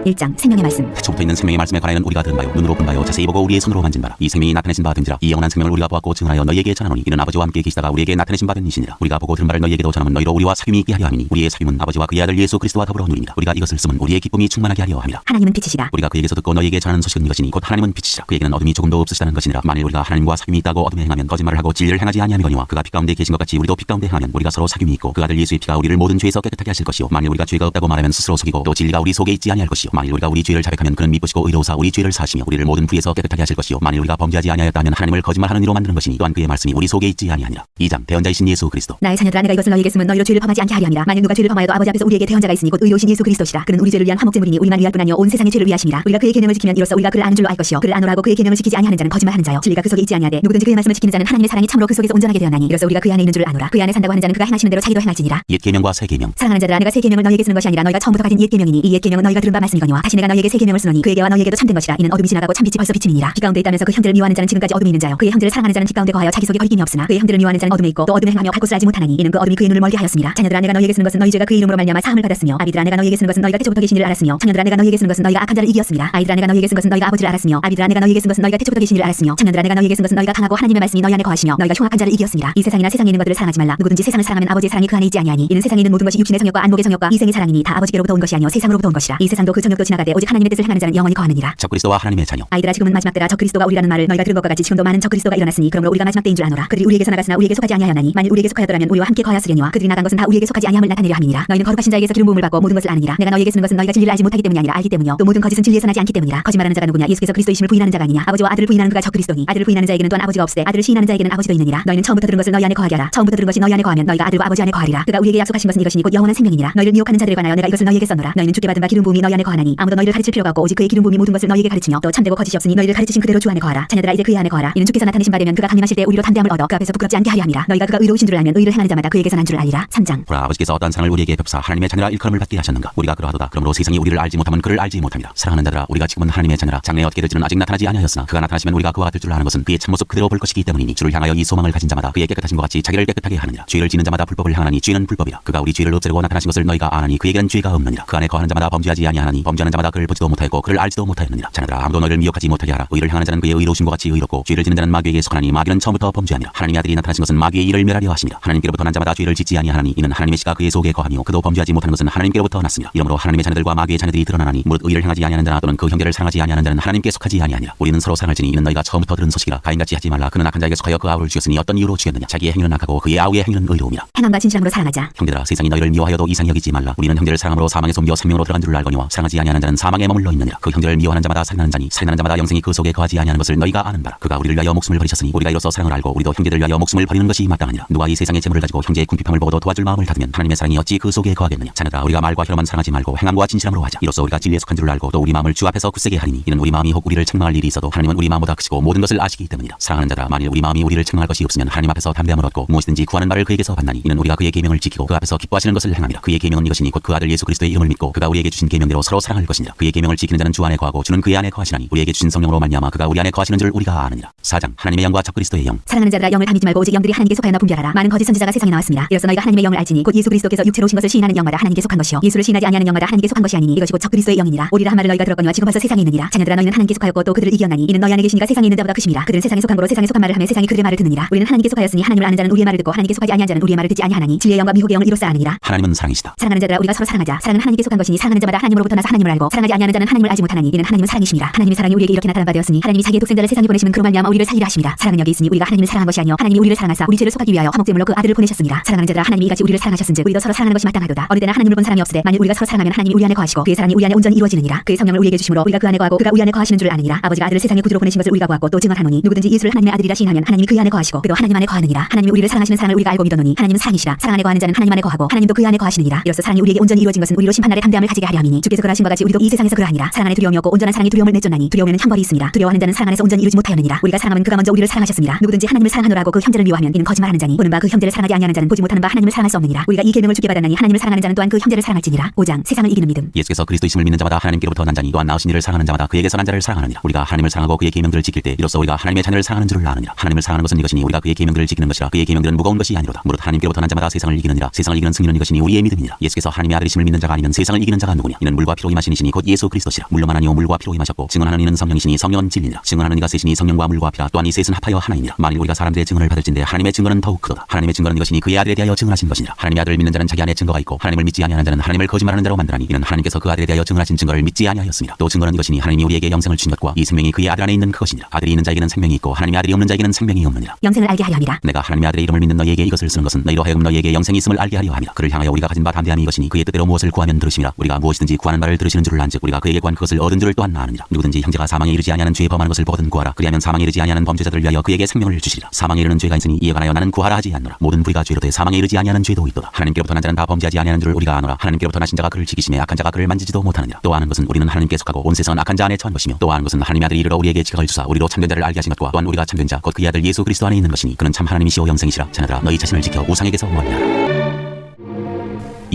Speaker 2: 1장 생명의 말씀.
Speaker 1: 태초부터 있는 생명의 말씀에 관하여는 우리가 들은 바요 눈으로 본 바요 자세히 보고 우리의 손으로 만진 바라. 이 생명이 나타내신 바 된지라. 이 영원한 생명을 우리가 보았고 증언하여 너희에게 전하노니 이는 아버지와 함께 계시다가 우리에게 나타내신 바 된 이시니라. 우리가 보고 들은 바를 너희에게도 전하면 너희로 우리와 사귐이 있게 하려 함이니 우리의 사귐은 아버지와 그의 아들 예수 그리스도와 더불어 누리니라. 우리가 이것을 쓰면 우리의 기쁨이 충만하게 하려 함이라.
Speaker 2: 하나님은 빛이시다.
Speaker 1: 우리가 그에게서 듣고 너희에게 전하는 소식은 이것이니 곧 하나님은 빛이시라. 그에게는 어둠이 조금도 없으시다는 것이니라. 만일 우리가 하나님과 사귐이 있다고 어둠에 행하면 거짓말을 하고 진리를 행하지 아니함이거니와 그가 빛 가운데 계신 것 같이 우리도 빛 가운데 행하면 우리가 서로 사귐이 있고 그 아들 예수의 피가 우리를 모든 죄에서 깨끗하게 하실 것이요 만일 우리가 죄가 없다고 말하면 스스로 속이고 또 진리가 우리 속에 있지 아니할 것이요 만일 우리가 우리 죄를 자백하면 그는 미쁘시고 의로우사 우리 죄를 사하시며 우리를 모든 불의에서 깨끗하게 하실 것이요 만일 우리가 범죄하지 아니하였다 하면 하나님을 거짓말하는 이로 만드는 것이니 또한 그의 말씀이 우리 속에 있지 아니하니라. 2장 대언자이신 예수 그리스도.
Speaker 2: 나의 자녀들아 내가 이것을 너희에게 쓰면 너희로 죄를 범하지 않게 하려 함이라. 만일 누가 죄를 범하여도 아버지 앞에서 우리에게 대언자가 있으니 곧 의로우신 예수 그리스도시라. 그는 우리 죄를 위한 화목제물이니 우리만 위할 뿐 아니요 온 세상의 죄를 위하심이라. 우리가 그의 계명을 지키면 이로써 우리가 그를 아는 줄로 알 것이요 그를 아노라고 그의 계명을 지키지 아니하는 자는 거짓말하는 자요 진리가 그 속에 있지 아니하되 누구든지 그의 말씀을 지키는 자는 하나님의 사랑이 참으로 그 속에서 온전하게 되었나니 이로써 우리가 그 안에 있는 줄을 아노라. 그 안에 산다고 하는 자는 그가 행하시는 대로 자기도 행할지니라.
Speaker 1: 옛 계명과 새 계명.
Speaker 2: 사랑하는 자들아 내가 새 계명을 너희에게 쓰는 것이 아니라 너희가 처음부터 가진 옛 계명이니 이 옛 계명은 너희가 들은 바 말씀이거니와 다시 내가 너희에게 새 계명을 쓰노니 그에게와 너희에게도 참된 것이라. 이는 어둠이 지나가고 참빛이 벌써 비침이니라. 빛 가운데 있다면서 그 형제를 미워하는 자는 지금까지 어둠에 있는 자요 그의 형제를 사랑하는 자는 빛 가운데 거하여 자기 속에 거리낌이 없으나 그의 형제를 미워하는 자는 어둠에 있고 또 어둠에 행하며 갈 곳을 알지 못하나니 이는 그 어둠이 그의 눈을 멀게 하였습니다. 자녀들아 내가 너희에게 쓰는 것은 너희 죄가 그의 이름으로 말미암아 사함을 받았으며 아비들아 내가 너희에게 쓰는 것은 너희가 태초부터 계신 이를 알았으며 청년들아 내가 너희에게 쓰는 것은 너희가 악한 자를 이기었습니다. 아이들아 내가 너희에게 쓴 것은 너희가 아버지를 알았으며 아비들아 내가 너희에게 쓴 것은 너희가 태초부터 계신 이를 알았으며 청년들아 내가 너희에게 쓴 것은 너희가 강하고 하나님의 말씀이 너희 안에 거하시며 너희가 흉악한 자를 이기었습니다. 이 세상이나 세상에 있는 것들을 사랑하지 말라. 누구든지 세상을 사랑하면 아버지의 사랑이 그 안에 있지 아니하니 이는 세상에 있는 모든 것이 육신의 성욕과 안목의 성욕과 이생의 사랑이니 다 아버지께로부터 온 것이 아니요 세상으로부터 온 것이라. 이 세상도 그 정욕도 지나가되 오직 하나님의 뜻을 행하는 자는 영원히 거하느니라.
Speaker 1: 적그리스도와 하나님의 자녀.
Speaker 2: 아이들아 지금은 마지막 때라 적그리스도가 오리라는 말을 너희가 들은 것과 같이 지금도 많은 적그리스도가 일어났으니 그러므로 우리가 마지막 때인 줄 아노라. 그들이 우리에게서 나갔으나 우리에게 속하지 아니하였나니 만일 우리에게 속하였더라면 우리와 함께 거하였으려니와 그들이 나간 것은 다 우리에게 속하지 아니함을 나타내려 함이니라. 너희는 거룩하신 자에게서 기름 부음을 받고 모든 것을 아느니라. 내가 너희에게 쓰는 것은 너희가 진리를 알지 못하기 때문이 아니라 알기 때문이요 또 모든 거짓은 진리에서 나지 않기 때문이라. 거짓말하는 자가 누구냐 예수께서 그리스도이심을 부인하는 자가 아니냐. 아버지와 아들을 부인하는 그가 적그리스도니 아들을 부인하는 자에게는 또한 아버지가 없으되 아들을 시인하는 자에게는 아버지도 있느니라. 너희는 처음부터 들은 것을 너희 안에 거하게 하라. 처음부터 들은 것이 너희 안에 거하면 너희가 아들과 아버지 안에 거하리라. 그가 우리에게 약속하신 것은 이것이니 곧 영원한 생명이니라. 너희를 미혹하는 자들에 관하여 내가 이것을 너희에게 써노라. 너희는 주께 받은 바 기름 부음이 너희 안에 거하나니 아무도 너희를 가르칠 필요가 없고 오직 그의 기름 부음이 모든 것을 너희에게 가르치며 또 참되고 거짓이 없으니 너희를 가르치신 그대로 주 안에 거하라. 자녀들아 이제 그의 안에 거하라. 이는 주께서 나타내신 바 되면 그가 강림하실 때 우리로 담대함을 얻어 그 앞에서 부끄럽지 않게 하려 함이라. 너희가 그가 의로우신 줄을 알면 의를 행하는 자마다 그에게서 난 줄을 알리라. 3장.
Speaker 1: 보라 아버지께서 어떠한 사랑을 우리에게 베푸사 하나님의 자녀라 일컬음을 받게 하셨는가. 우리가 그러하도다. 그러므로 세상이 우리를 알지 못하면 그를 알지 못합니다. 사랑하는 자들아 우리가 지금은 하나님의 자녀라. 장래에 어떻게 될지는 아직 나타나지 아니하였으나 그가 나타나시면 우리가 그와 같을 줄 아는 것은 그의 참모습 그대로 볼 것이기 때문이니 주를 향하여 이 소망을 가진 자마다 그의 깨끗하신 것 같이 자기를 깨끗하게 하느니라. 죄를 지는 자마다 불법을 향하나니 죄는 불법이라. 그가 우리 죄를 없애려고 나타나신 것을 너희가 아나니 그에게는 죄가 없느니라. 그 안에 거하는 자마다 범죄하지 아니하나니 범죄하는 자마다 그를 보지도 못하였고 그를 알지도 못하였느니라. 자녀들아 아무도 너희를 미혹하지 못하게 하라. 의를 향하는 자는 그의 의로우신 것 같이 의롭고 죄를 지는 자는 마귀에게 속하나니 마귀는 처음부터 범죄하니라. 하나님의 아들이 나타나신 것은 마귀의 일을 멸하려 하심이라. 하나님께로부터 난 자마다 죄를 짓지 아니하나니 이는 하나님의 씨가 그의 속에 거하며 그도 범죄하지 못하는 것은 하나님께로부터 났습니다. 이러므로 하나님의 자녀들과 마귀의 자녀들이 드러나나니 무릇 의를 행하지 아니하는 자나 또는 그 형제를 사랑하지 아니하는 자는 하나님께 속하지 아니하니라. 우리는 서로 사랑할지니 이는 너희가 처음부터 들은 소식이라. 가인같이 하지 말라. 그는 악한 자에게 속하여 그 아우를 죽였으니 어떤 이유로 죽였느냐. 자기의 행위는 악하고 그의 아우의 행위는 의로움이라.
Speaker 2: 행함과 진실함으로 사랑하자.
Speaker 1: 형제들아 세상이 너희를 미워하여도 이상히 여기지 말라. 우리는 형제를 사랑함으로 사망에서 옮겨 생명으로 들어간 줄을 알거니와 사랑하지 아니하는 자는 사망에 머물러 있느니라. 그 형제를 미워하는 자마다 살인하는 자니 살인하는 자마다 영생이 그 속에 거하지 아니하는 것을 너희가 아는 바라. 그가 우리를 위하여 목숨을 버리셨으니 우리가 이로써 사랑을 알고 우리도 형제들 위하여 목숨을 버리는 것이 마땅하니라. 누가 이 세상의 재물을 가지고 형제의 궁핍함을 보고도 도와줄 마음을 닫으면 하나님의 사랑이 어찌 그 속에 거하겠느냐. 자녀들아 우리가 말과 혀로만 사랑하지 말고 행함과 진실함으로 하자. 이로써 우리가 진리에 속한 줄을 알고 또 우리 마음을 주 앞에서 굳세게 하리니 이는 우리 마음이 혹 우리를 책망할 일이 있어도 하나님은 우리 마음보다 크시고 모든 것을 아시기 때문이라. 사랑하는 자들아 만일 우리 마음이 우리를 책망할 것이 없으면 하나님 앞에서 담대함을 얻고 무엇이든지 구하는 바를 그에게서 받나니 이는 우리가 그의 계명을 지키고 그 앞에서 기뻐하시는 것을 행함이라. 그의 계명은 이것이니 곧 그 아들 예수 그리스도의 이름을 믿고 그가 우리에게 주신 계명대로 서로 사랑할 것이니라. 그의 계명을 지키는 자는 주 안에 거하고 주는 그의 안에 거하시나니 우리에게 주신 성령으로 말미암아 그가 우리 안에 거하시는 줄 우리가 아느니라. 4장 하나님의 영과 적그리스도의 영.
Speaker 2: 사랑하는 자들아 영을 담이지 말고 오직 영들이 하나님께 속하였나 분별하라. 많은 거짓 선지자가 세상에 나왔습니다. 이로써 너희가 하나님의 영을 알지니 곧 예수 그리스도께서 육체로 오신 것을 시인하는 영마다 하나님께 속한 것이요 예수를 시인하지 아니하는 영마다 하나님께 속한 것이 아니니 이것이 곧 적그리스도의 영이니라. 오리라 한 말을 너희가 들었거니와 지금 벌써 세상에 있느니라. 자녀들아 너희는 하나님께 속하였고 또 그들을 이기었나니 이는 너희 안에 계시니까 세상에 있는 자보다 크심이라. 그들은 세상에 속한 거로 세상에 속한 말을 하며 세상이 그들의 말을 듣느니라. 우리는 하나님께 속하였으니 하나님을 아는 자는 우리의 말을 듣고 하나님께 속하지 아니한 자는 우리의 말을 듣지 아니하나니 진리의 영과 미혹의 영을 이로써 아느니라.
Speaker 1: 하나님은 사랑이시다.
Speaker 2: 사랑하는 자들아 우리가 서로 사랑하자. 사랑은 하나님께 속한 것이니 사랑하는 자마다 하나님으로부터 나서 하나님을 알고 사랑하지 아니하는 자는 하나님을 알지 못하나니 이는 하나님은 사랑이심이라. 하나님의 사랑이 우리에게 이렇게 나타난 바 되었으니 하나님이 자기의 독생자를 세상에 보내시는 그로 말미암아 우리를 살리라 하심이라. 사랑은 여기 있으니 우리가 하나님을 사랑한 것이 아니요 하나님이 우리를 사랑하사 우리 죄를 속하기 위하여 화목제물로 그 아들을 보내셨습니다. 사랑하는 자들아 하나님이 이같이 우리를 사랑하셨은즉 우리도 서로 사랑하는 것이 마땅하도다. 어느 때나 하나님을 본 사람이 없으되 만일 우리가 서로 사랑하면 하나님이 우리 안에 거하시고 그의 사랑이 우리 안에 온전히 이루어지느니라. 그의 성령을 우리에게 주심으로 우리가 그 안에 거하고 그가 우리 안에 거하시는 줄 아느니라. 아버지가 아들을 세상에 구주로 보내신 것을 우리가 보았고 또 증언하노니 누구든지 예수를 하나님의 아들이라 시인하면 하나님이 그의 안에 거하시고 그도 하나님 안에 거하느니라. 하나님이 우리를 사랑하시는 사랑을 우리가 알고 믿었노니 하나님은 사랑이시라. 사랑 안에 거하는 자는 하나님 안에 거하고 하나님도 그 안에 거하시느니라. 이로써 사랑이 우리에게 온전히 이루어진 것은 우리로 심판날에 담대함을 가지게 하려 함이니 주께서 그러하신 바 같이 우리도 이 세상에서 그러하니라. 사랑 안에 두려움이 없고 온전한 사랑이 두려움을 내쫓나니 두려움에는 형벌이 있습니다. 두려워하는 자는 사랑 안에서 온전히 이루지 못하였느니라. 우리가 사랑하면 그가 먼저 우리를 사랑하셨습니다. 누구든지 하나님을 사랑하노라고 그 형제를 미워하면 이는 거짓말하는 자니 보는 바 그 형제를 사랑하지 아니하는 자는 보지 못하는 바 하나님을 사랑할 수 없느니라. 우리가 이 계명을 주께 받았나니 하나님을 사랑하는 자는 또한 그 형제를 사랑할지니라. 5장 세상을 이기는 믿음.
Speaker 1: 예수께서 그리스도이심을 믿는 자마다 하나님께로부터 난 자니 또한 나으신 이를 사랑하는 자마다 그에게서 난 자를 사랑하느니라. 우리가 하나님을 사랑하고 그의 계명들을 지킬 때 이로써 우리가 하나님의 자녀를 사랑하는 줄을 아느니라. 하나님을 사랑하는 것은 이것이니 우리가 그의 계명들을 지키는 것이라. 그의 계명들은 무거운 것이 아니로다. 무릇 하나님께로부터 난 자마다 세상을 이기느니라. 세상을 이기는 승리는 이것이니 우리의 믿음이니라. 예수께서 하나님의 아들이심을 믿는 자가 아니면 세상을 이기는 자가 누구냐. 이는 물과 피로 임하신 이시니 곧 예수 그리스도시라. 물로만 아니요 물과 피로 임하셨고 증언하는 이는 성령이시니 성령은 진리니라. 증언하는 이가 셋이니 성령과 물과 피라. 또한 이 셋은 합하여 하나이니라. 만일 우리가 사람들의 증언을 받을진대 하나님의 증거는 더욱 크도다. 하나님의 증거는 이것이니 그의 아들에 대하여 증언하신 것이니라. 하나님의 아들을 믿는 자는 자기 안에 증거가 있고 하나님을 믿지 아니하는 자는 하나님을 거짓말하는 자로 만드나니 이는 하나님께서 그 아들에 대하여 증언하신 증거를 믿지 아니하였습니다. 또 증거는 이것이니 하나님이 우리에게 영생을 주신 것과 이 생명이 그의 아들 안에 있는 그것이니라. 아들이 있는 자에게는 생명이 있고 하나님의 아들이 없는 자에게는 생명이 없느니라.
Speaker 2: 영생을 알게 하려 함이라.
Speaker 1: 내가 하나님의 아들의 이름을 믿는 너희에게 이것을 쓰는 것은 너희로 하여금 너희에게 영생이 있음을 알게 하려 함이라. 그를 향하여 우리가 가진 바 담대함이 이것이니 그의 뜻대로 무엇을 구하면 들으심이라. 우리가 무엇이든지 구하는 바를 들으시는 줄을 안즉 우리가 그에게 구한 그것을 얻은 줄을 또한 아느니라. 누구든지 형제가 사망에 이르지 아니하는 죄에 범하는 것을 보거든 구하라. 그리하면 사망에 이르지 아니하는 범죄자들을 위하여 그에게 생명을 주시리라. 사망에 이르는 죄가 있으니 이에 관하여 나는 구하라 하지 않노라. 모든 불의가 죄로 돼 사망에 이르지 아니하는 죄도 있도다. 하나님께로부터 난 자는 다 범죄하지 아니하는 줄을 우리가 아노라. 하나님께로부터 나신 자가 그를 지키심에 악한 자가 그를 만지지도 못하느니라. 또 아는 것은 우리는 하나님께 속하고 온 세상은 악한 자 안에 처한 것이며 또 아는 것은 하나님의 아들이 이르러 우리에게 지각을 주사 우리로 참된 자를 알게 하신 것과 또한 우리가 참된 자 곧 그의 아들 예수 그리스도 안에 있는 것이니 그는 참 하나님이시오 영생이시라. 자녀들아 너희 자신을 지켜 우상에게서 멀리하라.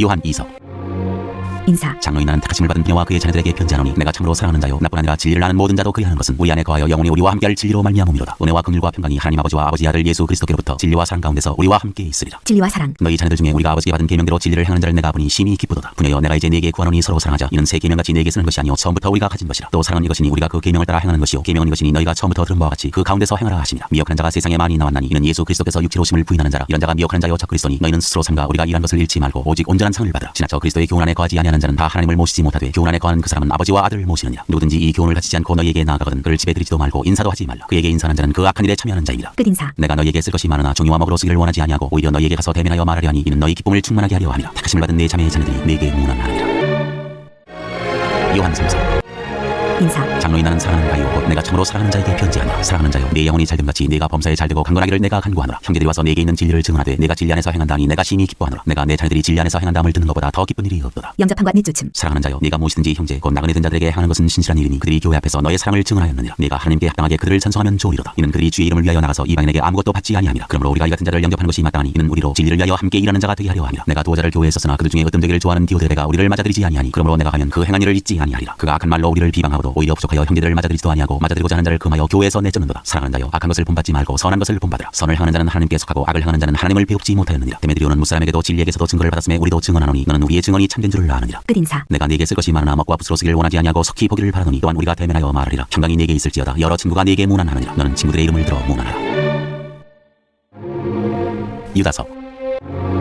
Speaker 1: 요한 2서
Speaker 2: 인사.
Speaker 1: 장로인 나는 택하심을 받은 비녀와 그의 자녀들에게 편지하노니 내가 참으로 사랑하는 자요 나뿐 아니라 진리를 아는 모든 자도 그리하는 것은 우리 안에 거하여 영원히 우리와 함께할 진리로 말미암음이로다. 은혜와 긍휼과 평강이 하나님 아버지와 아버지 아들 예수 그리스도께로부터 진리와 사랑 가운데서 우리와 함께 있으리라.
Speaker 2: 진리와 사랑.
Speaker 1: 너희 자녀들 중에 우리가 아버지께 받은 계명대로 진리를 행하는 자를 내가 보니 심히 기쁘도다. 부녀여 내가 이제 네게 구하노니 서로 사랑하자. 이는 새 계명같이 네게 쓰는 것이 아니요 처음부터 우리가 가진 것이라. 또 사랑은 이것이니 우리가 그 계명을 따라 행하는 것이요 계명은 이것이니 너희가 처음부터 들은 바와 같이 그 가운데서 행하라 하심이라. 미혹하는 자가 세상에 많이 나왔나니 이는 예수 그리스도께서 육체로 심을 부인하는 자라. 이런 자가 미혹하는 자요 적그리스도니 너희는 스스로 삼가 우리가 일한 것을 잃지 말고 오직 온전한 상을 받으라. 지나쳐 그리스도의 교훈 안에 거하지 아니하는 자는 다 하나님을 모시지 못하되 교훈 안에 거하는 그 사람은 아버지와 아들을 모시느니라. 누구든지 이 교훈을 가지지 않고 너희에게 나아가거든 그를 집에 들이지도 말고 인사도 하지 말라. 그에게 인사하는 자는 그 악한 일에 참여하는 자입니다.
Speaker 2: 끝인사.
Speaker 1: 내가 너희에게 쓸 것이 많으나 종이와 먹으로 쓰기를 원하지 아니하고 오히려 너희에게 가서 대면하여 말하려 하니 이는 너희 기쁨을 충만하게 하려 함이라. 택하심을 받은 내 자매의 자녀들이 내게 문안하느니라. 요한 3서
Speaker 2: 인사.
Speaker 1: 장로인 나는 사랑하는 바요 곧 내가 참으로 사랑하는 자에게 편지하노라. 사랑하는 자요 내 영혼이 잘됨같이 내가 범사에 잘되고 강건하기를 내가 간구하노라. 형제들이 와서 내게 있는 진리를 증언하되 내가 진리 안에서 행한다니 내가 심히 기뻐하노라. 내가 내 자녀들이 진리 안에서 행한다함을 듣는 것보다 더 기쁜 일이 없도다.
Speaker 2: 영접함과 내쫓음.
Speaker 1: 사랑하는 자요 네가 무엇이든지 형제 곧 나그네 된 자들에게 행하는 것은 신실한 일이니 그들이 교회 앞에서 너의 사랑을 증언하였느니라. 네가 하나님께 합당하게 그들을 찬송하면 좋으리로다. 이는 그들이 주의 이름을 위하여 나가서 이방인에게 아무것도 받지 아니함이라. 그러므로 우리가 이 같은 자를 영접하는 것이 마땅하니 이는 우리로 진리를 위하여 함께 일하는 자가 되게 하려 함이라. 내가 두어 자를 교회에 썼으나 그들 중에 으뜸되기를 좋아하는 디오데레가 우리를 맞아들이지 아니하니 그러므로 내가 가면 그 행한 일을 잊지 아니하리라. 그가 악한 말로 우리를 비방하고도 오히려 부족하여 형제들을 맞아들이지도 아니하고 맞아들이고자 하는 자를 금하여 교회에서 내쫓는도다. 사랑하는 자여 악한 것을 본받지 말고 선한 것을 본받으라. 선을 향하는 자는 하나님께 속하고 악을 향하는 자는 하나님을 배웁지 못하였느니라. 데메드리오는 무사람에게도 진리에게서도 증거를 받았음에 우리도 증언하노니 너는 우리의 증언이 참된 줄을 아느니라.
Speaker 2: 끝인사.
Speaker 1: 내가 네게 쓸 것이 많으나 먹과 붓으로 쓰기를 원하지 아니하고 속히 보기를 바라노니 또한 우리가 대면하여 말하리라. 평강이 네게 있을지어다. 여러 친구가 네게 문안하느니라. 너는 친구들의 이름을 들어 문안하라. 유다서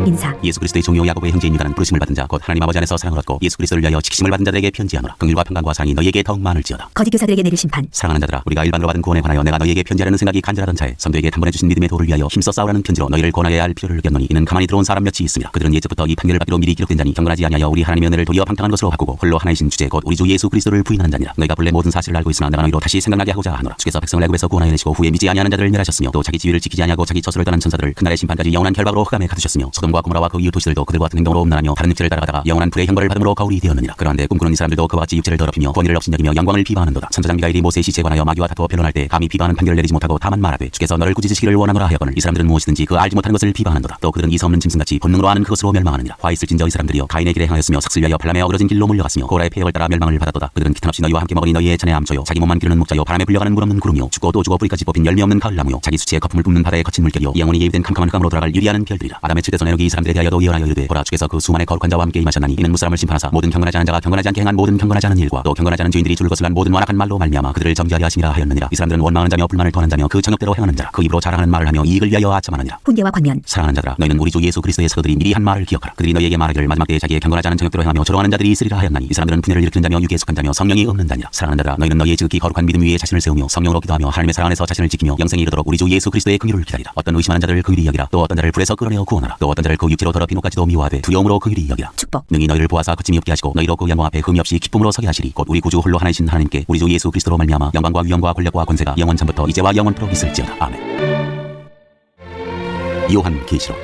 Speaker 2: 인사.
Speaker 1: 예수 그리스도의 종이요 야곱의 형제인 유다는 부르심을 받은 자 곧 하나님 아버지 안에서 사랑을 얻고 예수 그리스도를 위하여 지키심을 받은 자들에게 편지하노라. 긍휼과 평강과 사랑이 너희에게 더욱 많을지어다.
Speaker 2: 거짓 교사들에게 내릴 심판.
Speaker 1: 사랑하는 자들아 우리가 일반으로 받은 구원에 관하여 내가 너희에게 편지하려는 생각이 간절하던 차에 선도에게 단번에 주신 믿음의 도를 위하여 힘써 싸우라는 편지로 너희를 권하여야 할 필요를 느꼈노니 이는 가만히 들어온 사람 몇이 있습니다. 그들은 예적부터 이 판결을 받기로 미리 기록된 자니 경건하지 아니하여 우리 하나님의 은혜를 도리어 방탕한 것으로 바꾸고 홀로 하나이신 주제 곧 우리 주 예수 그리스도를 부인하는 자니라. 너희가 본래 모든 사실을 알고 있으나 내가 너희로 다시 생각나게 하고자 하노라. 주께서 백성을 애굽에서 구원하여 내시고 후에 믿지 아니하는 자들을 멸하셨으며 또 자기 지위를 지키지 아니하고 자기 저수를 떠난 천사들을 그날의 심판까지 영원한 결박으로 흑암에 가두셨으며 소돔과 소돔과 고모라와 그 이웃 도시들도 그들과 같은 행동으로 음란하며 다른 육체를 따라가다가 영원한 불의 형벌을 받음으로 거울이 되었느니라. 그러한데 꿈꾸는 이 사람들도 그와 같이 육체를 더럽히며 권위를 업신여기며 영광을 비방하는도다. 천사장 미가엘이 모세의 시체에 관하여 마귀와 다투어 변론할 때 감히 비방하는 판결을 내리지 못하고 다만 말하되 주께서 너를 꾸짖으시기를 원하노라 하였거늘 이 사람들은 무엇이든지 그 알지 못하는 것을 비방하는도다. 또 그들은 이서 없는 짐승같이 본능으로 아는 그것으로 멸망하느니라. 화 있을진저 이 사람들이여 가인의 길에 행하였으며 삭슬 위하여 발람에 어그러진 길로 몰려갔으며 고라의 폐역을 따라 멸망을 받았도다. 그들은 기탄 없이 너희와 함께 먹으니 너희의 잔에 암초요 자기 몸만 기르는 목자요 바람에 불려가는 물 없는 구름이요 죽고 또 죽어 뿌리까지 뽑힌 열매 없는 가을나무요 자기 수치에 거품을 뿜는 바다의 거친 물결이요 이 영혼이 예비된 캄캄한 흑암으로 돌아갈 유리하는 별들이라. 아담의 칠대손 에녹이 이 사람들에 대하여도 예언하여 이르되 보라 주께서 그 수만의 거룩한 자와 함께 임하셨나니 이는 무사람을 심판하사 모든 경건하지 않은 자가 경건하지 않게 행한 모든 경건하지 않은 일과 또 경건하지 않은 죄인들이 줄을 거슬란 모든 완악한 말로 말미암아 그들을 정죄하려 하심이라 하였느니라. 이 사람들은 원망하는 자며 불만을 토하는 자며 그 정욕대로 행하는 자라. 그 입으로 자랑하는 말을 하며 이익을 위하여 아첨하느니라.
Speaker 2: 훈계와 권면.
Speaker 1: 사랑하는 자들아 너희는 우리 주 예수 그리스도의 사도들이 미리 한 말을 기억하라. 그들이 너희에게 말하기를 마지막 때에 자기의 경건하지 않은 정욕대로 행하며 조롱하는 자들이 있으리라 하였나니 이 사람들은 분열을 일으키는 자며 유기에 속한 자며 성령이 없는 자니라. 사랑하는 자들아 너희는 너희의 지극히 거룩한 믿음 위에 자신을 세우며 성령으로 기도하며 하나님의 사랑 안에서 자신을 지키며 영생에 이르도록 우리 주 예수 그리스도의 긍휼을 기다리라. 어떤 의심하는 자들을 긍휼히 여기라. 또 어떤 자를 불에서 끌어내어 구원하라. 또 어떤 자를 그 육체로 더럽힌 옷까지도 미워하되 두려움으로 긍휼히 여기라.
Speaker 2: 축복.
Speaker 1: 능히 너희를 보아사 거침이 없게 하시고 너희로 그 영광 앞에 흠이 없이 기쁨으로 서게 하시리. 곧 우리 구주 홀로 하나이신 하나님께 우리 주 예수 그리스도로 말미암아 영광과 위엄과 권력과 권세가 영원 전부터 이제와 영원토록 있을지어다. 아멘. 요한 계시록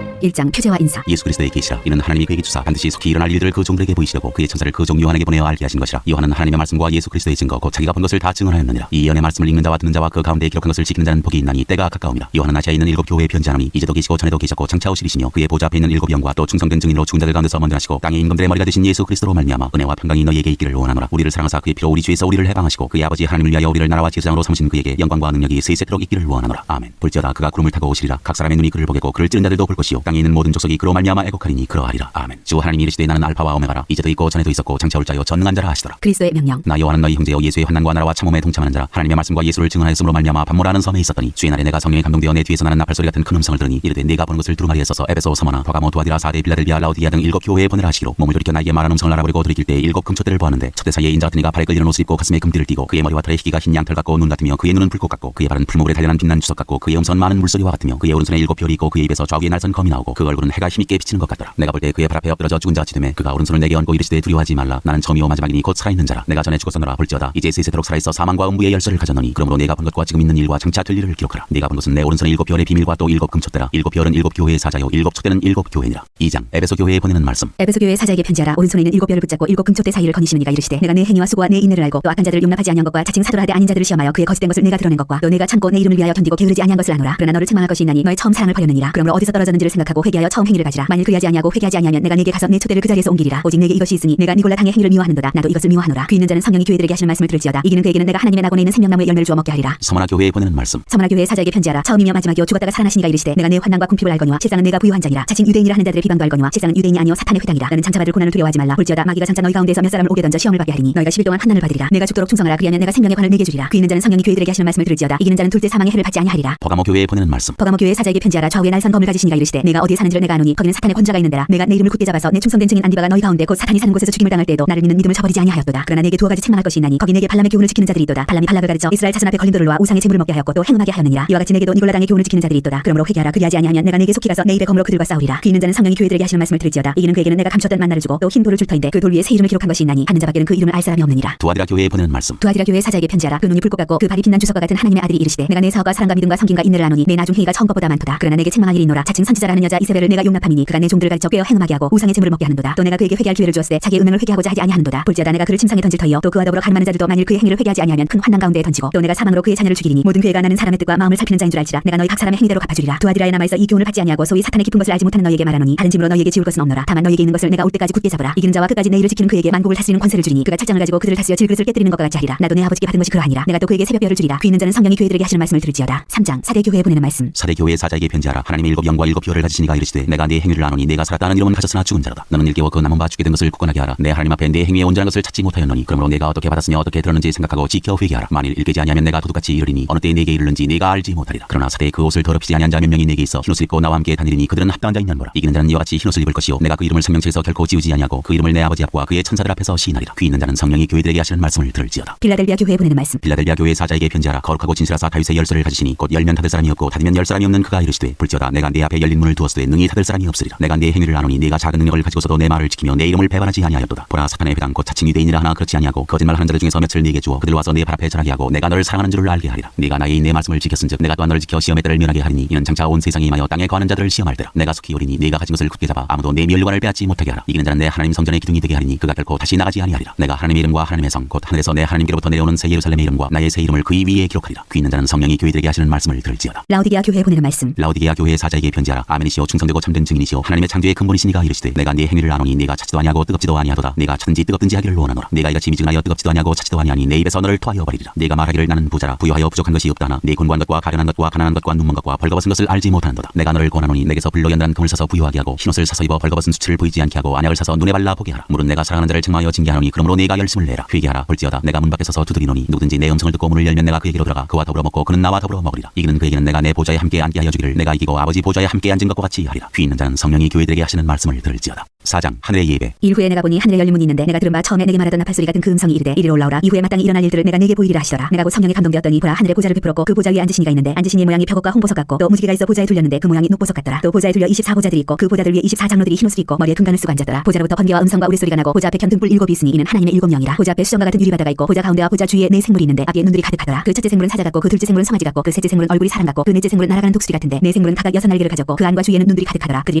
Speaker 2: 1장 표제와 인사.
Speaker 1: 예수 그리스도의 계시라. 이는 하나님이 그에게 주사 반드시 속히 일어날 일들을 그 종들에게 보이시려고 그의 천사를 그 종 요한에게 보내어 알게 하신 것이라. 요한은 하나님의 말씀과 예수 그리스도의 증거 곧 자기가 본 것을 다 증언하였느니라. 이 예언의 말씀을 읽는 자와 듣는 자와 그 가운데 기록한 것을 지키는 자는 복이 있나니 때가 가까움이라. 요한은 아시아에 있는 7 교회에 편지하노니 이제도 계시고 전에도 계셨고 장차 오시리시며 그의 보좌 앞에 있는 7 영과 또 충성된 증인으로 죽은 자들 가운데서 먼저 하시고 땅의 임금들의 머리가 되신 예수 그리스도로 말미암아 은혜와 평강이 너희에게 있기를 원하노라. 우리를 사랑하사 그의 피로 우리 주에서 우리를 해방하시고 그의 아버지 하나님을 위하여 우리를 나라와 제사장으로 삼으신 그에게 영광과 능력이 세세토록 있기를 원하노라. 아멘. 볼지어다 그가 구름을 타고 오시리라. 각 사람의 눈이 그를 보겠고 그를 찌른 자들도 볼 것이요 땅에 있는 모든 족속이 그로 말미암아 애곡하리니 그러하리라. 아멘. 주 하나님이 이르시되 나는 알파와 오메가라. 이제도 있고 전에도 있었고 장차 올 자요 전능한 자라 하시더라.
Speaker 2: 그리스도의 명령.
Speaker 1: 나 요한은 너희 형제여 예수의 환난과 나라와 참음에 동참하는 자라. 하나님의 말씀과 예수를 증언하였으므로 말미암아 반모라는 섬에 있었더니 주의 날에 내가 성령에 감동되어 내 뒤에서 나는 나팔 소리 같은 큰 음성을 들으니 이르되 네가 보는 것을 두루마리에 써서 에베소, 서머나, 버가모, 두아디라, 사데, 빌라델비아, 라우디아 등 7 교회에 보내라 하시기로 몸을 돌이켜 나에게 말한 음성을 알아버리고 돌이킬 때 7 금초대를 보았는데 첫대 사이에 인자 같은 이가 발에 끌리는 옷을 입고 가슴에 금띠를 띠고 그의 머리와 털에 희기가 흰 양털 같고 눈 같으며 그의 눈은 불꽃 같고 그의 발은 풀무불에 단련한 빛난 주석 같고 그의 음성은 많은 물소리와 같으며 그의 오른손에 7 별이 있고 그의 입에서 좌우에 날선 검이 나오고 그 얼굴은 해가 힘있게 비치는 것 같더라. 내가 볼 때 그의 발 앞에 엎드러져 죽은 자같이 되매 그가 오른손을 내게 얹고 이르시되 두려워하지 말라. 나는 처음이요 마지막이니 곧 살아있는 자라. 내가 전에 죽었었노라. 볼지어다 이제 세세토록 살아있어 사망과 음부의 열쇠를 가졌노니 그러므로 내가 본 것과 지금 있는 일과 장차 될 일을 기록하라. 네가 본 것은 내 오른손에 7 별의 비밀과 또 7 금초대라. 7 별은 7 교회의 사자요 7 촛대는 7 교회니라. 2장 에베소 교회에 보내는 말씀.
Speaker 2: 에베소 교회 사자에게 편지하라. 오른손에 있는 7 별을 붙잡고 7 금초대 사이를 거니시는 이가 이르시되 내가 내 행위와 수고와 내 인내를 알고 또 악한 자들을 용납하지 아니한 것과 자칭 사도라 하되 아닌 자들을 시험하여 그의 거짓된 것을 내가 드러낸 것과 또 내가 참고 내 이름을 위하여 견디고 게으르지 아니한 것을 아노라. 그러나 너를 책망할 것이 있나니 너의 처음 사랑을 버렸느니라. 그러므로 어디서 떨어졌는지를 생각하고 회개하여 처음 행위를 가지라. 만일 그리하지 아니하고 회개하지 아니하면 내가 네게 가서 내 촛대를 그 자리에서 옮기리라. 오직 내게 이것이 있으니 내가 니골라 당의 행위를 미워하는도다. 나도 이것을 미워하노라. 그 있는 자는 성령이 교회들에게 하시는 말씀을 들을지어다. 이기는 그에게는 내가 하나님의 낙원에 있는 생명나무의 열매를 주어 먹게 하리라.
Speaker 1: 서머나 교회에 보내는 말씀.
Speaker 2: 서머나 교회 사자에게 편지하라. 처음이며 마지막이요 죽었다가 살아나시니가 이르시되 내가 내 환난과 궁핍을 알거니와 세상은 내가 부유한 자니라. 자칭 유대인이라 하는 자들의 비방도 알거니와 세상은 유대인이 아니요 사탄의 회당이라. 너는 장차 받을 고난을 두려워하지 말라. 볼지어다 마귀가 장차 너희 가운데서 몇 사람을 오게 던져 시험을 받게 하리니 너희가 10일 동안 환난을 받으리라. 내가 죽도록 충성하라. 그리하면 내가 생명의 관을 내게 주리라. 그 있는 자는 성령이 교회들에게 하시는 말씀을 들을지어다. 이기는 자는 둘째 사망의 해를 받지 아니하리라.
Speaker 1: 버가모 교회에 보내는 말씀.
Speaker 2: 버가모 교회 사자에게 편지하라. 좌우에 날선 검을 가지시니가 이르시되 내가 어디에 사는지를 내가 아노니 거기는 사탄의 권자가 있는 데라. 내가 내 이름을 굳게 잡아서 내 충성된 증인 안디바가 너희 가운데 곧 사탄이 사는 곳에서 죽임을 당할 때에도 나를 믿는 믿음을 저버리지 아니하였도다. 그러나 내게 2 가지 책망할 것이 있나니 거기 내게 발람의 교훈을 지키는 자들이 있도다. 발람이 발락을 가르쳐 이스라엘 자손 앞에 걸린 돌을 놓아 우상의 제물을 먹게 하였고 또 행음하게 하였느니라. 이와 같이 내게도 니골라 당의 교훈을 지키는 자들이 있도다. 그러므로 회개하라. 그리하지 아니하면 내가 내게 속히 가서 내 입의 검으로 그들과 싸우리라. 그 있는 자는 성령이 교회들에게 하시는 말씀을 들을지어다. 이기는 그에게는 내가 감췄던 만나를 주고 또 흰 돌을 줄 터인데 그 돌 위에 새 이름을 기록한 것이 있나니 하는 자밖에는 그 이름을 알 사람이 없느니라.
Speaker 1: 두아디라 교회에 보내는 말씀.
Speaker 2: 두아디라 교회 사자에게 편지하라. 그 눈이 불꽃 같고 그 발이 빛난 주석과 같은 하나님의 아들이 이르시되 내가 내 사업과 사랑과 믿음과 성김과 인내를 아노니 내 나중 행위가 처음 것보다 많도다. 그러나 내게 책망할 일이 있노라. 자칭 선지자라는 여자 이세벨을 내가 용납함이니 그가 내 종들을 가르쳐 꿰어 행음하게 하고 우상의 제물을 먹게 하는도다. 또 내가 그에게 회개할 기회를 주었으되 자기의 음행을 회개하고자 하지 아니하는도다. 볼지어다 내가 그를 침상에 던질 터이요 또 그와 더불어 가늠하는 자들도 만일 그의 행위를 회개하지 아니하면 큰 환난 가운데에 던지고 또 내가 사망으로 그의 자녀를 죽이리니 모든 교회가 나는 사람의 뜻과 마음을 살피는 자인 줄 알지라. 내가 너희 각 사람의 행위대로 갚아주리라. 두아디라에 남아있어 이 교훈을 받지 아니하고 소위 사탄의 깊은 것을 알지 못하는 너희에게 말하노니 다른 짐으로 너희에게 지울 것은 없노라. 다만 너희에게 있는 것을 내가 올 때까지 굳게 잡으라. 이기는 자와 끝까지 내 일을 지키는 그에게 만국을 다스리는 권세를 주리니 그가 철장을 가지고 그들을 다스려 질그릇을 깨뜨리는 것과 같이 하리라. 나도 내 아버지께 받은 것이 그러하니라. 내가 또 그에게 새벽별을 주리라. 그 있는 자는 성령이 교회들에게 하시는 말씀을 들을지어다. 3장 사대 교회에 보내는 말씀.
Speaker 1: 사대 교회의 사자에게 편지하라. 하나님의 7 영과 7 별을 가지시니가 이르시되 내가 네 행위를 아노니 내가 살았다는 이름은 가졌으나 죽은 자로다. 너는 일깨워 그 남은 바 죽게 된 것을 굳건하게 하라. 내 하나님 앞에 내 행위의 온전한 것을 찾지 못하였노니 그러므로 내가 어떻게 받았으며 어떻게 들었는지 생각하고 지켜 회개하라. 만일 일깨지 아니하면 내가 도둑같이 이르리니 어느 때에 내게 이르는지 내가 알지 못하리라. 그러나 사대의 그 옷을 더럽히지 아니한 자 몇 명이 내게 있어 흰옷을 입고 나와 함께 다니리니 그들은 합당한 자인 년보라. 이기는 자는 이와 같이 흰옷을 입을 것이요 내가 그 이름을 생명책에서 결코 지우지 아니하고 그 이름을 내 아버지 앞과 그의 천사들 앞에서 시인하리라. 귀 있는 자는 성령이 교회들에게 하시는 말씀을 들을지어다.
Speaker 2: 빌라델비아 교회에 보내는 말씀.
Speaker 1: 빌라델비아 교회 사자에게 편지하라. 거룩하고 진실하사 다윗의 열쇠를 가지시니 곧 열면 닫을 사람이 없고 닫으면 열 사람이 없는 그가 이르시되 볼지어다 내가 네 앞에 열린 문을 두었으니 이루었으되 능히 다들 사람이 없으리라. 내가 네 행위를 아노니 네가 작은 능력을 가지고서도 내 말을 지키며 내 이름을 배반하지 아니하였도다. 보라 사탄의 회당 곧 자칭 유대인이라 하나 그렇지 아니하고 거짓말하는 자들 중에서 몇을 네게 주어 그들 와서 네 발 앞에 절하게 하고 내가 너를 사랑하는 줄을 알게 하리라. 네가 나의 내 말씀을 지켰은즉 내가 또한 너를 지켜 시험의 때를 면하게 하리니 이는 장차 온 세상에 임하여 땅에 거하는 자들을 시험할 때라. 내가 속히 오리니 네가 가진 것을 굳게 잡아 아무도 내 멸류관을 빼앗지 못하게 하라. 이기는 자는 내 하나님 성전의 기둥이 되게 하리니 그가 결코 다시 나가지 아니하리라. 내가 하나님의 이름과 하나님의 성 곧 하늘에서 내 하나님께로부터 내려오는 새 예루살렘의 이름과 나의 새 이름을 그의 위에 기록하리라. 귀 있는 자는 성령이 교회들에게 하시는 말씀을 들을지어다.
Speaker 2: 라오디게아 교회에 보내는 말씀.
Speaker 1: 라오디게아 교회의 사자에게 편지하라. 아멘이시오 충성되고 참된 증인이시오 하나님의 창조의 근본이시니가 이르시되 내가 네 행위를 아노니 네가 차지도 아니하고 뜨겁지도 아니하도다. 네가 차든지 뜨겁든지 하기를 원하노라. 네가 이같이 미지근하여 뜨겁지도 아니하고 차지도 아니하니 내 입에서 너를 토하여 버리리라. 네가 말하기를 나는 부자라 부유하여 부족한 것이 없다나 네 곤고한 것과 가련한 것과 가난한 것과 눈먼 것과 벌거벗은 것을 알지 못하는도다. 내가 너를 권하노니 내게서 불로 연단한 금을 사서 부유하게 하고 흰옷을 사서 입어 벌거벗은 수치를 보이지 않게 하고 안약을 사서 눈에 발라 보게 하라. 물은 내가 사랑하는 자를 책망하여 징계하노니 그러므로 네가 열심을 내라. 회개하라. 볼지어다 내가 문 밖에 서서 두드리노니 누구든지 내 음성을 듣고 문을 열면 내가 그에게로 들어가 그와 더불어 먹고 그는 나와 더불어 먹으리라. 이기는 그에게는 내가 내 보좌에 함께 앉게 하여 주기를 내가 이기고 아버지 보좌에 함께 앉은 것과 같이 하리라. 귀 있는 자는 성령이 교회들에게 하시는 말씀을 들을지어다. 4장 하늘의 예배.
Speaker 2: 이후에 내가 보니 하늘에 열린 문이 있는데 내가 들은 바 처음에 내게 말하던 나팔 소리 같은 그 음성이 이르되 이리로 올라오라. 이후에 마땅히 일어날 일들을 내가 네게 보이리라 하시더라. 내가 곧 성령에 감동되었더니 보라 하늘에 보좌를 베풀었고 그 보좌 위에 앉으신 이가 있는데 앉으신 이의 모양이 벽옥과 홍보석 같고 또 무지개가 있어 보좌에 둘렸는데 그 모양이 녹보석 같더라. 또 보좌에 둘려 24보좌들이 있고 그 보좌들 위에 24장로들이 흰옷을 입고 머리에 금관을 쓰고 앉았더라. 보좌로부터 번개와 음성과 우레소리가 나고 보좌 앞에 견등불 7이 있으니 이는 하나님의 7명이라. 보좌 앞에 수정과 같은 유리바다가 있고 보좌 가운데와 보좌 주위에 네 생물이 있는데 앞에 눈들이 가득하더라. 그 첫째 생물은 사자 같고 그 둘째 생물은 송아지 같고 그 셋째 생물은 얼굴이 사람 같고 그 넷째 생물은 날아가는 독수리 같은데 네 생물은 각각 6날개를 가졌고 그 안과 주위에는 눈들이 가득하더라. 그들이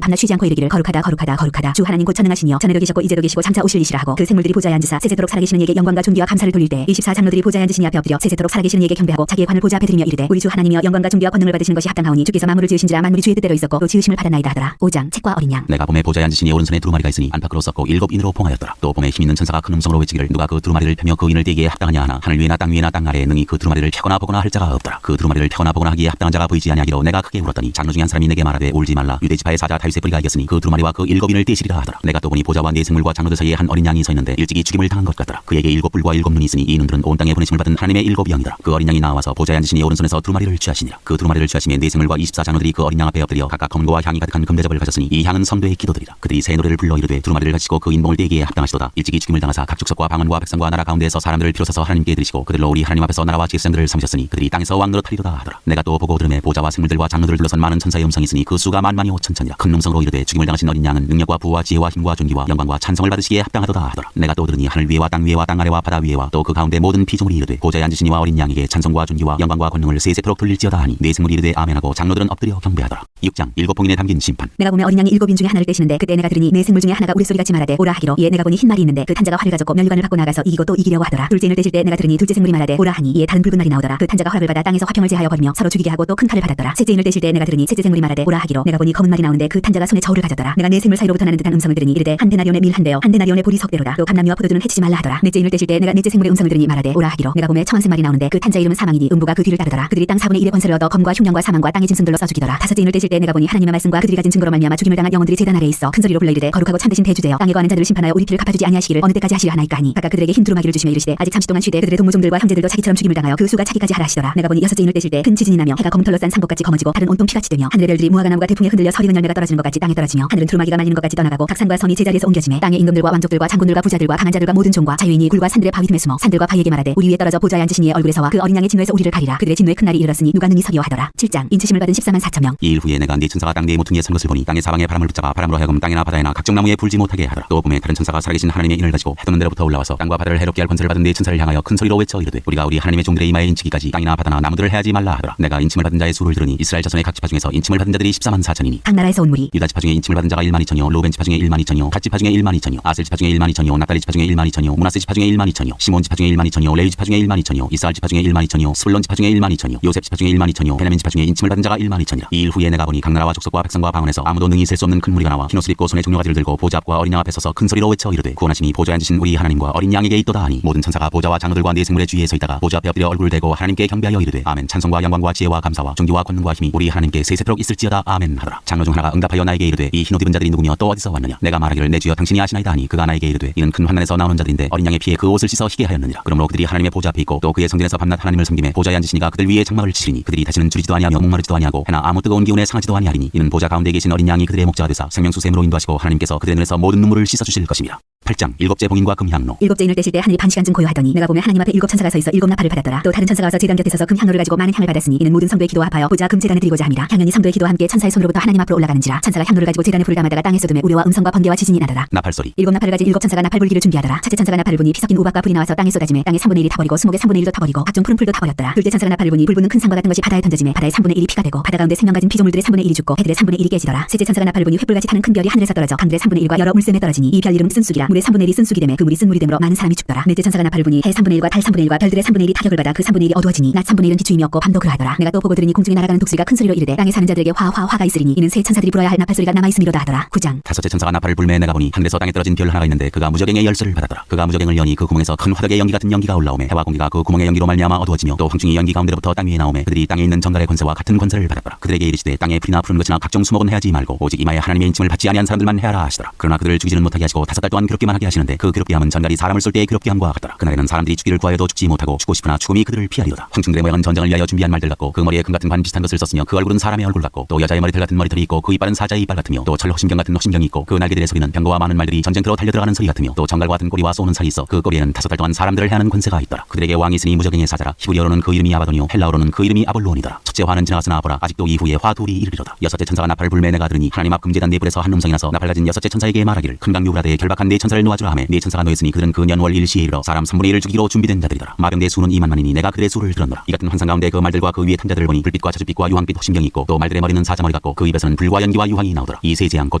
Speaker 2: 밤낮 쉬지 않고 이르기를 거룩하다 거룩하다 거룩하다 주 하나님 곧 전능하시니여 전에도 계셨고 이제도 계시고 장차 오실 이시라 하고 그 생물들이 보좌에 앉으사 세세토록 살아계시는 이에게 영광과 존귀와 감사를 돌릴 때 24장로들이 보좌에 앉으신 이 앞에 엎드려 세세토록 살아계시는 이에게 경배하고 자기의 관을 보좌 앞에 드리며 이르되 우리 주 하나님이여 영광과 존귀와 권능을 받으시는 것이 합당하오니 주께서 만물을 지으신지라 만물이 주의 뜻대로 있었고 또 지으심을 받았나이다 하더라. 5장 책과 어린 양.
Speaker 1: 내가 봄에 보좌에 앉으신 이의 오른손에 두루마리가 있으니 안팎으로 썩고 7인으로 봉하였더라. 또 봄에 힘있는 천사가 큰 음성으로 외치기를 누가 그 두루마리를 펴며 그 인을 떼기에 합당하냐 하나 하늘 위에나 땅 위에나 땅 아래에 능히 그 두루마리를 펴거나 보거나 할 자가 없더라. 그 두루마리를 펴거나 보거나 하기에 합당한 자가 보이지 아니하기로 내가 크게 울었더니 장로 중에 한 사람이 내게 말하되 울지 말라. 유대지파의 사자 다윗의 뿌리가 이겼으니 그 두루마리와 그 7인을 떼시리라 하더라. 내가 또 보니 보좌와 네 생물과 장로들 사이에 한 어린 양이 서 있는데 일찍이 죽임을 당한 것 같더라. 그에게 7뿔과 7눈이 있으니 이 눈들은 온 땅에 보내심을 받은 하나님의 7영이더라. 그 어린 양이 나와서 보좌에 앉으신 이 오른손에서 두루마리를 취하시니라. 그 두루마리를 취하심에 네 생물과 24장로들이 그 어린 양 앞에 엎드려 각각 검은고와 향이 가득한 금대접을 가졌으니 이 향은 성도의 기도들이라. 그들이 새 노래를 불러 이르되 두루마리를 가지고 그 인봉을 떼기에 합당하시도다. 일찍이 죽임을 당하사 각 족속과 방언과 백성과 나라 가운데에서 사람들을 비로소서 하나님께 드리시고 그들로 우리 하나님 앞에서 나라와 제사장들을 삼으셨으니 그들이 땅에서 왕노릇 하리로다 하더라. 내가 또 보고 들음에 보좌와 생물들과 장로들을 둘러선 많은 천사의 음성이 있으니 그 수가 만만이 5천천이라. 큰 음성으로 이르되 죽임을 당하신 어린 양은 능력과 부와 지혜와 힘과 존귀와 영광과 찬성을 받으시기에 합당하도다 하더라. 내가 또 들으니 하늘 위에와 땅 위에와 땅 아래와 바다 위에와 또 그 가운데 모든 피조물이 이르되 보좌에 앉으신 이와 어린 양에게 찬성과 존귀와 영광과 권능을 세세토록 돌릴지어다 하니 네 생물이 이르되 아멘하고 장로들은 엎드려 경배하더라. 6장 7봉인에 담긴 심판.
Speaker 2: 내가 보면 어린 양이 7인 중에 하나를 떼시는데 그때 내가 들으니 네 생물 중에 하나가 우레소리같이 말하되 오라 하기로 이에 내가 보니 흰 말이 있는데 그 탄자가 활을 가졌고 면류관을 받고 나가서 이기고 또 이기려고 하더라. 둘째 인을 떼실 때 내가 들으니 둘째 생물이 말하되 오라 하니 이에 다른 붉은 말이 나오더라. 그 탄자가 화를 받아 땅에서 화평을 제하여 버리며 서로 죽이게 하고 또 큰 칼을 받았더라. 셋째 인을 떼실 때 내가 들으니 셋째 생물이 말하되 오라 하기로 내가 보니 검은 말이 나오는데 그 탄자가 손에 저울을 가졌더라. 내가 네 생물 사이로부터 나는 듯한 음성을 들으니 이르되 한 데나리온의 밀 한 대요 한 데나리온의 보리 석대로다. 또 감람류와 포도주는 해치지 말라 하더라. 넷째 인을 떼실 때 내가 넷째 생물의 음성을 들으니 말하되 오라 하기로 내가 보매 청한색 말이 나오는데 그 탄자 이름은 사망이니 음부가 그 뒤를 따르더라. 그들이 땅 4분의 1의 권세를 얻어 검과 흉령과 사망과 땅의 짐승들로 써 죽이더라. 다섯째 인을 떼실 때 내가 보니 하나님의 말씀과 그들이 가진 증거로 말미암아 죽임을 당한 영혼들이 제단 아래에 있어 큰 소리로 불러 이르되 거룩하고 참되신 대주제여 땅에 거하는 자들을 심판하여 우리 피를 갚아주지 아니하시기를 어느 때까지 하시려 하나이까 하니 각각 그들에게 흰 두루마기를 주시며 이르시되 아직 잠시 동안 쉬되 그들의 동무종들과 형제들도 자기처럼 죽임을 당하여 그 수가 차기까지 하라 하시더라. 내가 보니 여섯째 인을 떼실 때 큰 지진이 나며 해가 검은 털로 싼 산것같이 검어지고 달은 온통 피같이 되며 하늘의 별들이 무화과나무가 대풍에 흔들려 서리는 열매가 떨어지는 것 같이 땅에 떨어지며 하늘은 두루마기가 말리는 것 같이 떠나가고 각 산과 섬이 제자리에서 옮겨지매 땅의 임금들과 왕족들과 장군들과 부자들과 강한 자들과 모든 종과 자유인이 굴과 산들의 바위 틈에 숨어 산들과 바위에게 말하되 우리 위에 떨어져 보좌에 앉으신 이의 얼굴에서와 그 어린 양의 진노에서 우리를 가리라. 그들의 진노의 큰 날이 이르렀으니 누가 능히 서리오 하더라. 7장 인치심을 받은 14만 4천 명.
Speaker 1: 이 일 후에 내가 네 천사가 땅 네 모퉁이에 선 것을 보니 땅의 사방에 바람을 붙잡아 바람으로 하여금 땅이나 바다에나 각종 나무에 불지 못하게 하더라. 또 봄에 다른 천사가 살아계신 하나님의 인을 가지고 해돋는 데로부터 올라와서 땅과 바다를 해롭게 할 권세를 받은 네 천사를 향하여 큰 소리로 외쳐 이르되 우리가 우리 하나님의 종들의 이마에 인치기까지 땅이나 바다나 나무들을 해하지 말라 하더라. 내가 인침을 받은 자의 수를 들으니 이스라엘 자손의 각 지파 중에서 인침을 받은 자들이 14만 4천이니
Speaker 2: 각 나라에서 온 무리
Speaker 1: 유다 지파 중에 인침을 받은 자가 1만 2천이요 루벤 지파 중에 1만 2천이요 갓 지파 중에 1만 2천이요 아셀 지파 중에 1만 2천이요 납달리 지파 중에 1만 2천이요 므낫세 지파 중에 1만 2천이요 시몬 지파 중에 1만 2천이요 레위 지파 중에 1만 2천이요 이스라엘 지파 중에 1만 2천이요 스불론 지파 중에 1만 2천이요 요셉 지파 중에 1만 2천이요 베냐민 지파 중에 인침을 받은 자가 1만 2천이라. 이 일 후에 내가 보니 각 나라와 족속과 백성과 방언에서 아무도 능히 셀 수 없는 큰 무리가 나와 흰옷을 입고 손에 종려가지를 들고 보좌 앞과 어린 양 앞에 서서 큰 소리로 외쳐 이르되 구원하심이 보좌에 앉으신 우리 하나님과 어린 양에게 있도다 하니 모든 천사가 보좌와 장로들과 네 생물의 주위에 서 있다가 보좌 앞에 엎드려 얼굴을 대고 하나님께 경배하여 이르되 아멘 찬송과 영광과 지혜와 감사와 존귀와 권능과 힘이 우리 하나님께 세세토록 있을지어다 아멘 하더라. 장로 중 하나가 응답하여 나에게 이르되 이 흰옷 입은 자들이 누구며 또 어디서 왔느냐. 내가 말하기를 내 주여 당신이 아시나이다 하니 그가 나에게 이르되 이는 큰 환난에서 나오는 자들인데 어린 양의 피에 그 옷을 씻어 희게 하였느니라. 그러므로 그들이 하나님의 보좌 앞에 있고 또 그의 성전에서 밤낮 하나님을 섬기매 보좌에 앉으시니가 그들 위에 장막을 치시니 그들이 다시는 줄이지도 아니하며 목마르지도 아니하고 해나 아무 뜨거운 기운에 상하지도 아니하리니 이는 보좌 가운데 계신 어린 양이 그들의 목자가 되사 생명수 샘으로 인도하시고 하나님께서 그들의 눈에서 모든 눈물을 씻어 주실 것입니다. 8장 일곱째 봉인과 금향로.
Speaker 2: 일곱째 인을 떼실 때 하늘이 반 시간쯤 고요하더니 내가 보면 하나님 앞에 일곱 천사가 서 있어 일곱 나팔을 받았더라. 또 다른 천사가 와서 제단 곁에 서서 금향로를 가지고 많은 향을 받았으니 이는 모든 성도의 기도와 합하여 보자 금 제단에 드리고자 함이라. 향연이 성도의 기도와 함께 천사의 손으로부터 하나님 앞으로 올라가는지라. 천사가 향로를 가지고 제단에 불을 담아다가 땅에 쏟음에 우레와 음성과 번개와 지진이 나더라.
Speaker 1: 나팔소리.
Speaker 2: 일곱 나팔을 가진 일곱 천사가 나팔 불기를 준비하더라. 첫째 천사가 나팔을 부니 피 섞인 우박과 불이 나와서 땅에 쏟아지매 땅의 3분의 1이 타버리고 수목의 3분의 1도 타버리고 각종 푸른 풀도 타버렸더라. 둘째 천사가 나팔을 부니 불 부는 큰 산과 같은 것이 바다에 던져지매 바다의 3분의 1이 피가 되고 바다 가운데 생명 가진 피조물들의 3분의 1이 죽고 배들의 3분의 1이 깨지더라. 셋째 천사가 나팔을 부니 횃불같이 타는 큰 별이 하늘에서 떨어져 강들의 3분의 1과 여러 물샘에 떨어지니 이 별 이름 쓴쑥이라. 물의 3분의 1이 쓴쑥이 되매 그 물이 쓴물이 되므로 많은 사람이 죽더라. 넷째 천사가 나팔을 부니 해 3분의 1과 달 3분의 1과 별들의 3분의 1이 타격을 받아 그 3분의 1이 어두워지니 낮 3분의 1은 비추임이 없고 밤도 그러하더라. 내가 또 보고 들으니 공중에 날아가는 독수리가 큰 소리로 이르되 땅에 사는 자들에게 화가 있으리니 이는 새 천사들이 불어야 할 나팔 소리가 남아있음이로다 하더라. 9장
Speaker 1: 다섯째 천사가 나팔을 불매 내가 보니 하늘에서 땅에 떨어진 별 하나가 있는데 그가 무저갱의 열쇠를 받았더라. 그가 무저갱을 여니 그 구멍에서 큰 화덕의 연기 같은 연기가 올라오매 해와 공기가 그 구멍의 연기로 말미암아 어두워지며 또 황충이 연기 가운데로부터 땅 위에 나오매 그들이 땅에 있는 정갈의 권세와 같은 권세를 받았더라. 그들에게 이르시되 땅에 풀이나 푸른 것이나 각종 수목은 해하지 말고 오직 이마에 하나님의 인침을 받지 아니한 사람들만 해하라 하시더라. 그러나 그들을 죽이지는 못하게 하시고 5달 동안 괴롭게만 하게 하시는데 그 괴롭게 함은 전갈이 사람을 쏠 때의 괴롭게 함과 같더라. 그날에는 사람들이 죽기를 구하여도 죽지 못하고 죽고 싶으나 죽음이 그들을 피하리로다. 황충들의 모양은 전쟁을 위하여 준비한 말들 같고 그 머리에 금 같은 관 비슷한 것을 썼으며 그 얼굴은 사람의 얼굴 같고 또 여자의 머리털 같은 머리털이 있고 그 이빨은 사자의 이빨 같으며 또 철 호심경 같은 호심경이 있고 그 날개들의 소리는 병거와 많은 말들이 전쟁터로 달려들어가는 소리 같으며 또 정갈과 같은 꼬리와 쏘는 살이 있어 그 꼬리에는 5달 동안 사람들을 해하는 권세가 있더라. 그들에게 왕이 있으니 무저갱의 사자라. 히브리어로는 그 이름이 아바도니요 헬라어로는 그 이름이 아볼론이더라. 첫째 화는 지나갔으나 보라 아직도 이후에 화 둘이 이르리로다. 여섯째 천사가 나팔을 불매 내가 들으니 하나님 앞 금제단 네 불에서 한 음성이 나서 나팔 가진 여섯째 천사에게 말하기를 큰 강 유브라데에 결박한 네 천사를 놓아주라 하매 네 천사가 놓였으니 그들은 그 년월 일시에 이르러 사람 3분의 1을 죽이기로 준비된 자들이더라. 마병대 수는 2만만이니 내가 그들의 수를 들었노라. 이 같은 환상 가운데 그 말들과 그 위에 탄자들을 보니 불빛과 저주빛과 유황빛 호심경이 있고 또 말들의 머리는 사자머리 같고 그 입에서는 불과 연기와 유황이 나오더라. 이 세 재앙 곧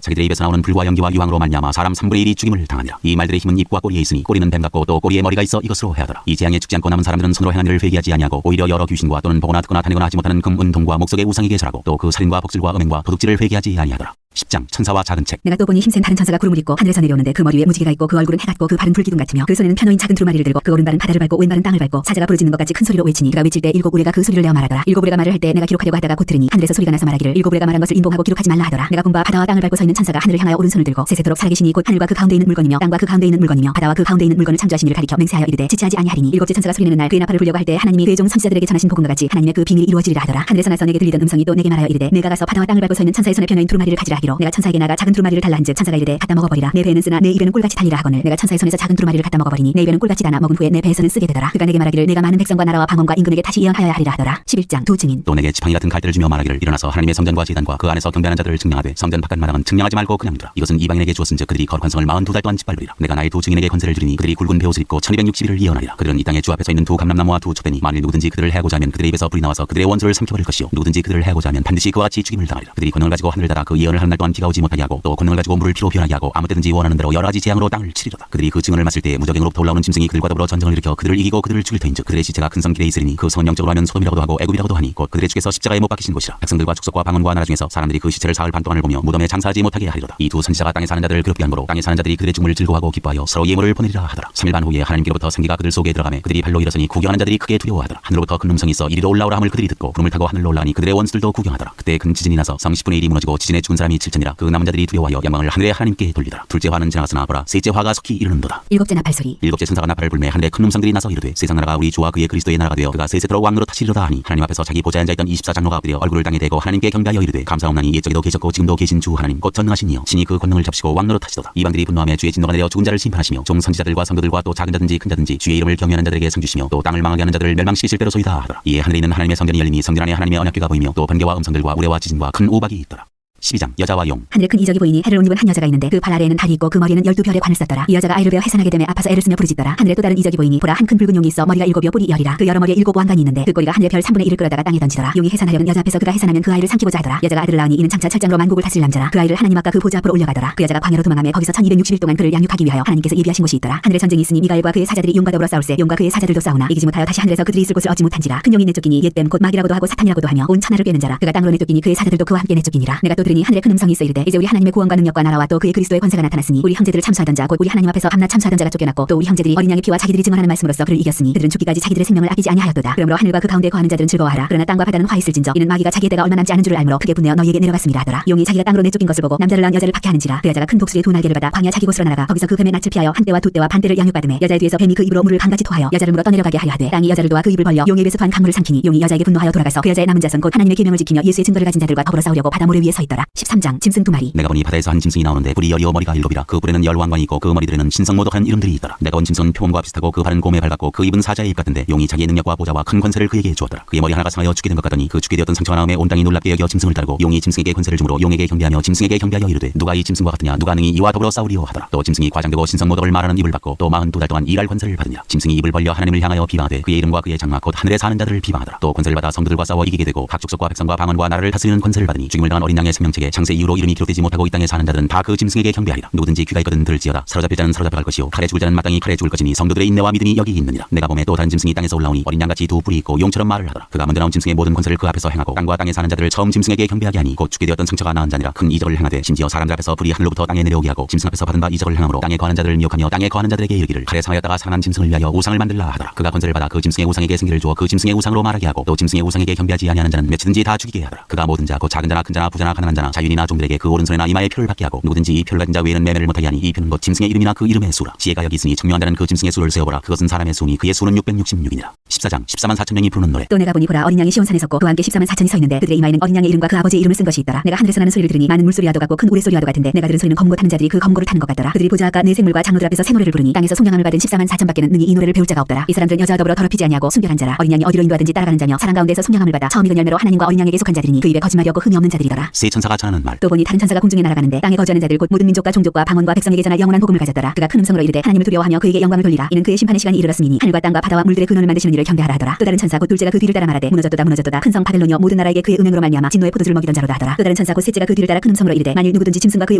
Speaker 1: 자기들의 입에서 나오는 불과 연기와 유황으로 말미암아 사람 3분의 1이 죽임을 당하니라. 이 말들의 힘은 입과 꼬리에 있으니 꼬리는 뱀 같고 또 꼬리에 머리가 있어 이것으로 해하더라. 이 재앙에 죽지 않고 남은 사람들은 손으로 행한 일을 회개하지 아니하고 오히려 여러 귀신과 또는 보거나 듣거나 다니거나 하지 못하는 금, 은, 동과 목석의 우상에게 절하고 또 그 살인과 복술과 음행과 도둑질을 회개하지 아니하더라. 10장 천사와 작은 책.
Speaker 2: 내가 또 보니 힘센 다른 천사가 구름을 입고 하늘에서 내려오는데 그 머리 위에 무지개가 있고 그 얼굴은 해 같고 그 발은 불기둥 같으며 그 손에는 편호인 작은 두루마리를 들고 그 오른발은 바다를 밟고 왼발은 땅을 밟고 사자가 부르짖는 것 같이 큰 소리로 외치니 그가 외칠 때 일곱 우레가 그 소리를 내어 말하더라. 일곱 우레가 말을 할 때 내가 기록하려고 하다가 곧 들으니 하늘에서 소리가 나서 말하기를 일곱 우레가 말한 것을 인봉하고 기록하지 말라 하더라. 내가 본바 바다와 땅을 밟고 서 있는 천사가 하늘을 향하여 오른손을 들고 세세토록 살아계시니 곧 하늘과 그 가운데 있는 물건이며 땅과 그 가운데 있는 물건이며 바다와 그 가운데 있는 물건을 창조하신 이를 가리켜 맹세하여 이르되 지체하지 아니하리니 일곱째 천사가 소리내는 날 그의 나팔을 불려고 할 때 하나님이 그의 종 선지자들에게 전하신 복음과 같이 하나님의 그 비밀이 이루어지리라 하더라. 하늘에서 나서 내게 들리던 음성이 또 내게 말하여 이르되 내가 가서 바다와 땅을 밟고 서 있는 천사의 손에 편여인 두루마리를 가지라 하기로 내가 천사에게 나가 작은 두루마리를 달라 한즉 천사가 이르되 갖다 먹어버리라. 내 배에는 쓰나 내 입에는 꿀같이 달리라 하거늘 내가 천사의 손에서 작은 두루마리를 갖다 먹어버리니 내 입에는 꿀같이 다나 먹은 후에 내 배에서는 쓰게 되더라. 그가 내게 말하기를 내가 많은 백성과 나라와 방언과 임금에게 다시 예언하여야 하리라 하더라. 11장 두 증인.
Speaker 1: 또 내게 지팡이 같은 갈대를 주며 말하기를 일어나서 하나님의 성전과 제단과 그 안에서 경배하는 자들을 증량하되 성전 바깥 마당은 증량하지 말고 그냥 두라. 이것은 이방인에게 주었은즉 그들이 거룩한 성을 42달 동안 짓밟으리라. 내가 나의 두 증인에게 권세를 주리니 그들이 굵은 베옷을 입고 1260일을 예언하리라. 그들은 이 땅에 주 앞에 서 있는 두 감람나무와 두 촛대니 만일 누구든지 그들을 해하고자 하면 그들의 입에서 불이 나와서 그들의 원수를 삼켜버릴 것이요 누구든지 그들을 해하고자 하면 반드시 그와 같이 죽임을 당하리라. 그들이 권능을 가지고 하늘을 닫아 그 예언을 하는 날 동안 비가 오지 못하게 하고 또 권능을 가지고 물을 피로 변하게 하고 아무 때든지 원하는 대로 여러 가지 재앙으로 땅을 치리로다. 그들이 그 증언을 마실 때 무저갱으로부터 올라오는 짐승이 그들과 더불어 전쟁을 일으켜 그들을 이기고 그들을 죽일 터인즉 그들의 시체가 큰 성 길에 있으리니 그 성은 영적으로 하면 소돔이라고도 하고 애굽이라고도 하니 곧 그들의 주께서 십자가에 못 박히신 곳이라. 백성들과 축속과 방언과 나라 중에서 사람들이 그 시체를 사흘 반 동안을 보며 무덤에 장사하지 못하게 하리로다. 이 두 선지자가 땅에 사는 자들을 괴롭게 한 거로 땅에 사는 자들이 그들의 죽음을 즐거워하고 기뻐하여 서로 예물을 보내리라 하더라. 3일 반 후에 하나님께로부터 생기가 그들 속에 들어가매 그들이 발로 일어서니 구경하는 자들이 크게 두려워하더라. 하늘로부터 큰 음성이 있어 이리로 올라오라 함을 그들이 듣고 구름을 타고 하늘로 올라가니 그들의 원수들도 구경하더라. 그때 큰 지진이 나서 성 10분의 1이 무너지고 지진에 죽은 사람이 7천이라. 그 남은 자들이 두려워하여 영광을 하늘의 하나님께 돌리더라. 둘째 화는 지나갔으나 보라 셋째 화가 속히 이르는도다.
Speaker 2: 일곱째 나팔 소리.
Speaker 1: 일곱째 천사가 나팔을 불매 하늘에 큰 음성들이 나서 이르되 세상 나라가 우리 주와 그의 그리스도의 나라가 되어 그가 세세토록 왕으로 타시리로다 하니 하나님 앞에서 자기 보좌에 앉아있던 24장로가 엎드려 얼굴을 땅에 대고 하나님께 경배하여 이르되 감사옵나니 옛적에도 계셨고 지금도 계신 주 하나님 곧 전능하신 이여 신이 그 권능을 잡시고 왕으로 타시도다. 이방들이 분노하며 주의 진노가 내려 죽은 자를 심판하시며 종 선지자들과 성도들과 또 작은 자든지 큰 자든지 주의 이름을 경외하는 자들에게 상 주시며 또 땅을 망하게 하는 자들을 멸망시키실 때로소이다 하더라. 이에 하늘에 있는 하나님의 성전이 열리니 성전 안에 하나님의 언약궤가 보이며 또 번개와 음성들과 우레와 지진과 큰 우박이 있더라. 12장 여자와 용.
Speaker 2: 하늘에 큰 이적이 보이니 해를 옷 입은 한 여자가 있는데 그 발 아래에는 달이 있고 그 머리에는 12별의 관을 썼더라. 이 여자가 아이를 베어 해산하게 되매 아파서 애를 쓰며 부르짖더라. 하늘에 또 다른 이적이 보이니 보라 한 큰 붉은 용이 있어 머리가 7이요 뿔이 10이라. 그 여러 머리에 7 왕관이 있는데 그 꼬리가 하늘의 별 3분의 1을 끌어다가 땅에 던지더라. 용이 해산하려는 여자 앞에서 그가 해산하면 그 아이를 삼키고자 하더라. 여자가 아들을 낳으니 이는 장차 철장으로 만국을 다스릴 남자라. 그 아이를 하나님 앞과 그 보좌 앞으로 올려가더라. 그 여자가 광야로 도망하며 거기서 1260일 동안 그를 양육하기 위하여 하나님께서 예비하신 곳이 있더라. 하늘에 전쟁이 있으니 미가엘과 그의 사자들이 용과 더불어 싸울세 용과 그의 사자들도 싸우나 이기지 못하여 다시 하늘에서 그들이 있을 곳을 얻지 못한지라. 큰 용이 내쫓기니 옛뱀 곧 마귀라고도 하고 사탄이라고도 하며 온 천하를 꿰는 자라. 그가 땅으로 내쫓기니 그의 사자들도 그와 함께 내쫓기니라. 내가 또 들으니 하늘에 큰 음성이 있어 이르되 이제 우리 하나님의 구원과 능력과 나라와 또 그의 그리스도의 권세가 나타났으니 우리 형제들을 참수하던 자 곧 우리 하나님 앞에서 밤낮 참수하던 자가 쫓겨났고 또 우리 형제들이 어린 양의 피와 자기들이 증언하는 말씀으로써 그를 이겼으니 그들은 죽기까지 자기들의 생명을 아끼지 아니하였도다. 그러므로 하늘과 그 가운데 거하는 자들은 즐거워하라. 그러나 땅과 바다는 화 있을진저 이는 마귀가 자기의 때가 얼마 남지 않은 줄을 알므로 크게 분내어 너희에게 내려갔습니다 하더라. 용이 자기가 땅으로 내쫓긴 것을 보고 남자를 낳은 여자를 박해하는지라. 그 여자가 큰 독수리의 두 날개를 받아 광야 자기 곳으로 날아가 거기서 그 뱀의 낯을 피하여 한 때와 두 때와 반 때를 양육받음에 여자의 뒤에서 뱀이 그 입으로 물을 강같이 토하여 여자를 물어 떠내려가게 하려 하되 땅이 여자를 도와 그 입을 벌려 용의 입에서 토한 강물을 삼키니 용이 여자에게 분노하여 돌아가서 그 여자의 남은 자손 곧 하나님의 계명을 지키며 예수의 증거를 가진 자들과 더불어 싸우려고 바다 모래 위에 서 있더라. 하더라. 13장 짐승 2마리.
Speaker 1: 내가 보니 바다에서 한 짐승이 나오는데 불이 열이어 머리가 7이라 그 불에는 열왕관이 있고 그 머리들에는 신성모독한 이름들이 있더라. 내가 본 짐승은 표범과 비슷하고 그 발은 곰에 밝았고 그 입은 사자의 입 같은데 용이 자기의 능력과 보좌와 큰 권세를 그에게 주었더라. 그의 머리 하나가 상하여 죽게 된 것 같더니 그 죽게 되었던 상처가 나음에 온 땅이 놀랍게 여겨 짐승을 따르고 용이 짐승에게 권세를 주므로 용에게 경배하며 짐승에게 경배하여 이르되 누가 이 짐승과 같으냐 누가 능히 이와 더불어 싸우리요 하더라. 또 짐승이 과장되고 신성모독을 말하는 입을 받고 또 42달 동안 일할 권세를 받으니라. 짐승이 입을 벌려 하나님을 향하여 비방하되 그의 이름과 그의 장막 곧 하늘에 사는 자들을 비방하더라. 또 권세를 받아 성도들과 싸워 이기게 되고 각 족속과 백성과 방언과 나라를 다스리는 권세를 받으니 죽임을 당한 어린 양의 생명책에 창세 이후로 이름이 기록되지 못하고 이 땅에 사는 자들은 다 그 짐승에게 경배하리라. 누구든지 귀가 있거든 들을지어다. 사로잡힐 자는 사로잡혀갈 것이요 칼에 죽을 자는 마땅히 칼에 죽을 것이니 성도들의 인내와 믿음이 여기 있느니라. 내가 보매 또 다른 짐승이 땅에서 올라오니 어린 양같이 두 뿔이 있고 용처럼 말을 하더라. 그가 먼저 나온 짐승의 모든 권세를 그 앞에서 행하고 땅과 땅에 사는 자들을 처음 짐승에게 경배하게 하니 곧 죽게 되었던 상처가 나은 자니라. 큰 이적을 행하되 심지어 사람들 앞에서 불이 하늘로부터 땅에 내려오게 하고 짐승 앞에서 받은 바 이적을 행함으로 땅에 거하는 자들을 미혹하며 땅에 거하는 자들에게 이르기를 칼에 상하였다가 살아난 짐승을 위하여 우상을 만들라 하더라. 그가 권세를 받아 그 짐승의 우상에게 생기를 주어 그 짐승의 우상으로 말하게 하고 또 짐승의 우상에게 경배하지 아니하는 자는 몇이든지 다 죽이게 하더라. 그가 모든 자 곧 작은 자나 큰 자나 부자나 가난한 자나 자유인이나 종들에게 그 오른손이나 이마에 표를 받게 하고 누구든지 이 표를 가진 자 외에는 매매를 못하게 하니 이 표는 곧 짐승의 이름이나 그 이름의 수라. 지혜가 여기 있으니 청명한다는 그 짐승의 수를 세어보라. 그것은 사람의 수니 그의 수는 666이니라. 14장 14만 4천 명이 부르는 노래.
Speaker 2: 또 내가 보니 보라 어린 양이 시온산에 섰고 그와 함께 14만 4천이 서 있는데 그들의 이마에는 어린 양의 이름과 그 아버지의 이름을 쓴 것이 있더라. 내가 하늘에서 나는 소리를 들으니 많은 물소리와도 같고 큰 우레소리와도 같은데 내가 들은 소리는 검고 타는 자들이 그 검고를 타는 것 같더라. 그들이 보좌가 내 생물과 장로들 앞에서 새 노래를 부르니 땅에서 송량함을 받은 14만 4천 밖에는 능히 이 노래를 배울 자가 없더라. 이 사람들은 여자와 더불어 더럽히지 아니하고 순결한 자라. 어린 양이 어디로 인도하든지 따라가는 자며 사랑 가운데서 송량함을 받아 처음 익은 열매로 하나님과 어린 양에게 속한 자들이니 그 입에 거짓말이 없고 흠이 없는 자들이더라.
Speaker 1: 세 천사가 전하는 말.
Speaker 2: 또 보니 다른 천사가 공중에 날아가는데 땅에 거주하는 자들 곧 모든 민족과 종족과 방언과 백성에게 전할 영원한 복음을 가졌더라. 그가 큰 음성으로 이르되 하나님을 두려워하며 그에게 영광을 돌리라. 이는 그의 심판의 시간이 이르렀으니 하늘과 땅과 바다와 물들의 근원을 만드시는 이를 경배하라 하더라. 또 다른 천사 곧 둘째가 그 뒤를 따라 말하되 무너졌도다 큰 성 바벨론이여 모든 나라에게 그의 음행으로 말미암아 진노의 포도주를 먹이던 자로다 하더라. 또 다른 천사 곧 셋째가 그 뒤를 따라 큰 음성으로 이르되 만일 누구든지 짐승과 그의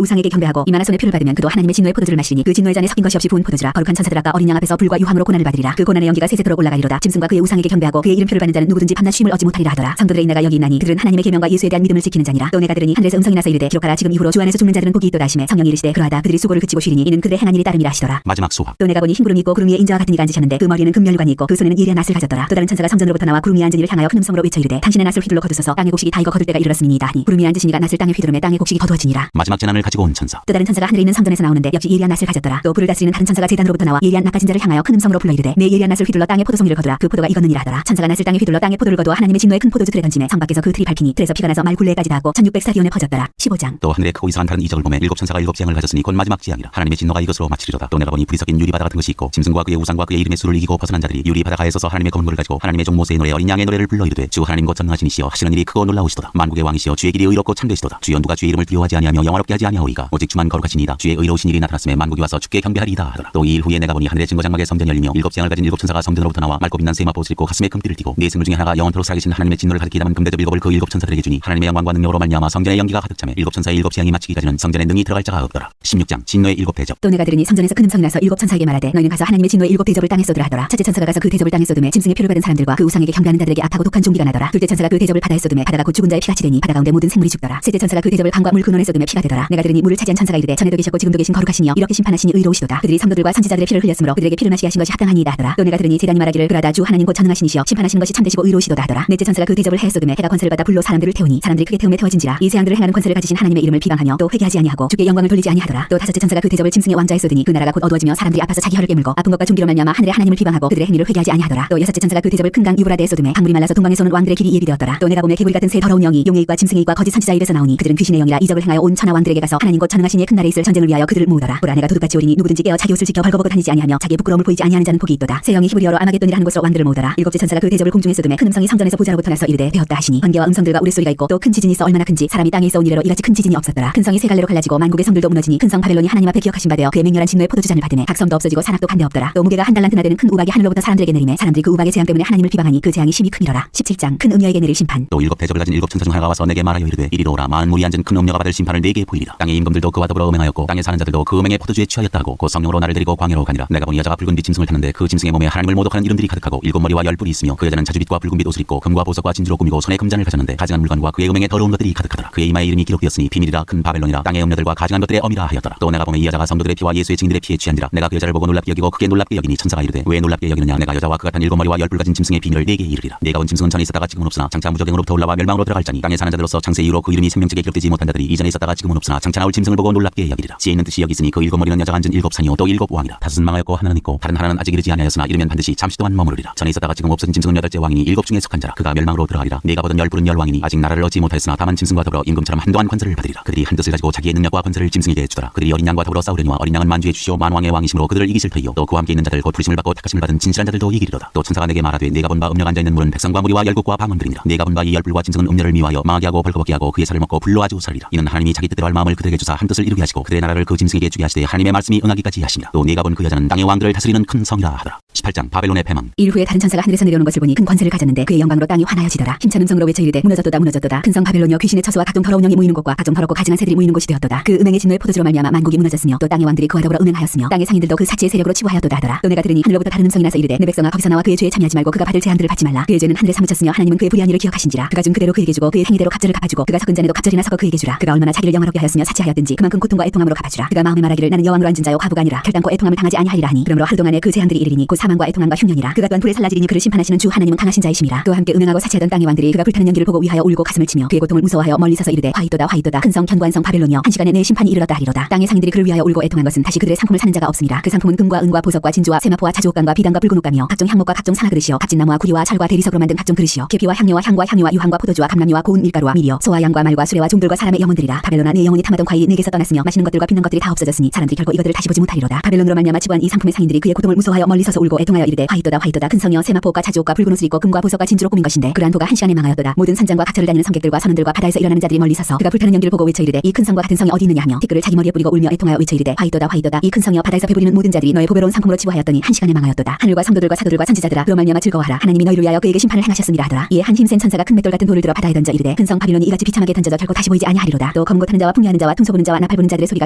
Speaker 2: 우상에게 경배하고 이마나 손에 표를 받으면 그도 하나님의 진노의 포도주를 마시니 그 진노의 잔에 섞인 것이 없이 부은 포도주라. 거룩한 천사들아까 어린 양 앞에서 불과 유황으로 고난을 받으리라. 그 고난의 연기가 세세토록 올라가리로다. 짐승과 그의 우상에게 경배하고 그의 이름표를 받는 자는 누구든지 밤낮 쉼을 얻지 못하리라 하더라. 성도들의 인내가 여기 있나니 그들은 하나님의 계명과 예수에 대한 믿음을 지키는 자니라. 또 내가 들으니 하늘에서 음성이 나서 이르되 기록하라. 지금 이후로 주 안에서 죽는 자들은 복이 있도다 하시매 성령이 이르시되 그러하다. 그들이 수고를 그치고 쉬리니 이는 그들의 행한 일이 따름이라 하시더라.
Speaker 1: 마지막 수확.
Speaker 2: 또 내가 보니 흰 구름이 있고 구름 위에 인자와 같은 이가 앉으셨는데 그 머리에는 금면류관이 있고 그 손에는 예리한 낫을 가졌더라. 또 다른 천사가 성전으로부터 나와 구름 위에 앉은 이를 향하여 큰 음성으로 외쳐 이르되 당신의 낫을 휘둘러 거두소서. 땅의 곡식이 다 익어 거둘 때가 이르렀음이니이다 하니 구름 위에 앉으신 이가 낫을 땅에 휘두르매 땅의 곡식이 거두어지니라.
Speaker 1: 마지막 재난을 가지고 온 천사.
Speaker 2: 또 다른 천사가 하늘에 있는 성전에서 나오는데 역시 예리한 낫을 가졌더라. 또 불을 다스리는 다른 천사가 제단으로부터 나와 예리한 낫 가진 자를 향하여 큰 음성으로 불러 이르되 내 예리한 낫을 휘둘러 땅의 포도송이를 거두라. 그 포도가 익었느니라 하더라. 천사가 낫을 땅에 휘둘러 땅의 포도를 거두어 하나님의 진노의 큰 포도주 틀에 던지매 성 밖에서 그 틀이 밝히니 틀에서 피가 나서 말 굴레까지 닿고 1600사기온에 퍼졌더라. 15장.
Speaker 1: 또 하늘에 크고 이상한 다른 이적을 보매 일곱 천사가 일곱 재앙을 가졌으니 곧 마지막 재앙이라. 하나님의 진노가 이것으로 마치리로다. 또 내가 보니 불이 섞인 유리바다 같은 것이 있고 짐승과 그의 우상과 그의 이름의 수를 이기고 벗어난 자들이 유리바다가에 서서 하나님의 검은 돌을 가지고 하나님의 종 모세의 노래 어린 양의 노래를 불러 이르되 주 하나님 곧 전능하시니시여 하시는 일이 크고 놀라우시도다. 만국의 왕이시여 주의 길이 의롭고 참되시도다. 주여 누가 주의 이름을 두려워하지 아니하며 영화롭게 하지 아니하오이까. 오직 주만 거룩하시니이다. 주의 의로우신 일이 나타났음에 만국이 와서 주께 경배하리이다 하더라. 또 이 일 후에 내가 보니 하늘의 증거장막에 성전이 열리며 일곱 재앙을 가진 일곱 천사가 성전으로부터 나와 맑고 빛난 세마포 옷을 입고 가슴에 금띠를 띠고 네 생물 중에 하나가 영원토록 살아계신 하나님의 진노를 가리키게 담은 금대접 일곱을 그 일곱 천사들에게 주니 하나님의 영광과 능력으로 말미암아 성전의 연기가 가득 차매 일곱 천사의 일곱 재앙이 마치기까지는 성전에 능히 들어갈 자가 없더라. 16장 진노의 일곱 대접.
Speaker 2: 또 내가 들으니 성전에서 큰 음성이 나서 일곱 천사에게 말하되 너희는 가서 하나님의 진노의 일곱 대접을 땅에 쏟으라 하더라. 첫째 천사가 가서 그 대접을 땅에 쏟음에 짐승의 표를 받은 사람들과 그 우상에게 경배하는 자들에게 악하고 독한 종기가 나더라. 둘째 천사가 그 대접을 바다에 쏟음에 바다가 곧 죽은 자의 피같이 되니 바다 가운데 모든 생물이 죽더라. 셋째 천사가 그 대접을 강과 물 근원에 쏟음에 피가 되더라. 내가 들으니 물을 차지한 천사가 이르되 전에도 계셨고 지금도 계신 거룩하시니여 이렇게 심판하시니 의로우시도다. 그들이 성도들과 선지자들의 피를 흘렸으므로 그들에게 피를 마시게 하신 것이 합당하니이다 하더라. 또 내가 들으니 제단이 말하기를 그러다 주 하나님 곧 전능하시니시여 심판하시는 것이 참되시고 의로우시도다 하더라. 넷째 천사가 그 대접을 해에 쏟음에 해가 권세를 받아 불로 사람들을 태우니 사람들이 크게 태움에 태워진지라. 이 재앙들을 행하는 권세를 가지신 하나님의 이름을 비방하며 또 회개하지 아니하고 주께 영광을 돌리지 아니하더라. 또 다섯째 천사가 그 대접을 짐승의 왕자에 쏟으니 그 나라가 곧 어두워지며 사람들이 아파서 자기 혀를 깨물고 아픈 것과 종기로 말미암아 하늘의 하나님을 비방하고 그들의 행위를 회개하지 아니하더라. 또 여섯째 천사가 그 대접을 큰 강 유브라데에 쏟음에 강물이 말라서 동방에 쏘는 왕들의 길이 예비되었더라. 또 내가 보매 개구리 같은 새 더러운 영이 용의 입과 짐승의 입과 거짓 선지자 입에서 나오니 그들은 귀신의 영이라 이적을 행하여 온 천하 왕들에게 가서 하나님 곧 전능하신 이의 큰 날에 있을 전쟁을 위하여 그들을 모으더라. 보라 내가 도둑같이 오리니 누구든지 깨어 자기 옷을 지켜 벌거벗고 다니지 아니하며 자기의 부끄러움을 보이지 아니하는 자는 복이 있도다. 새 영이 히브리어로 아마겟돈이라는 곳으로 왕들을 모으더라. 일곱째 천사가 그 대접을 공중에 쏟음에 큰 음성이 성전에서 보좌로부터 나서 이르되 되었다 하시니 번개와 음성들과 우레소리가 있고 또 큰 지진이 있어 얼마나 큰지 사람이 땅에 있어 온 이래로 이같이 큰 지진이 없었더라. 큰 성이 세 갈래로 갈라지고 만국의 성들도 무너지니 큰 성 바벨론이 하나님 앞에 기억하신 바 되어 그의 맹렬한 진노의 포도주잔을 받으매 각 섬도 없어지고 산악도 간데 없더라. 또 무게가 한 달란트나 되는 큰 우박이 하늘로부터 사람들에게 내리매 사람들이 그 우박의 재앙 때문에 하나님을 비방하니 그 재앙이 심히 크니라. 17장 큰 음녀에게 내릴 심판.
Speaker 1: 또 일곱 대접을 가진 일곱 천사 중 하나가 와서 내게 말하여 이르되 이리로 오라. 많은 물이 앉은 큰 음녀가 받을 심판을 네게 보이리라. 땅의 임금들도 그와 더불어 음행하였고 땅에 사는 자들도 그 음행의 포도주에 취하였다 하고 곧 성령으로 나를 데리고 광야로 가니라. 내가 보니 여자가 붉은 빛 짐승을 탔는데 그 짐승의 몸에 하나님을 모독하는 이름들이 가득하고 일곱 머리와 열 뿔이 있으며 그 여자는 자주빛과 붉은 빛 옷을 입고 금과 보석과 진주로 꾸미고 손에 금잔을 가졌는데 가증한 물건과 그의 음행에 더러운 것들이 가득하더라. 그의 이마에 이름이 기록되었으니 비밀이라 큰 바벨론이라 땅의 음녀들과 가증한 것들의 어미라 하였더라. 또 내가 보면 이 여자가 성도들의 피와 예수의 증인들의 피에 취한지라. 내가 그 여자를 보고 놀랍게 여기고 크게 놀랍게 여기니 천사가 이르되 왜 놀랍게 여기느냐. 내가 여자와 그 같은 7머리와 10뿔 가진 짐승의 비밀을 네게 이르리라. 내가 본 짐승은 전에 있었다가 지금은 없으나 장차 무적행으로부터 올라와 멸망으로 들어갈 자니 땅에 사는 자들로서 창세 이후로 그 이름이 생명책에 기록되지 못한 자들이 이전에 있었다가 지금은 없으나 장차 나올 짐승을 보고 놀랍게 여기리라. 지혜 있는 뜻이 여기 있으니 그 7머리는 여자가 앉은 7산이요 또 7왕이라. 다섯은 망하였고 하나는 있고 다른 하나는 아직 이르지 아니하였으나 이르면 반드시 잠시 동안 머무르리라. 전에 있었다가 지금 없어진 짐승은 8째 왕이니 7 중에 속한 자라. 그가 멸망으로 들어가리라. 내가 보던 10뿔은 10왕이니 아직 나라를 얻지 못하였으나 다만 짐승과 더불어 임금처럼 한동안 권세를 받으리라. 그들이 한 뜻을 가지고 자기의 능력과 권세를 짐승에게 주더라. 그들이 어린 양과 더불어 싸우려니와 어린 양은 만주의 주시오 만왕의 왕이심으로 그들을 이기실 터이요 또 그와 함께 있는 자들 곧 부르심을 받고 택하심을 받은 진실한 자들도 이기리로다. 또 천사가 내게 말하되 내가 본 바 음녀가 앉아있는 물은 백성과 무리와 열국과 방언들이니라. 내가 본 바 이 10뿔과 짐승은 음녀를 미워하여 망하게 하고 벌거벗게 하고 그의 살을 먹고 불로 아주 살리라. 이는 하나님이 자기 뜻대로 할 마음을 그들에게 주사 한 뜻을 이루게 하시고 그들의 나라를 그 짐승에게 주게 하시되 하나님의 말씀이 응하기까지 하시니라. 또 내가 본 그 여자는 땅의 왕들을 다스리는 큰 성이라 하더라. 18장 바벨론의 패망.
Speaker 2: 이후에 다른 천사가 하늘에서 내려오는 것을 보니 큰 권세를 가졌는데 그의 영광으로 땅이 환하여지더라. 힘찬 음성으로 외쳐 이르되 무너졌도다 무너졌도다. 큰 성 바벨론이여 귀신의 처소와 각종 더러운 영이 모이는 곳과 각종 더럽고 가증한 새들이 모이는 곳이 되었도다. 그 음행의 진노의 포도주로 말미암아 만국이 무너졌으며 또 땅의 왕들이 그와 더불어 음행하였으며 땅의 상인들도 그 사치의 세력으로 치부하였도다 하더라. 또 내가 들으니 하늘로부터 다른 음성이 나서 이르되 내 백성아 거기서 나와 그의 죄에 참여하지 말고 그가 받을 제한들을 받지 말라. 그의 죄는 하늘에 사무쳤으며 하나님은 그의 불의한 일을 기억하신지라. 그가 준 그대로 그에게 주고 그의 행위대로 갑절을 갚아주고 그가 섞은 잔에도 갑절이나 섞어 그에게 주라. 그가 얼마나 자기를 영화롭게 하였으며 사치하였든지 그만큼 고통과 애통함으로 갚아주라. 그가 마음에 말하기를 나는 여왕으로 앉은 자요 과부가 아니라 결단코 애통함을 당하지 아니하리라 하니 그러므로 하루 동안에 그 제한들이 이르리니 곧 사망과 애통함과 흉년이라. 그가 또한 불에 살라지리니 그를 심판하시는 주 하나님은 강하신 자이심이라. 그와 함께 음행하고 사치하던 땅의 왕들이 그가 불타는 연기를 보고 위하여 울고 가슴을 치며 그의 고통을 무서워하여 멀리 서서 이르되 화이도다 화이도다 큰성 견고한 성 바벨론이여 한 시간에 내 심판이 이르렀다 하리로다. 땅의 상인들이 그를 위하여 울고 애통한 것은 다시 그들의 상품을 사는 자가 없음이라. 그 상품은 금과 은과 보석과 진주와 세마포와 자주옥강과 비단과 붉은 옷감이요 각종 향목과 각종 산화 그릇이요 값진나무와 구리와 철과 대리석으로 만든 각종 그릇이요 계피와 향료와 향과 향유와 유황과 포도주와 감람류와 고운 밀가루와 밀이요 소와 양과 말과 수레와 종들과 사람의 영혼들이라. 바벨론아 내 영혼이 탐하던 과일이 내게서 떠났으며 마시는 것들과 빛난 것들이 다 없어졌으니 사람들이 결코 이것들을 다시 보지 못하리로다. 바벨론으로 말미암아 치부한 이 상품의 상인들이 그의 고통을 무서워하여 멀리 서서 울고 애통하여 이르되 화이도다 화이도다 큰 성이여 세마포가 자주옥과 붉은 옷을 입고 금과 보석과 진주로 꾸민 것인데 그러한 도가 한 시간에 망하였도다. 모든 산장과 각처를 다니는 성객들과 선원들과 바다에서 일어나는 자들이 멀리 서서 그가 불타는 연기를 보고 외쳐 이르되 이 큰 성과 같은 성이 어디 있느냐 하며 티끌을 자기 머리에 뿌리고 울며 애통하여 외쳐 이르되 화이도다 화이도다 이 큰 성이여 바다에서 배부리는 모든 자들이 너의 보배로운 상품으로 치부하였더니 한 시간에 망하였도다. 하늘과 성도들과 사도들과 선지자들아 그로 말미암아 즐거워하라. 하나님이 너희를 위하여 그에게 심판을 행하셨음이라 하더라. 이에 한 힘센 천사가 큰 맷돌 같은 돌을 들어 바다에 던져 이르되 큰 성 바빌론이 이같이 비참하게 던져져 결코 다시 보이지 아니하리로다. 또 검은 고타는 자와 풍류하는 자와 퉁소 부는 자와 나팔 부는 자들의 소리가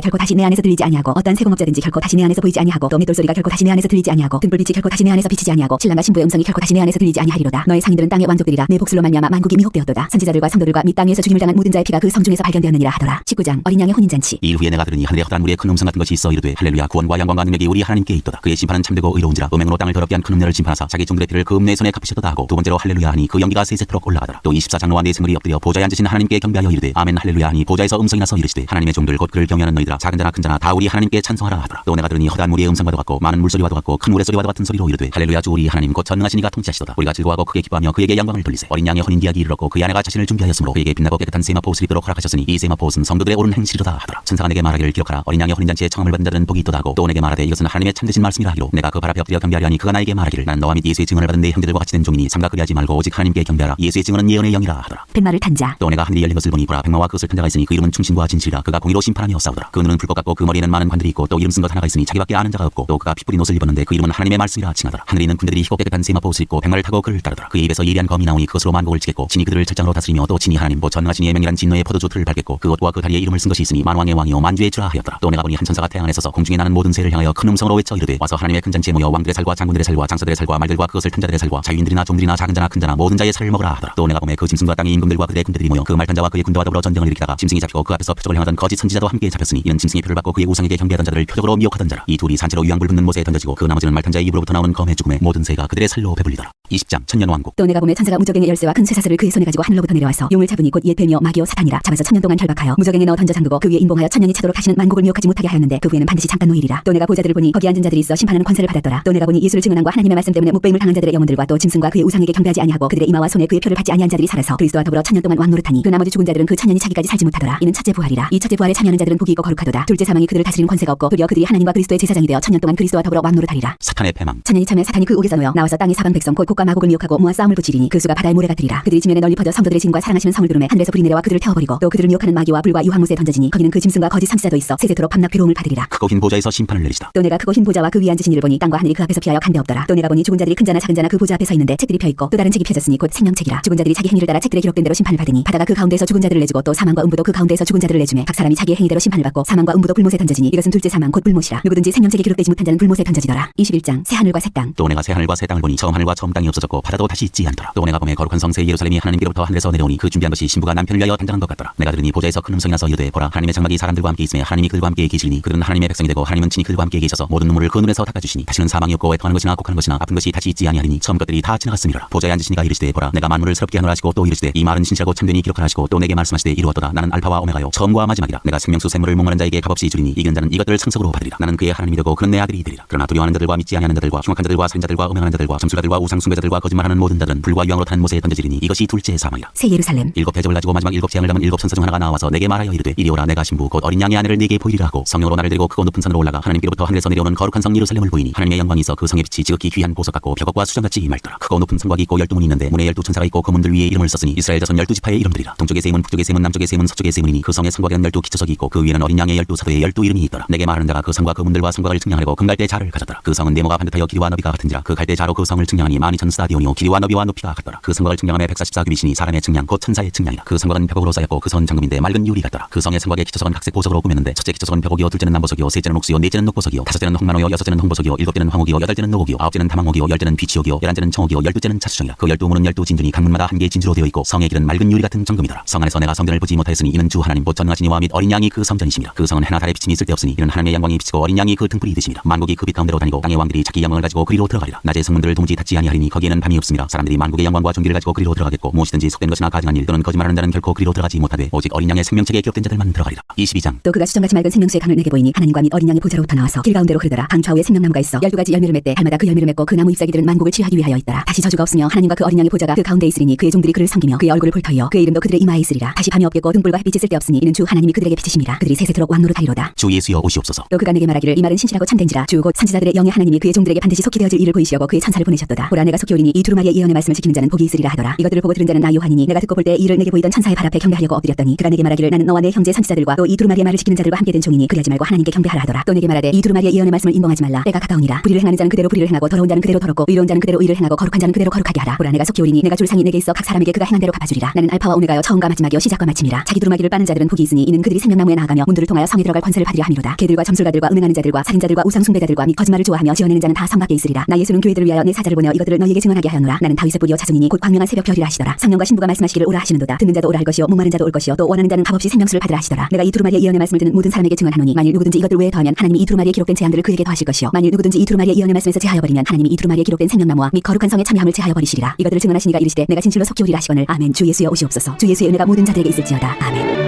Speaker 2: 결코 다시 내 안에서 들리지 아니하고 어떠한 세공업자든지 결코 다시 내 안에서 보이지 아니하고 또 맷돌 소리가 결코 다시 내 안에서 들리지 아니하고 등불빛이 결코 다시 내 안에서 비치지 아니하고 신랑과 신부의 음성이 결코 다시 내 안에서 들리지 아니하리로다. 너의 상인들은 땅의 왕족들이라 내 복술로 말미암아 만국이 미혹되었도다. 선지자들과 성도들과 및 땅 위에서 죽임을 당한 모든 자의 피가 그 성 중에서 발견되었느니라 하더라. 19장 어린 양의 혼인잔치.
Speaker 1: 이 후에 내가 들으니 하늘에 허다한 무리의 큰 음성 같은 것이 있어 이르되 할렐루야 구원과 영광과 능력이 우리 하나님께 있도다. 그의 심판은 참되고 의로운지라 음행으로 땅을 더럽게 한 큰 음녀를 심판하사 자기 종들의 피를 그 음녀의 손에 갚으셨도다 하고 두 번째로 할렐루야 하니 그 연기가 세세토록 올라가더라. 또 24장로와 네 생물이 엎드려 보좌에 앉으신 하나님께 경배하여 이르되 아멘 할렐루야 하니 보좌에서 음성이 나서 이르시되 하나님의 종들 곧 그를 경외하는 너희들아 작은 자나 큰 자나 다 우리 하나님께 찬송하라 하더라. 또 내가 들으니 허다한 무리의 음성과도 같고 많은 물소리와도 같고 큰 우레소리와도 같은 소리로 이르되 할렐루야 주 우리 하나님 곧 전능하신 이가 통치하시도다. 우리가 즐거워하고 크게 기뻐하며 그에게 영광을 돌리세. 어린 양의 혼인 기약이 이르렀고 그의 아내가 자신을 준비하였으므로 그에게 빛나고 깨끗한 세마포 옷을 입도록 허락하셨으니 이 세마포 옷은 성도들의 옳은 행실이로다 하더라. 천사가 내게 말하기를 기록하라. 어린 양의 혼인잔치에 청함을 받은 자들은 복이 있도다 하고 또 내게 말하되 이것은 하나님의 참되신 말씀이라 하기로 내가 그 발 앞에 엎드려 경배하려 하니 그가 나에게 말하기를 나는 너와 및 예수의 증언을 받은 내 형제들과 같이 된 종이니 삼가 그리하지 말고 오직 하나님께 경배하라. 예수의 증언은 예언의 영이라 하더라.
Speaker 2: 백마를 탄 자.
Speaker 1: 또 내가 하늘이 열린 것을 보니 보라 백마와 그것을 탄 자가 있으니 그 이름은 충신과 진실이라. 그가 공의로 심판하며 싸우더라. 그 눈은 불꽃 같고 그 머리에는 많은 관들이 있고 또 이름 쓴 것 하나가 있으니 자기밖에 아는 자가 없고 또 그가 피 뿌린 옷을 입었는데 그 이름은 하나님의 말씀이라 칭하더라. 하늘에 있는 군대들이 희고 깨끗한 세마포 옷을 입고 백마를 타고 그를 따르더라. 그의 입에서 예리한 검이 나오니 그것으로 만국을 치겠고 친히 그들을 철장으로 다스리며 또 친히 하나님 보 전능하신 이의 명이란 진노의 포도주 틀을 밟겠고 그것과 그 다리에 이름을 쓴 것이 있으니 만왕의 왕이요 만주의 주라 하였더라. 또 내가 보니 한 천사가 태양 안에 서서 공중에 나는 모든 새를 향하여 큰 음성으로 외쳐 이르되 와서 하나님의 큰 잔치에 모여 왕들의 살과 장군들의 살과 장사들의 살과 말들과 그것을 탄 자들의 살과 자유인들이나 종들이나 작은 자나 큰 자나 모든 자의 살을 먹으라 하더라. 또 내가 보매 그 짐승과 땅의 임금들과 그들의 군대들이 모여 그 말탄 자와 그의 군대와 더불어 전쟁을 일으키다가 짐승이 잡히고 그 앞에서 표적을 행하던 거짓 선지자도 함께 잡혔으니 이는 짐승의 표를 받고 그의 우상에게 경배하던 자들을 표적으로 미혹하던 자라. 이 둘이 산채로 유황불 붙는 못에 던져지고 그 나머지는 말탄 자의 입으로부터 나오는 검의 죽음에 모든 새가 그들의 살로 배불리더라. 20장 천년왕국.
Speaker 2: 또 내가 보매 천사가 무적행의 열쇠와 큰 쇠사슬을 그의 손에 가지고 하늘로부터 내려와서 용을 잡으니 곧 옛뱀이요 마귀요 사탄이라. 잡아서 천년 동안 결박하여 무적행에 넣어 던져 잠그고 그 위에 인봉하여 천년이 차도록 다시는 만국을 미혹하지 못하게 하였는데 그 후에는 반드시 잠깐 노일이라. 또 내가 보좌들을 보니 거기 앉은 자들이 있어 심판하는 권세를 받았더라. 또 내가 보니 예수를 증언함과 하나님의 말씀 때문에 묵배임을 당한 자들의 영혼들과 또 짐승과 그의 우상에게 경배하지 아니하고 그들의 이마와 손에 그의 표를 받지 아니한 자들이 살아서 그리스도와 더불어 천년 동안 왕노릇하니 그 나머지 죽은 자들은 그 천년이 차기까지 살지 못하더라. 이는 첫째 부활이라. 이 첫째 부활에 참여하는 자들은 복이 있고 거룩하도다. 둘째 사망이 그들을 다스리는 권세가 없고 도리어 그들이 하나님과 그리스도의 제사장이 되어 천년 동안 그리스도와 더불어 왕노릇하리라.
Speaker 1: 사탄의 패망.
Speaker 2: 천년이 차면 사탄이 그 옥에서 놓여 나와서 땅의 사방 백성 곧 곡과 마곡을 미혹하고 모아 싸움을 붙이리니 그 수가 바다의 모래 같으리라. 그들이 지면에 널리 퍼져 성도들의 진과 사랑하시는 성을 두르매 하늘에서 불이 내려와 그들을 태워버리고 또 그들을 미혹하는 마귀와 불과 유황못에 던져지니 거기는 그 짐승과 거짓 선지자도 있어 세세토록 밤낮 괴로움을 받으리라.
Speaker 1: 크고 긴 보좌에서 심판을 내리시다.
Speaker 2: 또 내가 크고 흰 보좌와 그 위에 앉으신 이를 보니 땅과 하늘이 그 앞에서 피하여 간데 없더라. 또 내가 보니 죽은 자들이 큰 자나 작은 자나 그 보좌 앞에 서 있는데 책들이 펴 있고 또 다른 책이 펴졌으니 곧 생명책이라. 죽은 자들이 자기 행위를 따라 책들에 기록된 대로 심판을 받으니 바다가 그 가운데에서 죽은 자들을 내주고 또 사망과 음부도 그 가운데에서 죽은 자들을 내주매 각 사람이 자기의 행위대로 심판을 받고 사망과 음부도 불못에 던져지니 이것은 둘째 사망 곧 불못이라. 누구든지 생명책에 기록되지 못한 자는 불못에 던져지더라. 21장 새 하늘과 새 땅.
Speaker 1: 또 내가 새 하늘과 새 땅을 보니 처음 하늘과 처음 땅이 없어졌고 바다도 다시 있지 않더라. 또 내가 보매 거룩한 성 새 예루살렘이 하나님께로부터 하늘에서 내려오니 그 준비한 것이 신부가 남편을 위하여 단장한 것 같더라. 내가 들으니 보좌에서 큰 음성이 나서 이르되 보라 하나님의 장막이 사람들과 함께 있으며 하나님이 그들과 함께 계시리니 그들은 하나님의 백성이 되고 하나님은 친히 그들과 함께 계셔서 모든 눈물을 그 눈에서 닦아주시니 다시는 사망이 없고 애통하는 것이나 곡하는 것이나 아픈 것이 다시 있지 아니하리니 처음 것들이 다 지나갔음이라. 보좌에 앉으시니가 이르시되 보라 내가 만물을 새롭게 하노라 하시고 또 이르시되 이 말은 진실하고 참되니 기록하라 하시고 또 내게 말씀하시되 이루었도다. 나는 알파와 오메가요 처음과 마지막이라. 내가 생명수 샘물을 목마른 자에게 값없이 주리니 이긴 자는 이것들을 상속으로 받으리라. 나는 그의 하나님이 되고 그는 내 아들이 되리라. 그러나 두려워하는 자들과 믿지 아니하는 자들과 흉악한 자들과 살인자들과 음행하는 자들과 점술가들과 우상숭배자들과 거짓말하는 모든 자들은 불과 유황으로 탄 못에 던져지리니 이것이 둘째 사망이라.
Speaker 2: 새 예루살렘.
Speaker 1: 7 대접을 가지고 마지막 7 재앙을 담은 7 천사 중 하나가 나와서 내게 말하여 이르되 이리 오라. 내가 신부 곧 어린 양의 아내를 네게 보이리라 하고 성령으로 나를 데리고 크고 높은 산으로 올라가 하나님께로부터 하늘에서 내려오는 거룩한 성 예루살렘을 보이니 하나님의 영광이 있어 그 성의 빛이 지극히 귀한 보석 같고 벽옥과 수정같이 맑더라. 크고 높은 성곽이 있고 12문이 있는데 문에 12천사가 있고 그 문들 위에 이름을 썼으니 이스라엘 자손 12지파의 이름들이라. 동쪽의 세 문, 북쪽의 세 문, 남쪽의 세 문, 서쪽의 세 문이니 그 성의 성곽에는 12기초석이 있고 그 위에는 어린 양의 12사도의 12이름이 있더라. 내게 말하는 자가 그 성과 그 문들과 성곽을 측량하려고 금갈대 자를 가졌더라. 그 성은 네모가 반듯하여 길이와 너비가 같은지라. 그 갈대 자로 그 성을 측량하니 12000스타디오니오 길이와 너비와 높이가 같더라. 그 성곽을 측량함에 144규빗이니 사람의 측량 곧 천사의 측량이라. 그 성곽은 벽옥으로 쌓였고 그 선 잠금인데 맑은 유리 같더라. 그 성의 성곽의 기초석은 각색 보석으로 꾸몄는데 첫째 기초석은 벽옥이요 둘째는 남보석이요 셋째는 옥수요 넷째는 녹보석이요 다섯째는 홍만호요 여섯째는 홍보석이요 일곱째는 황옥이요 여덟째는 녹옥이요 아홉째는 다망옥이요 열째는 비치옥이요 11째는 청옥이요 12째는 차수정이라. 그 12문은 12진준이 각 문마다 한 개의 진주로 되어 있고 성의 길은 맑은 유리 같은 정금이더라. 성 안에서 내가 성전을 보지 못하였으니 이는 주 하나님 곧 전능하신 이와 및 어린 양이 그 성전이심이라. 그 성은 해나 달의 비침이 쓸데없으니 이는 하나님의 영광이 비치고 어린 양이 그 등불이 되심이라. 만국이 그 빛 가운데로 다니고 땅의 왕들이 자기 영광을 가지고 그리로 들어가리라. 낮에 성문들을 도무지 닫지 아니하리니 거기에는 밤이 없음이라. 사람들이 만국의 영광과 존귀를 가지고 그리로 들어가겠고 무엇이든지 속된 것이나 가증한 일 또는 거짓말하는 자는 결코 그리로 들어가지 못하되 오직 어린 양의 생명책에 기록된 자들만 들어가리라. 22장.
Speaker 2: 또 그가 수정같이 맑은 생명수의 강을 내게 보이니 하나님과 및 어린 양의 보좌로부터 나와서 길 가운데로 흐르더라. 강 좌우에 생명나무가 있어 12가지 열매를 맺되 달마다 그 열매를 맺고 그 나무 잎사귀들은 만국을 취하기 위하여 있더라. 다시 저주가 없으며 하나님과 그 어린 양의 보좌가 그 가운데 있으리니 그의 종들이 그를 섬기며 그의 얼굴을 볼 터이요 그의 이름도 그들의 이마에 있으리라. 다시 밤이 없겠고 등불과 햇빛이 쓸데없으니 이는 주 하나님이 그들에게 비치심이라. 그들이 세세토록 왕노릇하리로다.
Speaker 1: 주 예수여 오시옵소서.
Speaker 2: 또 그가 내게 말하기를 이 말은 신실하고 참된지라. 주 곧 선지자들의 영의 하나님이 그의 종들에게 반드시 속히 되어질 일을 보이시려고 그의 천사를 보내셨도다. 보라 내가 속히 오리니 이 두루마리의 예언의 말씀을 지키는 자는 복이 있으리라 하더라. 이것들을 보고 들은 자는 나 요한이니 내가 듣고 볼 때 이를 내게 보이던 천사의 발 앞에 경배하려고 엎드렸더니 그가 내게 말하기를 나는 너와 내 형제 선지자들과 또 이 두루마리의 말을 지키는 자들과 함께 된 종이니 그리하지 말고 하나님께 경배하라 하더라. 또 내게 말하되 이 두루마리의 예언의 말씀을 임봉하지 말라. 때가 가까우니라. 불의를 행하는 자는 그대로 불의를 행하고 더러운 자는 그대로 더럽고 의로운 자는 그대로 의를 행하고 거룩한 자는 그대로 거룩하게 하라. 보라 내가 속히 오리니 내가 줄 상이 내게 있어 각 사람에게 그가 행한 대로 갚아주리라. 나는 알파와 오메가요 처음과 마지막이요 시작과 마침이라. 자기 두루마기를 빠는 자들은 복이 있으니 이는 그들이 생명나무에 나아가며 문들을 통하여 성에 들어갈 권세를 받으려 함이로다. 개들과 점술가들과 음행하는 자들과 살인자들과 우상숭배자들과 및 거짓말을 좋아하며 지어내는 자는 다 성 밖에 있으리라. 나 예수는 교회들을 위하여 내 사자를 보내어 이것들을 너희에게 증언하게 하였노라. 나는 다윗의 뿌리요 자손이니 곧 광명한 새벽 별이라 하시더라. 성령과 신부가 말씀하시기를 오라 하시는도다. 듣는 자도 오라 할 것이요 목마른 자도 올 것이요 또 원하는 자는 값없이 생명수를 받으라 하시더라. 내가 이 두루마리의 예언의 말씀을 듣는 모든 사람에게 증언하노니 만일 누구든지 이것들 외에 더하면 하나님이 이 두루마리에 기록된 재앙들을 그에게 더하실 것이요 만일 누구든지 이 두루마리의 예언의 말씀에서 제하여 버리면 하나님이 이 두루마리에 기록된 생명나무와 및 거룩한 성의 참여함을 제하여 버리시리라. 이것들을 증언하시니가 이르시되 내가 진실로 속히 오리라 하시거늘 아멘. 주 예수여 오시옵소서. 주 예수의 은혜가 모든 자들에게 있을지어다. 아멘.